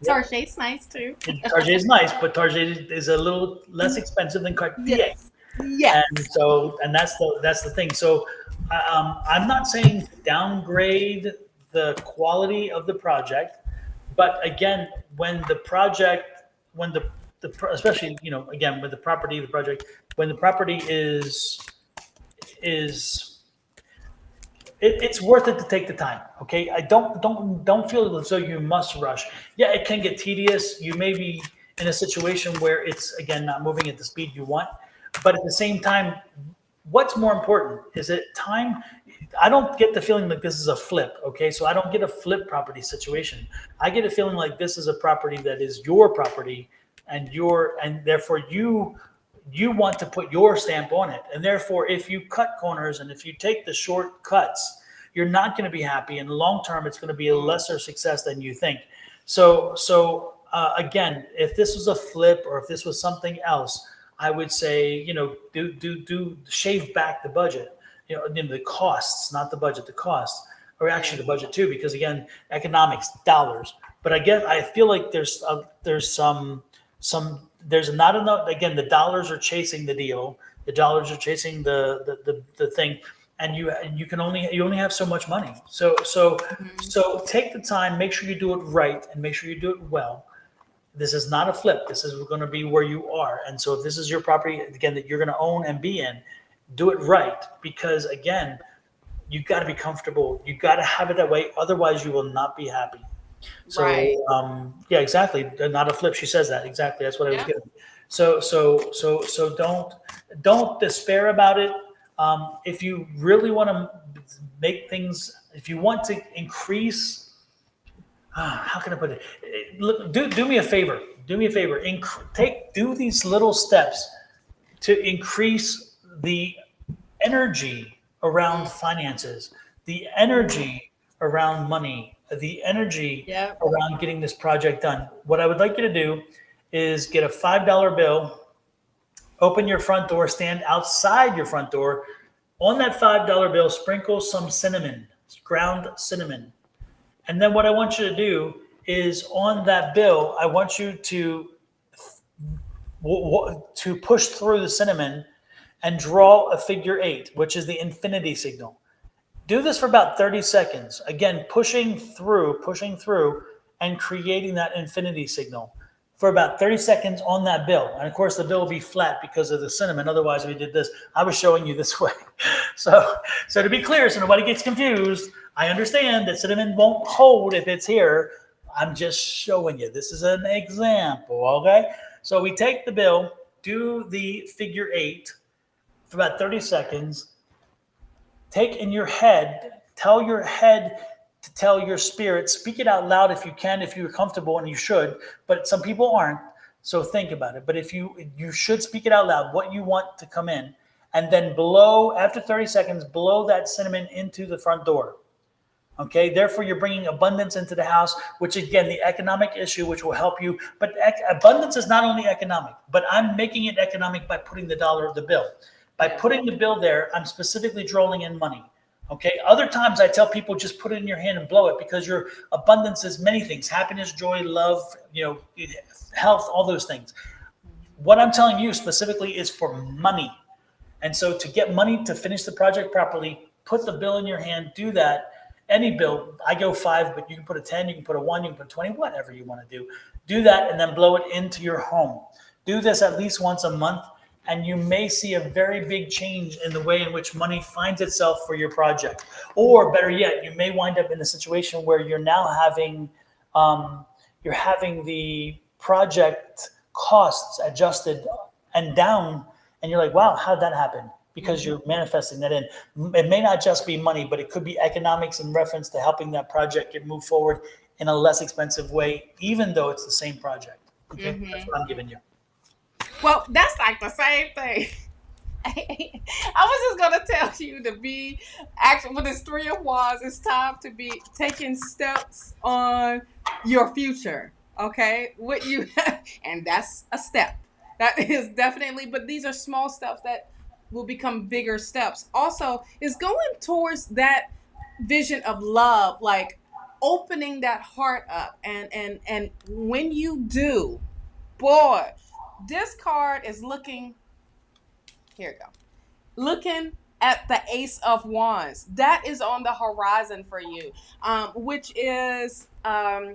Yep. Target's nice too. Target is nice, but Target is a little less expensive than Cartier. Yes. Yes. And that's the thing. So I'm not saying downgrade the quality of the project, but again, when the project, especially again with the property, the project, when the property is it's worth it to take the time. Okay, I don't feel as though you must rush. Yeah, it can get tedious. You may be in a situation where it's again not moving at the speed you want, but at the same time, what's more important? Is it time? I don't get the feeling like this is a flip. Okay, so I don't get a flip property situation. I get a feeling like this is a property that is your property, and therefore you want to put your stamp on it. And therefore, if you cut corners and if you take the shortcuts, you're not going to be happy. In the long term, it's going to be a lesser success than you think. So again, if this was a flip or if this was something else, I would say, do shave back the budget the costs, not the budget, the costs, or actually the budget too, because again, economics, dollars. But I feel like there's not enough. Again, the dollars are chasing the deal. The dollars are chasing the thing, and you only have so much money. So take the time, make sure you do it right, and make sure you do it well. This is not a flip. This is going to be where you are. And so if this is your property, again, that you're going to own and be in, do it right. Because again, you got to be comfortable. You got to have it that way. Otherwise you will not be happy. So, Right. yeah, exactly. Not a flip. She says that exactly. That's what I was Yeah. getting. So don't despair about it. If you really want to make things, if you want to increase, how can I put it? Look, do me a favor. Do me a favor. Do these little steps to increase the energy around finances, the energy around money, the energy Yep. around getting this project done. What I would like you to do is get a $5 bill, open your front door, stand outside your front door. On that $5 bill, sprinkle some cinnamon, ground cinnamon. And then what I want you to do is on that bill, I want you to push through the cinnamon and draw a figure 8, which is the infinity signal. Do this for about 30 seconds. Again, pushing through, and creating that infinity signal for about 30 seconds on that bill. And of course, the bill will be flat because of the cinnamon. Otherwise, if we did this, I was showing you this way. So to be clear, so nobody gets confused, I understand that cinnamon won't hold if it's here. I'm just showing you. This is an example, okay? So we take the bill, do the figure 8 for about 30 seconds. Take in your head, tell your head to tell your spirit, speak it out loud if you can, if you're comfortable, and you should, but some people aren't. So think about it. But if you should speak it out loud, what you want to come in, and then blow, after 30 seconds, blow that cinnamon into the front door. Okay, therefore you're bringing abundance into the house, which again, the economic issue, which will help you. But abundance is not only economic, but I'm making it economic by putting the dollar of the bill. By putting the bill there, I'm specifically drawing in money. Okay, other times I tell people just put it in your hand and blow it, because your abundance is many things: happiness, joy, love, health, all those things. What I'm telling you specifically is for money. And so to get money to finish the project properly, put the bill in your hand, do that. Any bill, I go 5, but you can put a 10, you can put a 1, you can put 20, whatever you want to do. Do that and then blow it into your home. Do this at least once a month, and you may see a very big change in the way in which money finds itself for your project. Or better yet, you may wind up in a situation where you're now having the project costs adjusted and down, and you're like, wow, how did that happen? Because you're manifesting that in. It may not just be money, but it could be economics in reference to helping that project get moved forward in a less expensive way, even though it's the same project. Okay, that's what I'm giving you. Well, that's like the same thing. I was just gonna tell you to be actually with this 3 of Wands. It's time to be taking steps on your future. Okay, what you and that's a step. That is definitely. But these are small steps that will become bigger steps. Also, is going towards that vision of love, like opening that heart up, and when you do, boy, this card is looking. Here we go. Looking at the Ace of Wands. That is on the horizon for you, which is a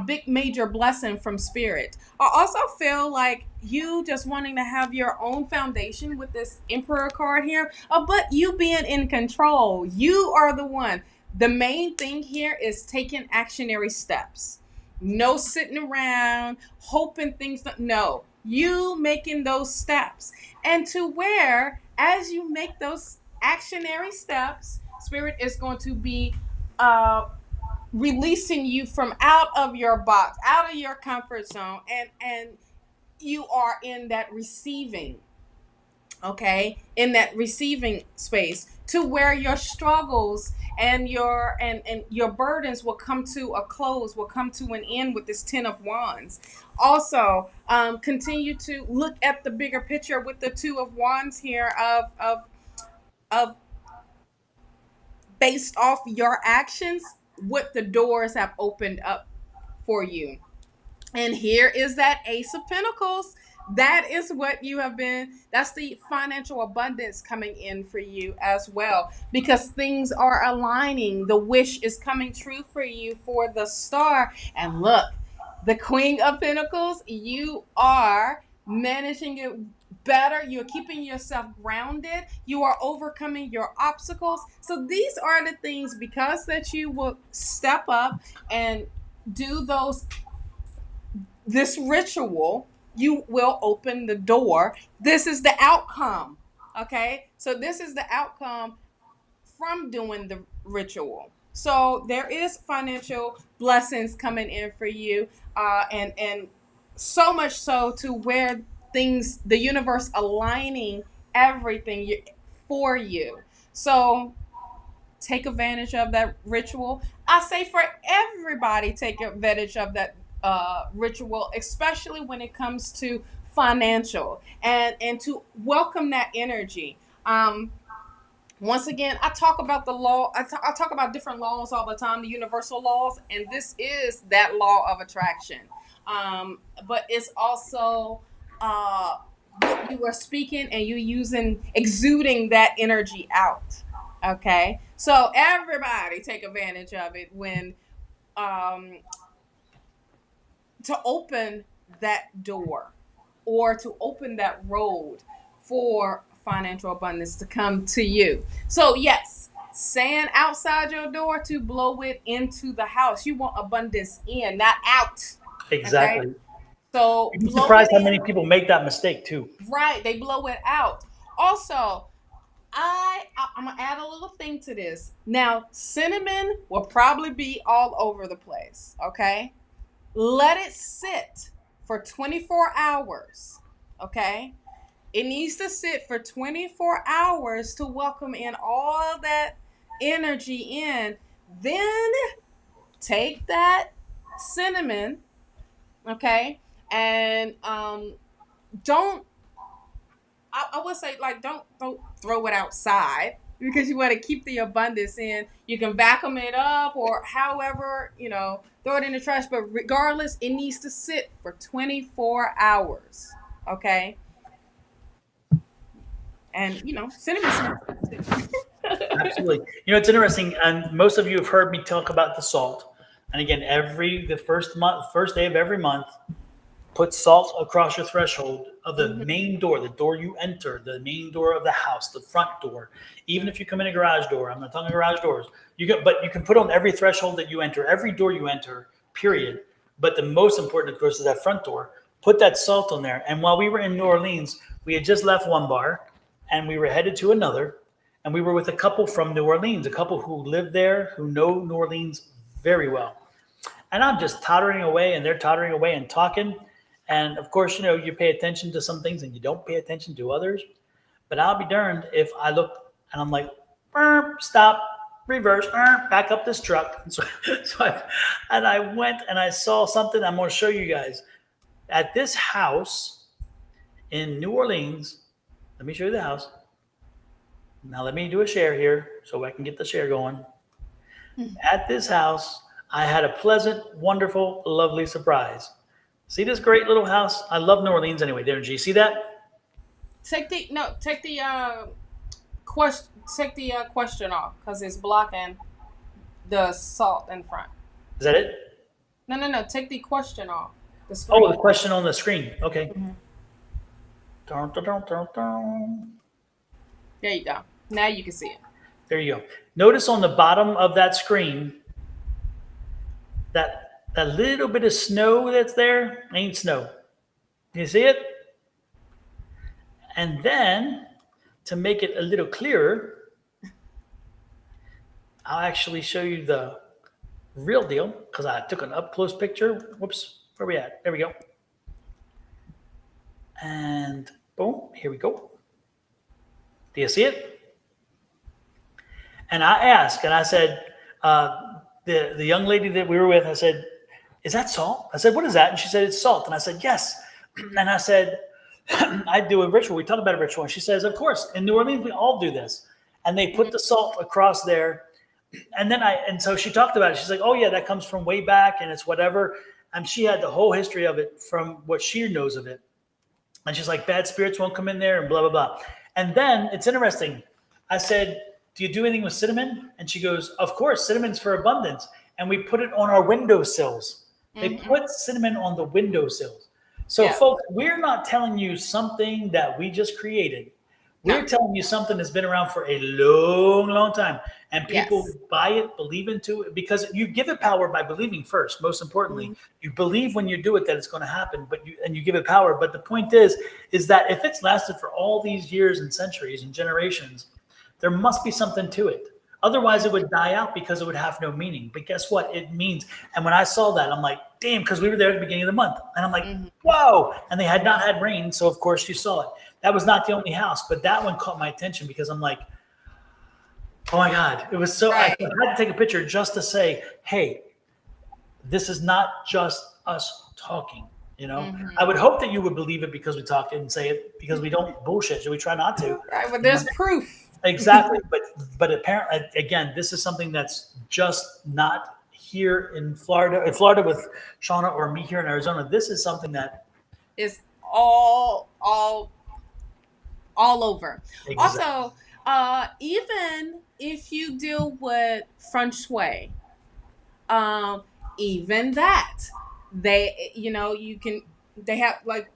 big major blessing from Spirit. I also feel like you just wanting to have your own foundation with this Emperor card here, but you being in control. You are the one. The main thing here is taking actionary steps. No sitting around hoping things don't. No, you making those steps. And to where, as you make those actionary steps, Spirit is going to be releasing you from out of your box, out of your comfort zone, and you are in that receiving okay, in that receiving space, to where your struggles and your burdens will come to a close, will come to an end with this 10 of Wands. Also, continue to look at the bigger picture with the 2 of Wands here of based off your actions, what the doors have opened up for you. And here is that Ace of Pentacles. That is what you have been, that's the financial abundance coming in for you as well, because things are aligning. The wish is coming true for you for the Star. And look, the Queen of Pentacles, you are managing it better. You're keeping yourself grounded. You are overcoming your obstacles. So these are the things, because that you will step up and do this ritual, you will open the door. This is the outcome. Okay, so this is the outcome from doing the ritual. So there is financial blessings coming in for you, and so much so to where things, the universe aligning everything for you. So take advantage of that ritual. I say for everybody, take advantage of that ritual, especially when it comes to financial, and to welcome that energy. Once again, I talk about the law. I talk about different laws all the time, the universal laws, and this is that law of attraction. But it's also what you are speaking, and you exuding that energy out. Okay, so everybody take advantage of it when to open that door, or to open that road for financial abundance to come to you. So yes, saying outside your door to blow it into the house. You want abundance in, not out. Okay, Exactly. so You'd be blow it surprised how in. many people make that mistake too. Right, they blow it out. Also, I'm gonna add a little thing to this. Now, cinnamon will probably be all over the place. Okay, let it sit for 24 hours. Okay, it needs to sit for 24 hours to welcome in all that energy in. Then take that cinnamon, okay, and don't I would say, like, don't throw it outside, because you want to keep the abundance in. You can vacuum it up, or however, throw it in the trash. But regardless, it needs to sit for 24 hours. Okay, and cinnamon smells good too. Absolutely. It's interesting, and most of you have heard me talk about the salt. And again, the first day of every month, put salt across your threshold of the Mhm. main door, the door you enter, the main door of the house, the front door. Even if you come in a garage door, I'm not talking garage doors. But you can put on every threshold that you enter, every door you enter, period. But the most important, of course, is that front door. Put that salt on there. And while we were in New Orleans, we had just left one bar, and we were headed to another. And we were with a couple from New Orleans, a couple who live there, who know New Orleans very well. And I'm just tottering away, and they're tottering away and talking. And of course, you pay attention to some things and you don't pay attention to others. But I'll be darned if I look and I'm like, stop, reverse, back up this truck. And so I went and I saw something I'm going to show you guys. At this house in New Orleans, let me show you the house. Now let me do a share here so I can get the share going. At this house, I had a pleasant, wonderful, lovely surprise. See this great little house? I love New Orleans anyway. There, you see that? Take the question off, because it's blocking the salt in front. Is that it? No, take the question off the Oh, screen. the question on the screen. Okay. Mhm. Dun, dun, dun, dun, dun. There you go. Now you can see it. There you go. Notice on the bottom of that screen that little bit of snow that's there ain't snow. You see it? And then to make it a little clearer, I'll actually show you the real deal because I took an up close picture. Whoops, where we at? There we go. And boom, here we go. Do you see it? And I asked, and I said, the young lady that we were with, I said, is that salt? I said, what is that? And she said, it's salt. And I said, yes. And I said, I do a ritual. We talked about a ritual. And she says, of course, in New Orleans, we all do this. And they put the salt across there. And so she talked about it. She's like, oh yeah, that comes from way back and it's whatever. And she had the whole history of it from what she knows of it. And she's like, bad spirits won't come in there and blah, blah, blah. And then it's interesting. I said, do you do anything with cinnamon? And she goes, of course, cinnamon's for abundance. And we put it on our windowsills. They put cinnamon on the windowsills. So folks, we're not telling you something that we just created. We're telling you something that's been around for a long, long time. And people buy it, believe into it, because you give it power by believing first. Most importantly, you believe when you do it that it's going to happen, but you give it power. But the point is that if it's lasted for all these years and centuries and generations, there must be something to it. Otherwise, it would die out because it would have no meaning. But guess what? It means. And when I saw that, I'm like, damn, because we were there at the beginning of the month. And I'm like, whoa. And they had not had rain. So, of course, you saw it. That was not the only house. But that one caught my attention because I'm like, oh, my God. It was so. I had to take a picture just to say, hey, this is not just us talking. You know, I would hope that you would believe it because we talked it and say it because we don't bullshit. So we try not to. Right. But there's proof. Exactly. But apparently, again, this is something that's just not here in Florida. In Florida with Shawna or me here in Arizona, this is something that is all over. Exactly. Also, even if you deal with feng shui, even that, they have, like,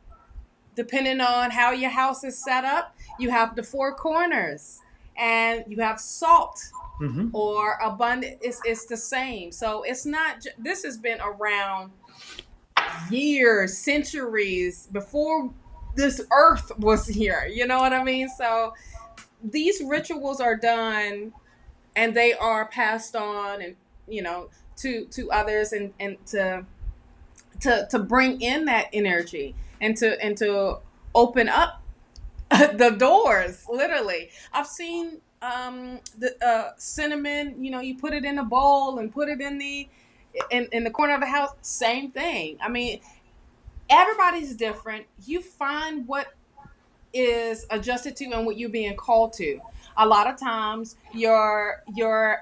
depending on how your house is set up, you have the four corners and you have salt or abundant. It's the same. So it's not, this has been around years, centuries before this earth was here. You know what I mean? So these rituals are done and they are passed on and, to others and to bring in that energy and to open up the doors. Literally, I've seen the cinnamon. You put it in a bowl and put it in the corner of the house. Same thing. I mean, everybody's different. You find what is adjusted to and what you're being called to. A lot of times your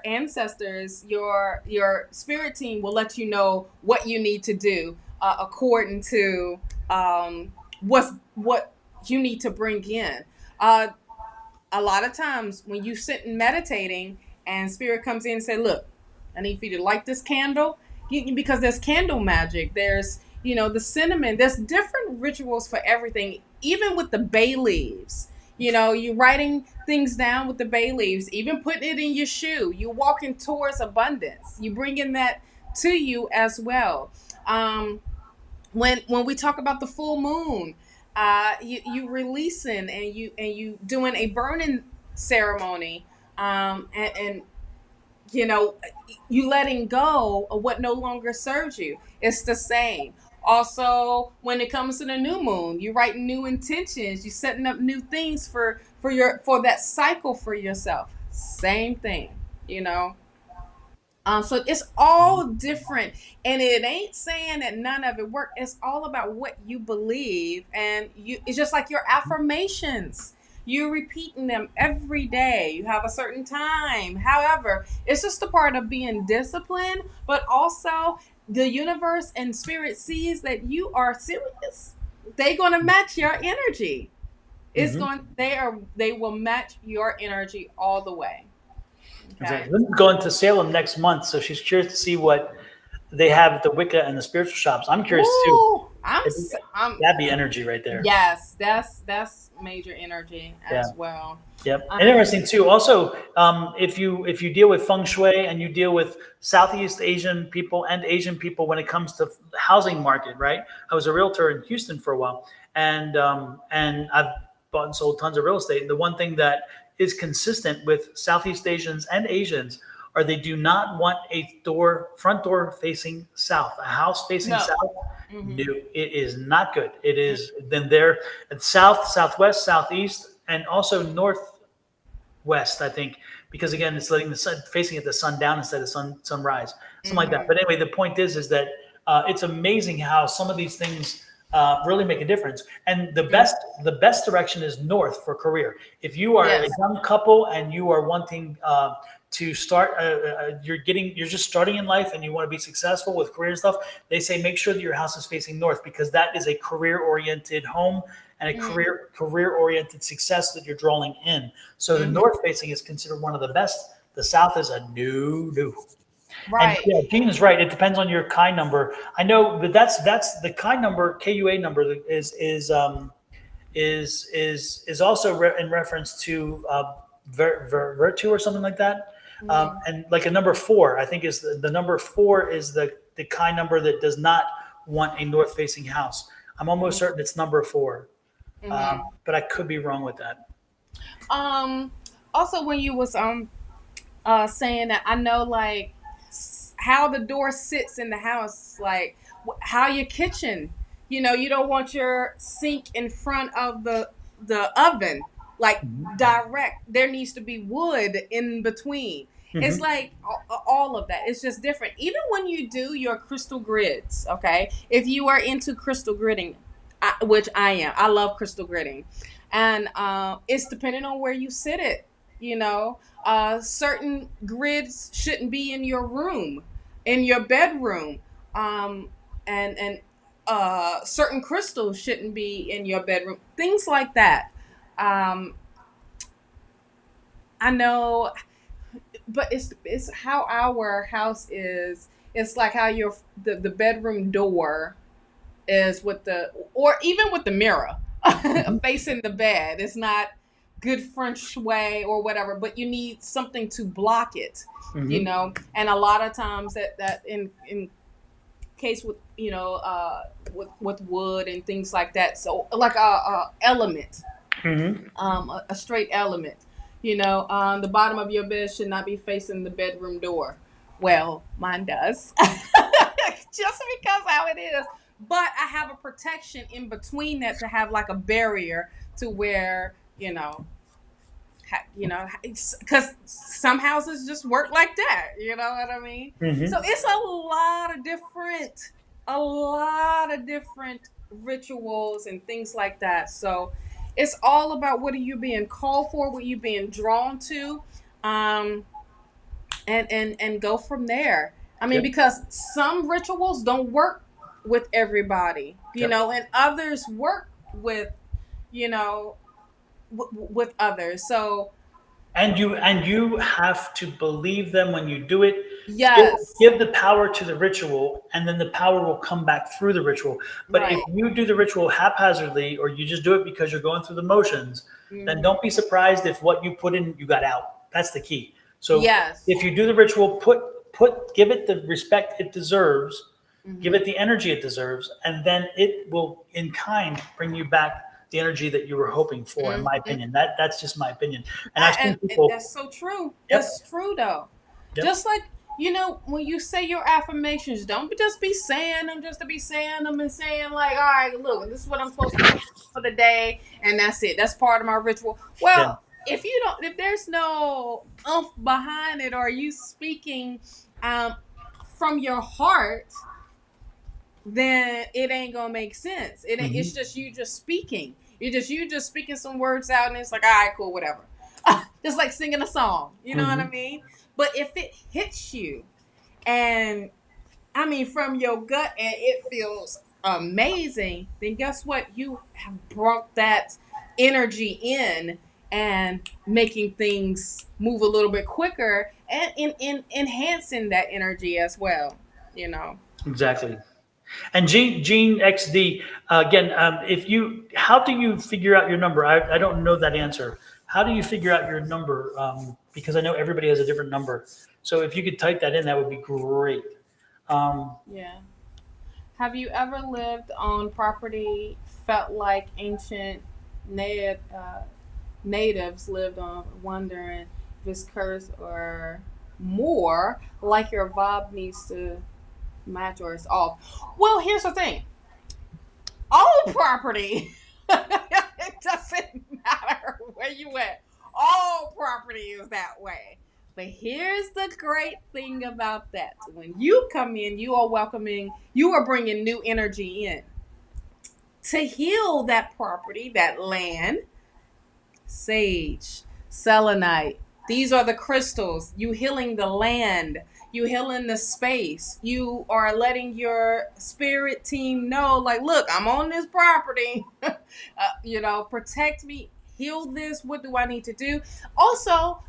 ancestors, your spirit team will let you know what you need to do according to what you need to bring in. A lot of times when you sit and meditating and spirit comes in and say, look, I need for you to light this candle, because there's candle magic. There's, the cinnamon. There's different rituals for everything, even with the bay leaves. You're writing things down with the bay leaves, even putting it in your shoe. You're walking towards abundance. You bringing that to you as well. When we talk about the full moon, you releasing and you doing a burning ceremony, and you letting go of what no longer serves you. It's the same. Also, when it comes to the new moon, you writing new intentions, you setting up new things for that cycle for yourself. Same thing, So it's all different, and it ain't saying that none of it work. It's all about what you believe, and it's just like your affirmations. You're repeating them every day. You have a certain time. However, it's just a part of being disciplined, but also the universe and spirit sees that you are serious. They're going to match your energy. They will match your energy all the way. Okay. I'm going to Salem next month, so she's curious to see what they have at the Wicca and the spiritual shops. I'm curious too. That'd be energy right there. Yes, that's major energy as well. Yep. And interesting too. Also, if you deal with feng shui and you deal with Southeast Asian people and Asian people when it comes to the housing market, right? I was a realtor in Houston for a while, and I've bought and sold tons of real estate. The one thing that is consistent with Southeast Asians and Asians are they do not want a front door facing south, a house facing south. No, it is not good. It is then there at south, southwest, southeast, and also north west, I think, because again, it's letting the sun facing at the sun down instead of sunrise, something like that. Mm-hmm. But anyway, the point is that it's amazing how some of these things really make a difference. And the best direction is north for career. If you are a Yes. young couple and you are wanting to start, you're just starting in life and you want to be successful with career and stuff. They say make sure that your house is facing north because that is a career oriented home and a Mm-hmm. career oriented success that you're drawing in. So the Mm-hmm. north facing is considered one of the best. The south is a no. And Right. yeah, Gene is right. It depends on your Chi number. I know, but that's the Chi number, KUA number is also in reference to virtue or something like that. Mm-hmm. And like a number four, I think is the number four is the Chi number that does not want a north facing house. I'm almost certain it's number four, Mm-hmm. but I could be wrong with that. Um. Also, when you was saying that, I know like how the door sits in the house, like how your kitchen. You don't want your sink in front of the oven, like direct. There needs to be wood in between. It's Hmm. like all of that. It's just different. Even when you do your crystal grids, okay? If you are into crystal gridding, which I am, I love crystal gridding, and it's depending on where you sit it. You know, certain grids shouldn't be in your room, in your bedroom, and certain crystals shouldn't be in your bedroom. Things like that. Um, I know, but it's how our house is. It's like how the bedroom door is with or even with the mirror facing the bed. It's not good feng shui or whatever, but you need something to block it, Hmm. and a lot of times that in case with with wood and things like that, so like a element, Hmm. a straight element, the bottom of your bed should not be facing the bedroom door. Well, mine does. Just because how it is, but I have a protection in between that to have like a barrier to where because some houses just work like that. You know what I mean? So Hmm. it's a lot of different rituals and things like that. So it's all about what are you being called for, what are you being drawn to, um, and go from there. I mean, Yep. because some rituals don't work with everybody, Yep. and others work with you know with others. So And you have to believe them when you do it. Give, yes, give the power to the ritual, and then the power will come back through the ritual. But if right. you do the ritual haphazardly, or you just do it because you're going through the motions, then Hmm. don't be surprised if what you put in you got out. That's the key. So Yes. if you do the ritual, give it the respect it deserves, give Hmm. it the energy it deserves, and then it will in kind bring you back the energy that you were hoping for. In my Hmm. opinion, that's just my opinion. And I've seen And people. that's so true. Yep. That's true though. Yep. Just like when you say your affirmations, don't just be saying them just to be saying them and saying like, all right, look, this is what I'm supposed to do for the day, and that's it. That's part of my ritual. Yeah. Well, if there's no oomph behind it, or you speaking um, from your heart, then it ain't gonna make sense. It's Hmm. just you just speaking. You just speaking some words out, and it's like, all right, cool, whatever. Just like singing a song. You know what I Hmm. mean? But if it hits you, and I mean from your gut, and it feels amazing, then guess what? You have brought that energy in and making things move a little bit quicker, and in enhancing that energy as well. You know. Exactly. And Gene XD again. If you, how do you figure out your number? I don't know that answer. How do you figure out your number? Because I know everybody has a different number. So if you could type that in, that would be great. Um, Yeah. Have you ever lived on property felt like ancient native natives lived on, wondering if it's cursed or more like your vibe needs to match or it's off? Well, here's the thing. All property, it doesn't matter where you at. all property is that way. But here's the great thing about that. When you come in, you are bringing new energy in. To heal that property, that land, sage, selenite. These are the crystals. You healing the land. You healing the space. You are letting your spirit team know, like, look, I'm on this property. Protect me, heal this. What do I need to do? Also,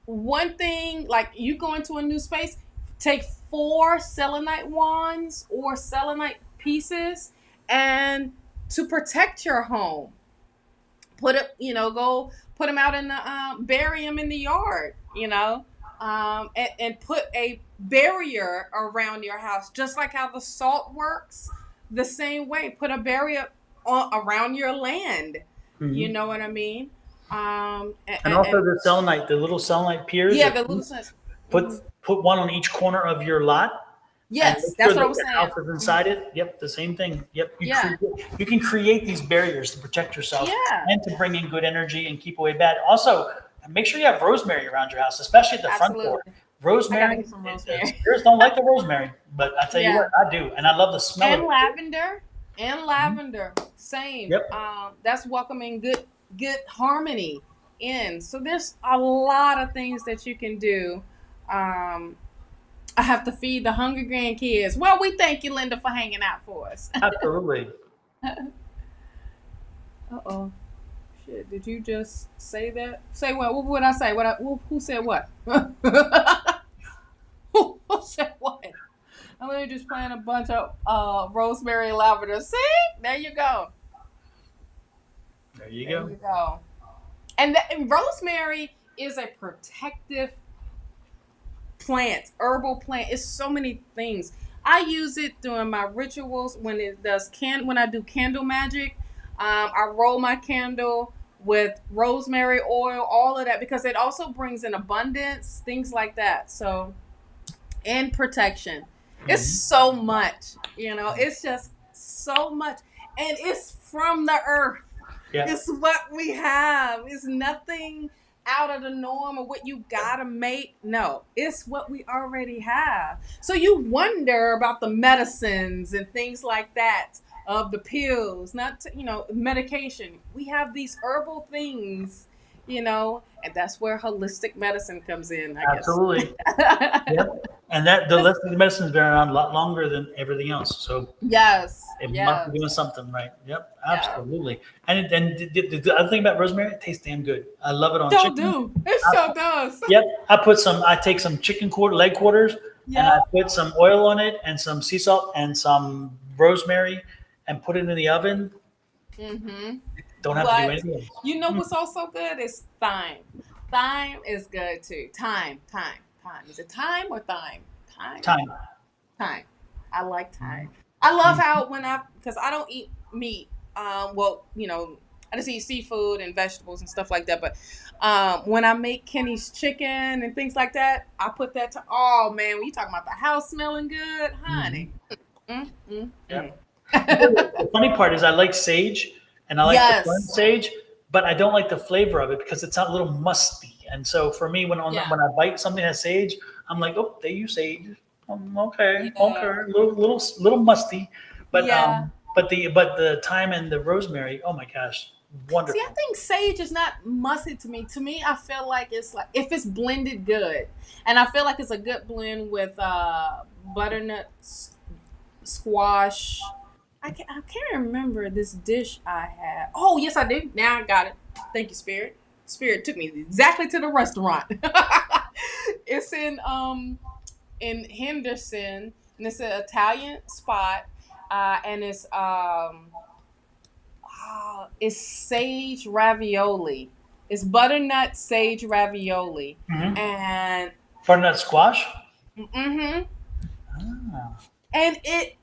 one thing, like you go into a new space, take 4 selenite wands or selenite pieces and to protect your home. Put it, go put them out in the, bury them in the yard, and put a barrier around your house, just like how the salt works. The same way, put a barrier around your land. Mhm. You know what I mean? And also the selenite, the little selenite piers. Yeah, the little sense. Put one on each corner of your lot. Yes, that's what I was your saying. house is inside it. Yep, the same thing. Yep. Yeah. You can create these barriers to protect yourself Yeah. and to bring in good energy and keep away bad. Also, make sure you have rosemary around your house, especially at the front door. Absolutely. I Rosemary. gotta get some rosemary. Spirits don't like the rosemary, but I tell you Yeah. what, I do, and I love the smell And of it. lavender, same. Yep. That's welcoming good harmony in. So there's a lot of things that you can do. I have to feed the hungry grandkids. Well, we thank you, Linda, for hanging out for us. Absolutely. Uh-oh. Shit, did you just say that? Say what? What would I say? Who said what? Who said what? I'm literally just playing a bunch of rosemary and lavender. See? There you go. There you There go. you go. And rosemary is a protective plant, herbal plant. It's so many things. I use it during my rituals when I do candle magic. I roll my candle with rosemary oil, all of that, because it also brings in abundance, things like that. So, and protection. It's so much, it's just so much. And it's from the earth. Yeah. It's what we have. It's nothing out of the norm or what you gotta make. No, it's what we already have. So you wonder about the medicines and things like that, of the pills, medication. We have these herbal things, and that's where holistic medicine comes in, I guess. Absolutely. Yep. And the holistic medicine's been around a lot longer than everything else. So Yes. it Yes. must be doing something right. Yep, Yeah. absolutely. And the other thing about rosemary, it tastes damn good. I love it on So chicken. do. It so does. Yep, I take some chicken leg quarters, and I put some oil on it and some sea salt and some rosemary and put it in the oven. Mm-hmm. Don't have to do anything else. You know what's also good is thyme. Thyme is good too. Thyme. Is it thyme or thyme? Time. Thyme. I like thyme. I love how because I don't eat meat. I just eat seafood and vegetables and stuff like that. But when I make Kenny's chicken and things like that, I put that to. Oh man, when you talking about the house smelling good, honey. Yeah. The funny part is I like sage and I like the burnt sage, but I don't like the flavor of it because it's a little musty. And so for me, when I bite something that has sage, I'm like, oh, they use sage. Okay, little musty, but the thyme and the rosemary, oh my gosh, wonderful. See, I think sage is not musty to me. To me, I feel like it's like if it's blended good, and I feel like it's a good blend with butternut squash. I can't remember this dish I had. Oh yes, I do. Now I got it. Thank you, Spirit. Spirit took me exactly to the restaurant. It's in Henderson, and it's an Italian spot, and it's sage ravioli. It's butternut sage ravioli, and butternut squash. And it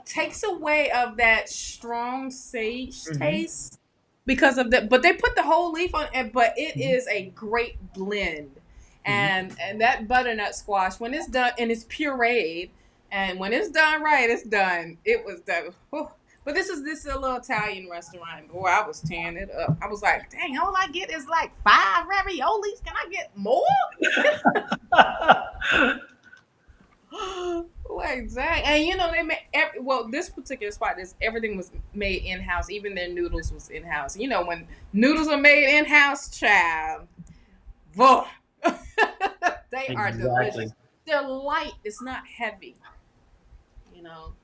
takes away of that strong sage taste because of that. But they put the whole leaf on it. But it is a great blend. And that butternut squash, when it's done and it's pureed, and when it's done right, it's done. It was done. But this is a little Italian restaurant. Boy, I was tearing it up. I was like, dang, all I get is like 5 raviolis. Can I get more? Like, dang. And you know, they made this particular spot is everything was made in house. Even their noodles was in house. You know, when noodles are made in house, child, whoa. They are delicious. They're light. It's not heavy. You know.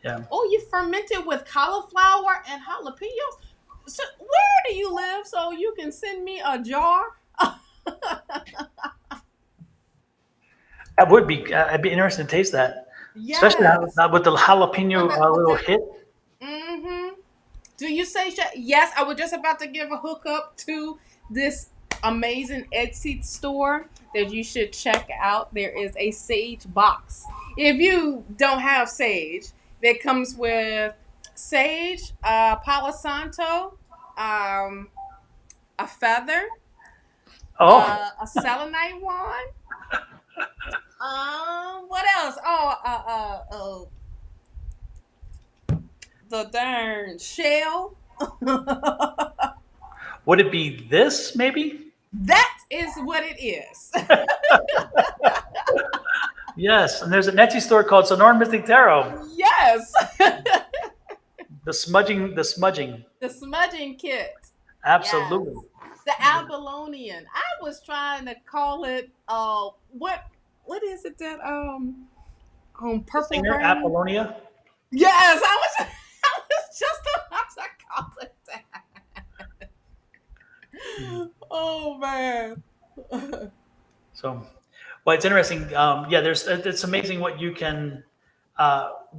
Yeah. Oh, you fermented with cauliflower and jalapenos. So where do you live so you can send me a jar? That would be. I'd be interested to taste that, Yes. especially with the jalapeno little hit. Mm-hmm. Do you say yes? I was just about to give a hookup to this amazing Etsy store that you should check out. There is a sage box. If you don't have sage, that comes with sage, Palo Santo, a feather, Oh, a selenite wand. What else? The darn shell. would it be this maybe? That is what it is. Yes, and there's an Etsy store called Sonoran Mystic Tarot. Yes. The smudging. The smudging kit. Absolutely. Yes. The Abalonian. I was trying to call it what is it that purple Singer rain? Apollonia. Yes, I was just about to call it that. Oh man. So, well, it's interesting. Yeah, it's amazing what you can,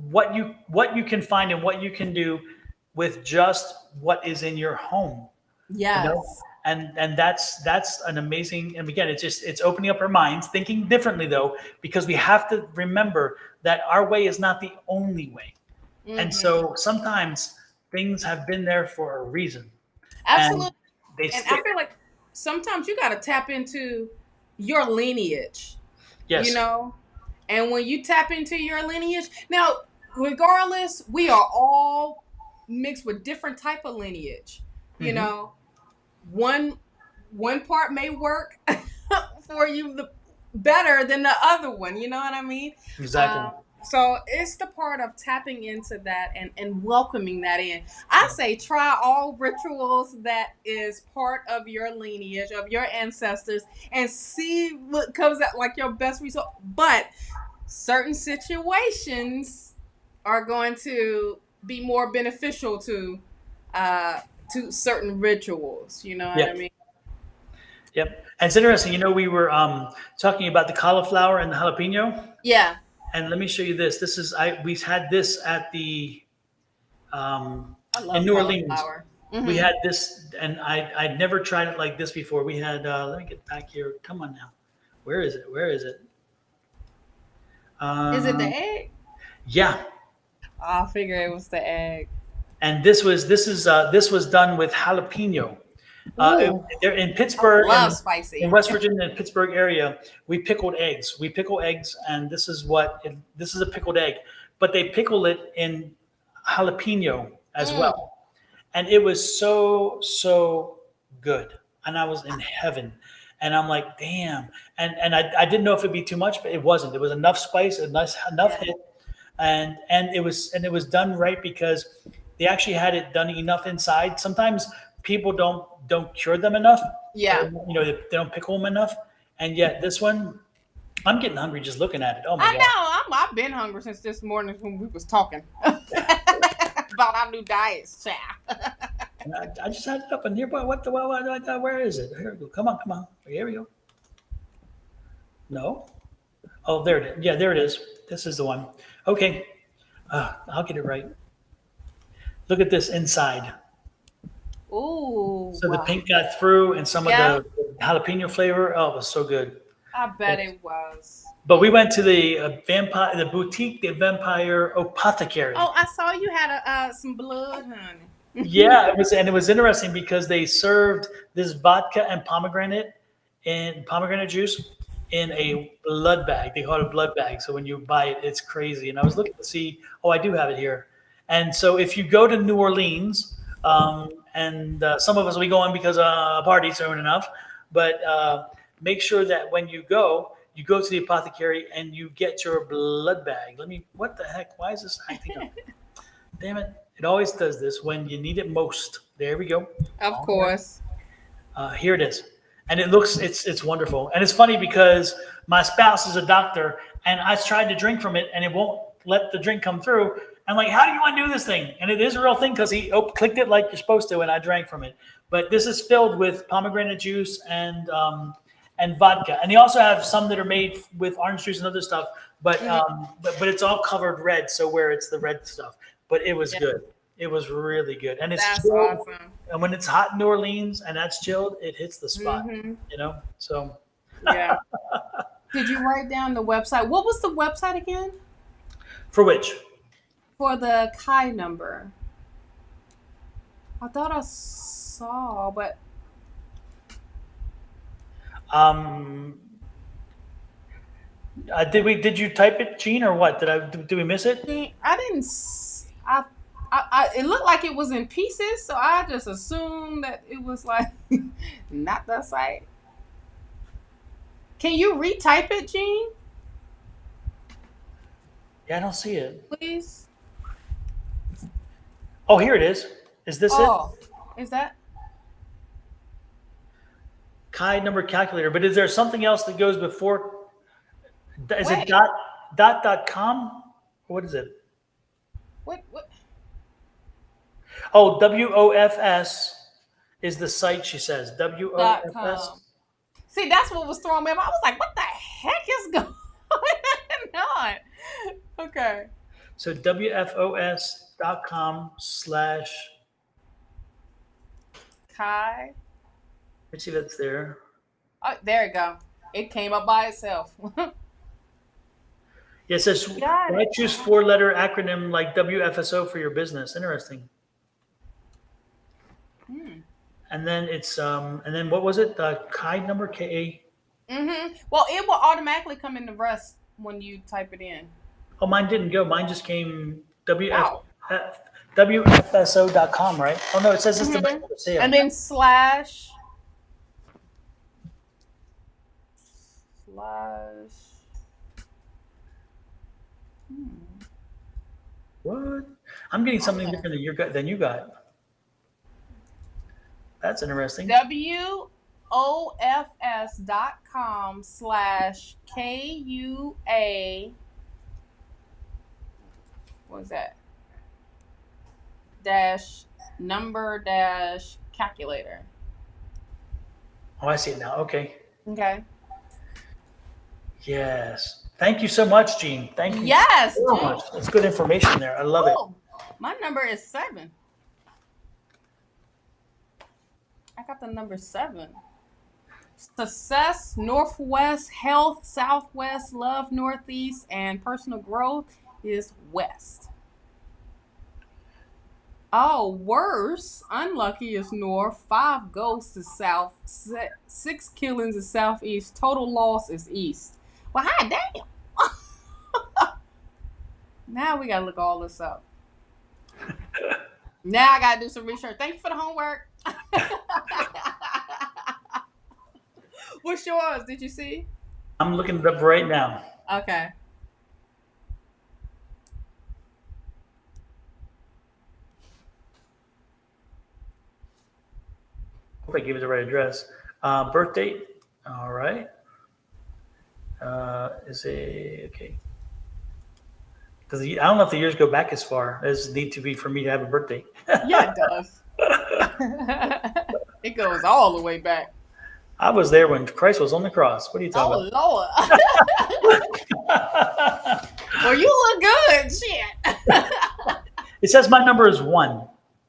what you can find and what you can do with just what is in your home. Yes. You know? And that's an amazing. And again, it's opening up our minds, thinking differently though, because we have to remember that our way is not the only way. Mm-hmm. And so sometimes things have been there for a reason. Absolutely. And I feel like sometimes you got to tap into your lineage. Yes. You know, and when you tap into your lineage, now, regardless, we are all mixed with different type of lineage. You know, one part may work for you better than the other one. You know what I mean? Exactly. So it's the part of tapping into that and welcoming that in. I say try all rituals that is part of your lineage, of your ancestors, and see what comes out like your best result. But certain situations are going to be more beneficial to certain rituals. You know what I mean? Yep. And it's interesting. You know, we were talking about the cauliflower and the jalapeno. Yeah. And let me show you this. This is we've had this at the in New Orleans. Mm-hmm. We had this, and I'd never tried it like this before. We had let me get back here. Come on now. Where is it? Is it the egg? Yeah. I figure it was the egg. And this was done with jalapeno. They're in Pittsburgh, spicy. In West Virginia, in Pittsburgh area, we pickled eggs. We pickle eggs, and this is a pickled egg, but they pickle it in jalapeno as well, and it was so good. And I was in heaven, and I'm like, damn. And I didn't know if it'd be too much, but it wasn't. It was enough spice, enough hit, and it was done right because they actually had it done enough inside. Sometimes people don't cure them enough. Yeah. You know, they don't pickle them enough. And yet this one, I'm getting hungry just looking at it. Oh my God. I know. I've been hungry since this morning when we was talking about our new diets, child. I just had it up in here, but where is it? Here we go. Come on. Here we go. No. Oh, there it is. Yeah, there it is. This is the one. Okay. I'll get it right. Look at this inside. Ooh. So the pink got through, and some of the jalapeno flavor. Oh, it was so good. I bet it was. But we went to the boutique, the Vampire Apothecary. Oh, I saw you had some blood, honey. Yeah, it was interesting because they served this vodka and pomegranate juice in a blood bag. They call it a blood bag. So when you buy it, it's crazy. And I was looking to see. Oh, I do have it here. And so if you go to New Orleans, and some of us will be going because parties soon enough, but make sure that when you go to the apothecary and you get your blood bag. What the heck? Why is this acting up? Damn it. It always does this when you need it most. There we go. Of All course. right. Here it is. And it's wonderful. And it's funny because my spouse is a doctor and I tried to drink from it and it won't let the drink come through. I'm like, how do you undo this thing? And it is a real thing because he clicked it like you're supposed to and I drank from it. But this is filled with pomegranate juice and vodka. And they also have some that are made with orange juice and other stuff. But it's all covered red. So where it's the red stuff. But it was good. It was really good. And it's That's chilled. awesome. And when it's hot in New Orleans and that's chilled, it hits the spot. So. Yeah. Did you write down the website? What was the website again? For which? For the Kai number. I thought I saw, but did you type it, Gene, or what? Did we miss it? I didn't. It looked like it was in pieces, so I just assumed that it was like not the site. Can you retype it, Gene? Yeah, I don't see it. Please. Oh, here it is. Is this it? Is that? Kai number calculator. But is there something else that goes before? Is Wait. it dot.com? What is it? What? Oh, WOFS is the site, she says. WOFS. .com. See, that's what was throwing me off. I was like, what the heck is going on? Okay. So WFOS.com/ Kai. let's see if that's there. Oh, there you go. It came up by itself. Yeah, it says Got why it. choose 4-letter acronym like WFSO for your business. Interesting. And then it's and then what was it? The Kai number KA. Well, it will automatically come in the rest when you type it in. Oh, mine didn't go. Mine just came WFSO.com, right? Oh no, it says it's the best for sale. And then slash. What? I'm getting something different than you got. That's interesting. WOFS.com/KUA. What was that? --calculator. Oh, I see it now. Okay. Okay. Yes. Thank you so much, Gene. Thank you Yes, so Gene. much. That's good information there. I love it. My number is 7. I got the number 7. Success, Northwest, health, Southwest, love, Northeast, and personal growth is West. Oh, worse, unlucky is North, 5 ghosts is South, 6 killings is Southeast, total loss is East. Well, hi, damn. Now we gotta look all this up. Now I gotta do some research. Thank you for the homework. What's yours? Did you see? I'm looking it up right now. Okay. Hope I gave it the right address. Birth date. All right. Is it okay? Because I don't know if the years go back as far as need to be for me to have a birthday. Yeah, it does. It goes all the way back. I was there when Christ was on the cross. What are you talking Lord. Well, you look good. Shit. It says my number is 1.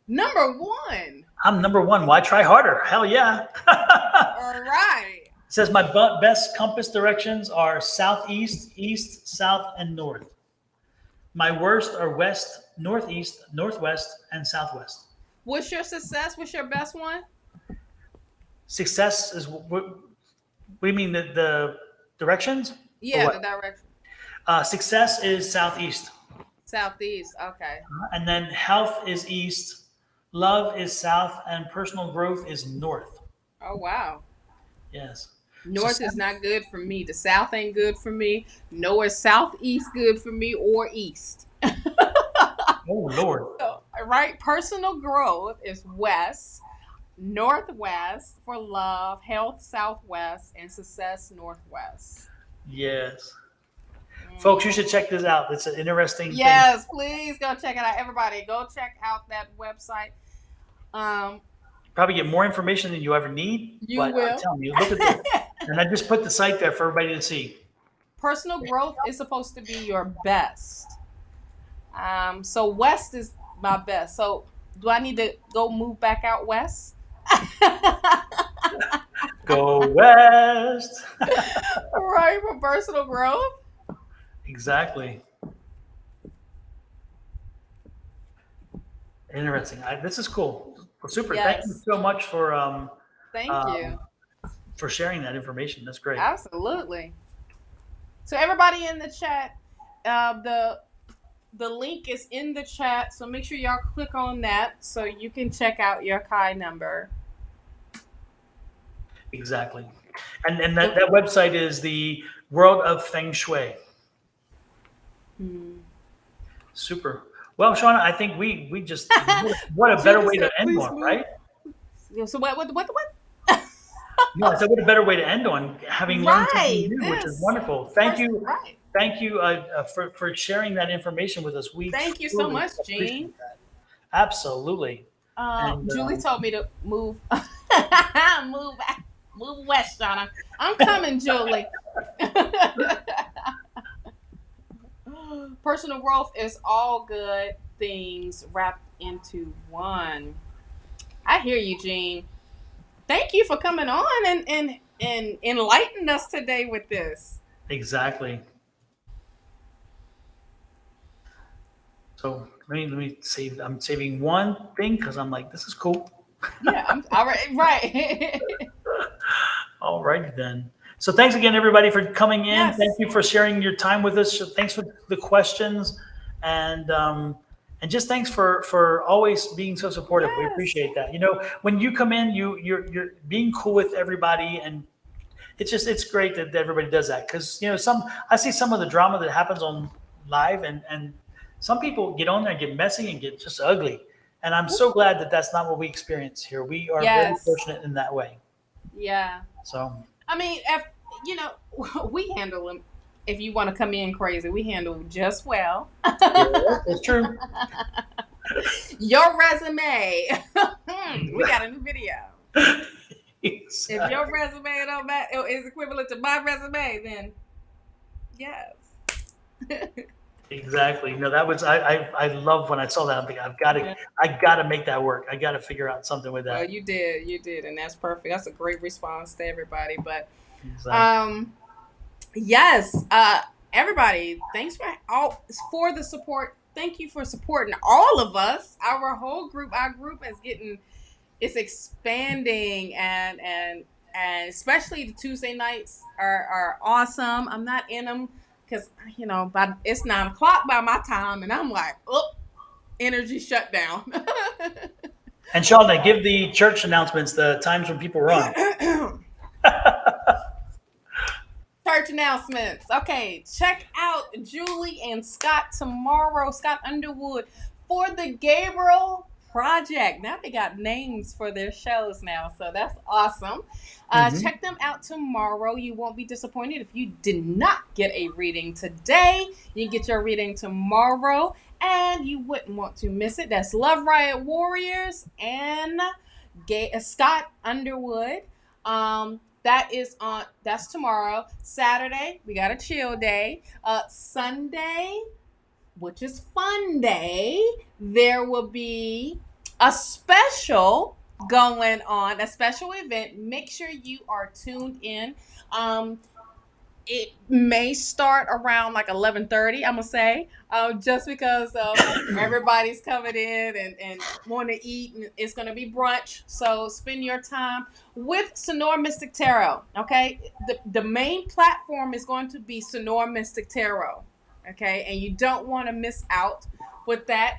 Number 1. I'm number 1. Why try harder? Hell yeah. All right. It says my best compass directions are southeast, east, south, and north. My worst are west, northeast, northwest, and southwest. What's your success? What's your best one? Success is what do you mean? The directions? Yeah, what? the direction. Success is southeast. Southeast. Okay. And then health is east, love is south, and personal growth is north. Oh wow. Yes. So North is not good for me. The South ain't good for me. Nor is Southeast good for me or East. oh Lord. So, right? Personal growth is West, Northwest for love, health Southwest, and success Northwest. Yes. Folks, you should check this out. It's an interesting thing. Yes, please go check it out. Everybody, go check out that website. Probably get more information than you ever need. You but will. I'm telling you, look at this. And I just put the site there for everybody to see. Personal growth is supposed to be your best. So West is my best. So do I need to go move back out West? Go West. Right, for personal growth. Exactly. Interesting. This is cool. Well, super. Yes. Thank you so much for Thank you. for sharing that information. That's great. Absolutely. So everybody in the chat, the link is in the chat. So make sure y'all click on that so you can check out your Kai number. Exactly. And that website is the World of Feng Shui. Super. Well, Shawna, I think we just what a better way to end on, right? So what? No, I said what a better way to end on, having learned something new, which is this. wonderful. Thank you. Right. Thank you for sharing that information with us. Thank you so much, appreciate Gene. that. Absolutely. Julie told me to move move west, Shawna. I'm coming, Julie. Personal growth is all good things wrapped into one. I hear you, Gene. Thank you for coming on and enlightening us today with this. Exactly. So let me save. I'm saving one thing because I'm like, this is cool. Yeah, I'm all right. Right. All righty then. So thanks again, everybody, for coming in. Yes. Thank you for sharing your time with us. Thanks for the questions, and just thanks for always being so supportive. We Yes. appreciate that. You know, when you come in, you're being cool with everybody, and it's great that everybody does that because I see some of the drama that happens on live, and some people get on there and get messy and get just ugly, and I'm so glad that that's not what we experience here. We are very Yes. fortunate in that way. Yeah. So. I mean, if we handle them. If you want to come in crazy, we handle just well. Yeah, it's true. Your resume. We got a new video. Exactly. If your resume is equivalent to my resume, then yes. Exactly. No, that was I love when I saw that. I'm thinking I gotta make that work. I gotta figure out something with that. Well, you did, and that's perfect. That's a great response to everybody. But Exactly. yes, everybody, thanks for the support. Thank you for supporting all of us. Our whole group, it's expanding, and especially the Tuesday nights are awesome. I'm not in them because but it's 9:00 by my time, and I'm like, oh, energy shut down. And Shawna, give the church announcements the times when people run. Church announcements. Okay, check out Julie and Scott tomorrow. Scott Underwood for the Gabriel Project. Now they got names for their shows now, so that's awesome. Check them out tomorrow. You won't be disappointed if you did not get a reading today. You get your reading tomorrow, and you wouldn't want to miss it. That's Love Riot Warriors and Scott Underwood. That's tomorrow. Saturday, we got a chill day. Sunday, which is fun day, there will be a special going on, a special event. Make sure you are tuned in. It may start around like 11:30, I'm gonna say, just because everybody's coming in and want to eat, and it's gonna be brunch. So spend your time with Sonoran Mystic Tarot. Okay, the main platform is going to be Sonoran Mystic Tarot. Okay, and you don't want to miss out with that.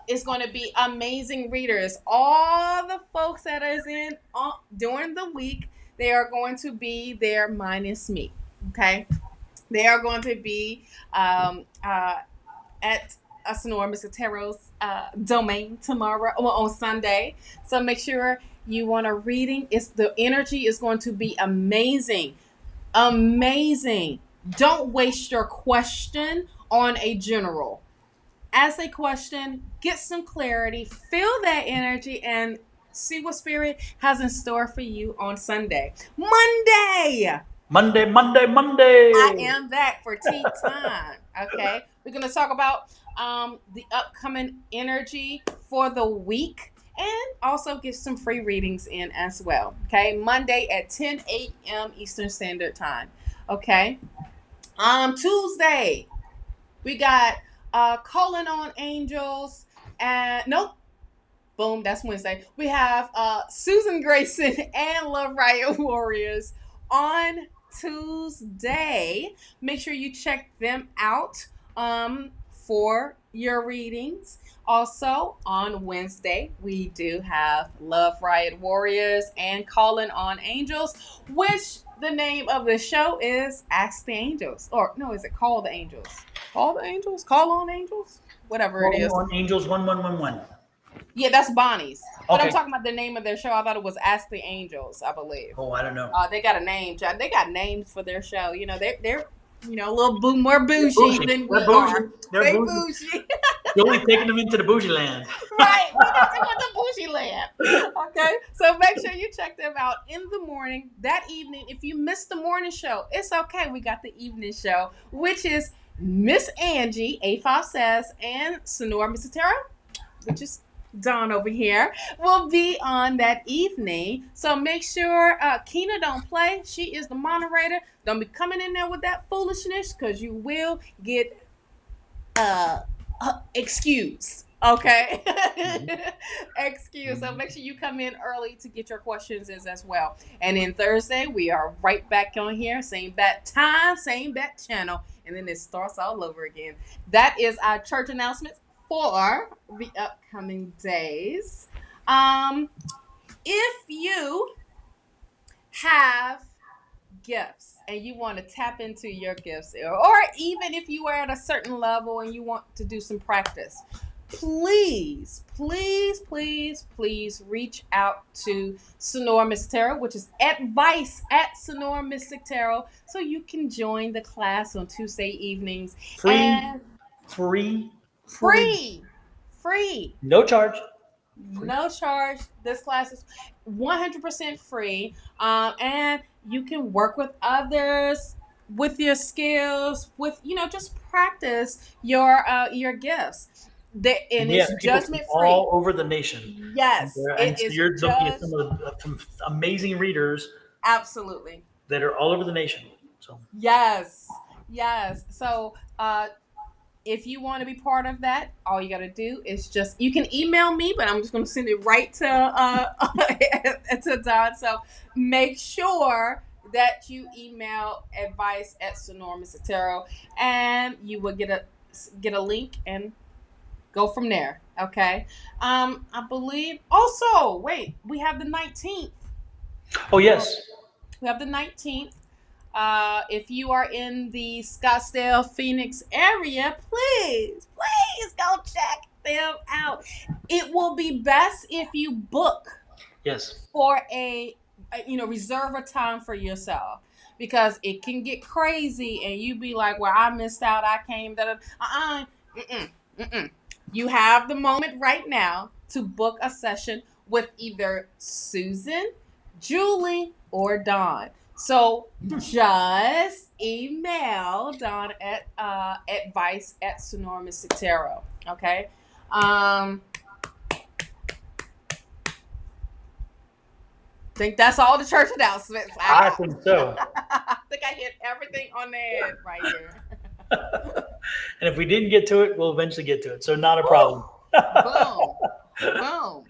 It's going to be amazing readers. All the folks that is in during the week, they are going to be there minus me. Okay, they are going to be at Sonoran Mystic Tarot's domain tomorrow, well, on Sunday. So make sure you want a reading. The energy is going to be amazing. Amazing. Don't waste your question on a general. Ask a question, get some clarity, feel that energy, and see what Spirit has in store for you on Sunday. Monday, Monday, Monday, I Monday. am back for tea time. Okay. We're going to talk about the upcoming energy for the week and also get some free readings in as well. Okay. Monday at 10 a.m. Eastern Standard Time. Okay. Tuesday, we got Calling on Angels. And nope. Boom, that's Wednesday. We have Susan Grayson and Love Riot Warriors on Tuesday. Make sure you check them out for your readings. Also, on Wednesday, we do have Love Riot Warriors and Calling on Angels, which the name of the show is Ask the Angels. Or, no, is it Call the Angels? Call the Angels? Call on Angels? Whatever it is. On Angels 1111. Yeah, that's Bonnie's. But I'm Okay. talking about the name of their show. I thought it was Ask the Angels, I believe. Oh, I don't know. They got a name. They got names for their show. You know, they're a little more bougie Bougie. than we They're bougie. are. They're They bougie. bougie. You're only taking them into the bougie land. Right. We got to go to bougie land. Okay. So make sure you check them out in the morning. That evening, if you missed the morning show, it's okay. We got the evening show, which is Miss Angie, A5Says, and Sonoran Mystic Tarot, which is Don over here, will be on that evening. So make sure Keena don't play. She is the moderator. Don't be coming in there with that foolishness because you will get excused. Okay. Excuse. So make sure you come in early to get your questions in as well. And then Thursday, we are right back on here. Same bat time, same bat channel. And then it starts all over again. That is our church announcements for the upcoming days. If you have gifts and you want to tap into your gifts, or even if you are at a certain level and you want to do some practice, please reach out to Sonoran Mystic Tarot, which is advice at Sonoran Mystic Tarot, so you can join the class on Tuesday evenings. Free. No charge. This class is 100% free, and you can work with others with your skills, with just practice your gifts. And it's judgment free all over the nation. Yes, and so you're looking at some amazing readers. Absolutely. That are all over the nation. So yes. So if you want to be part of that, all you got to do is you can email me, but I'm just going to send it right to Don. So make sure that you email advice at Sonoran Mystic Tarot, and you will get a link and go from there. Okay. I believe also, wait, we have the 19th. Oh, yes. We have the 19th. If you are in the Scottsdale, Phoenix area, please go check them out. It will be best if you book. Yes. For reserve a time for yourself, because it can get crazy and you be like, well, I missed out. I came. You have the moment right now to book a session with either Susan, Julie, or Don. So just email Don at advice at Sonoran Mystic Tarot. Okay. I think that's all the church announcements. I think so. I think I hit everything on the head right here. And if we didn't get to it, we'll eventually get to it. So not a problem. Boom.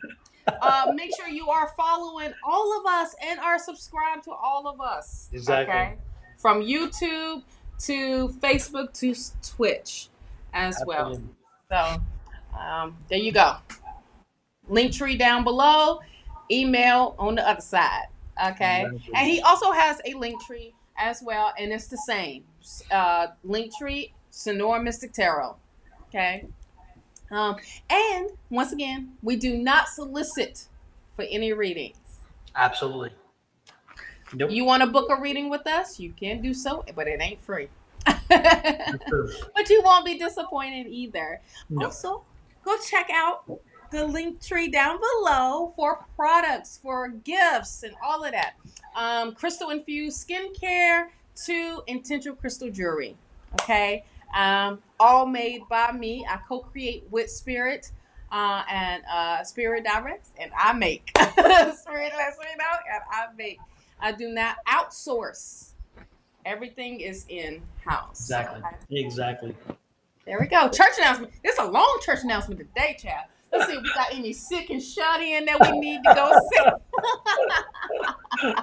Make sure you are following all of us and are subscribed to all of us. Exactly. Okay? From YouTube to Facebook to Twitch as well. Absolutely. So there you go. Link tree down below, email on the other side. Okay. Exactly. And he also has a link tree as well, and it's the same. Link tree, Sonoran Mystic Tarot. Okay. And once again, we do not solicit for any readings. Absolutely. Nope. You want to book a reading with us? You can do so, but it ain't free. True. But you won't be disappointed either. No. Also, go check out the link tree down below for products, for gifts, and all of that. Crystal infused skincare to intentional crystal jewelry. Okay. All made by me. I co-create with Spirit and Spirit Directs, and I make. Spirit lets me know, and I make. I do not outsource. Everything is in-house. Exactly. Exactly. There we go. Church announcement. It's a long church announcement today, child. Let's see if we got any sick and shut in that we need to go see.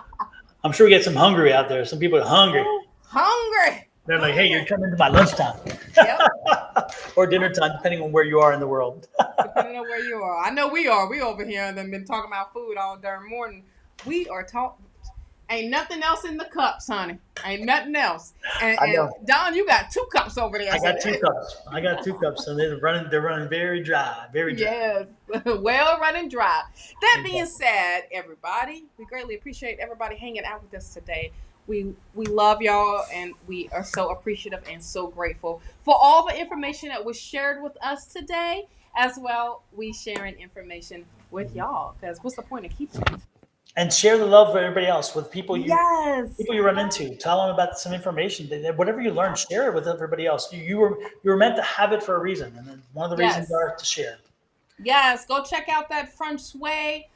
I'm sure we get some hungry out there. Some people are hungry. Hungry. They're like, hey, you're coming to my lunchtime. Yep. Or dinner time, depending on where you are in the world. Depending on where you are. I know we are. We over here and been talking about food all darn morning. We are talking. Ain't nothing else in the cups, honey. Ain't nothing else. And Don, you got 2 cups over there. I got 2 cups. I got 2 cups, and they're running very dry. Very dry. Yes. Well running dry. That being said, everybody, we greatly appreciate everybody hanging out with us today. We love y'all, and we are so appreciative and so grateful for all the information that was shared with us today, as well we sharing information with y'all, because what's the point of keeping it? And share the love for everybody else with people you Yes. people you run into. Tell them about some information. Whatever you learn, share it with everybody else. You were meant to have it for a reason, and then one of the reasons are to share. Yes, go check out that French Sway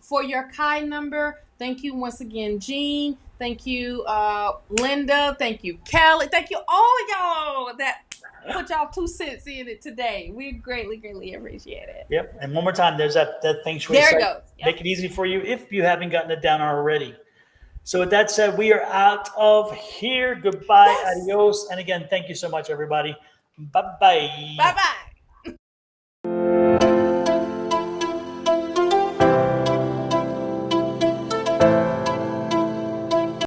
for your Kai number. Thank you once again, Jean. Thank you, Linda. Thank you, Kelly. Thank you, all y'all that put y'all 2 cents in it today. We greatly appreciate it. Yep. And one more time, there's that feng shui There site. it goes. Yep. Make it easy for you if you haven't gotten it down already. So with that said, we are out of here. Goodbye. Yes. Adios. And again, thank you so much, everybody. Bye-bye. Bye-bye.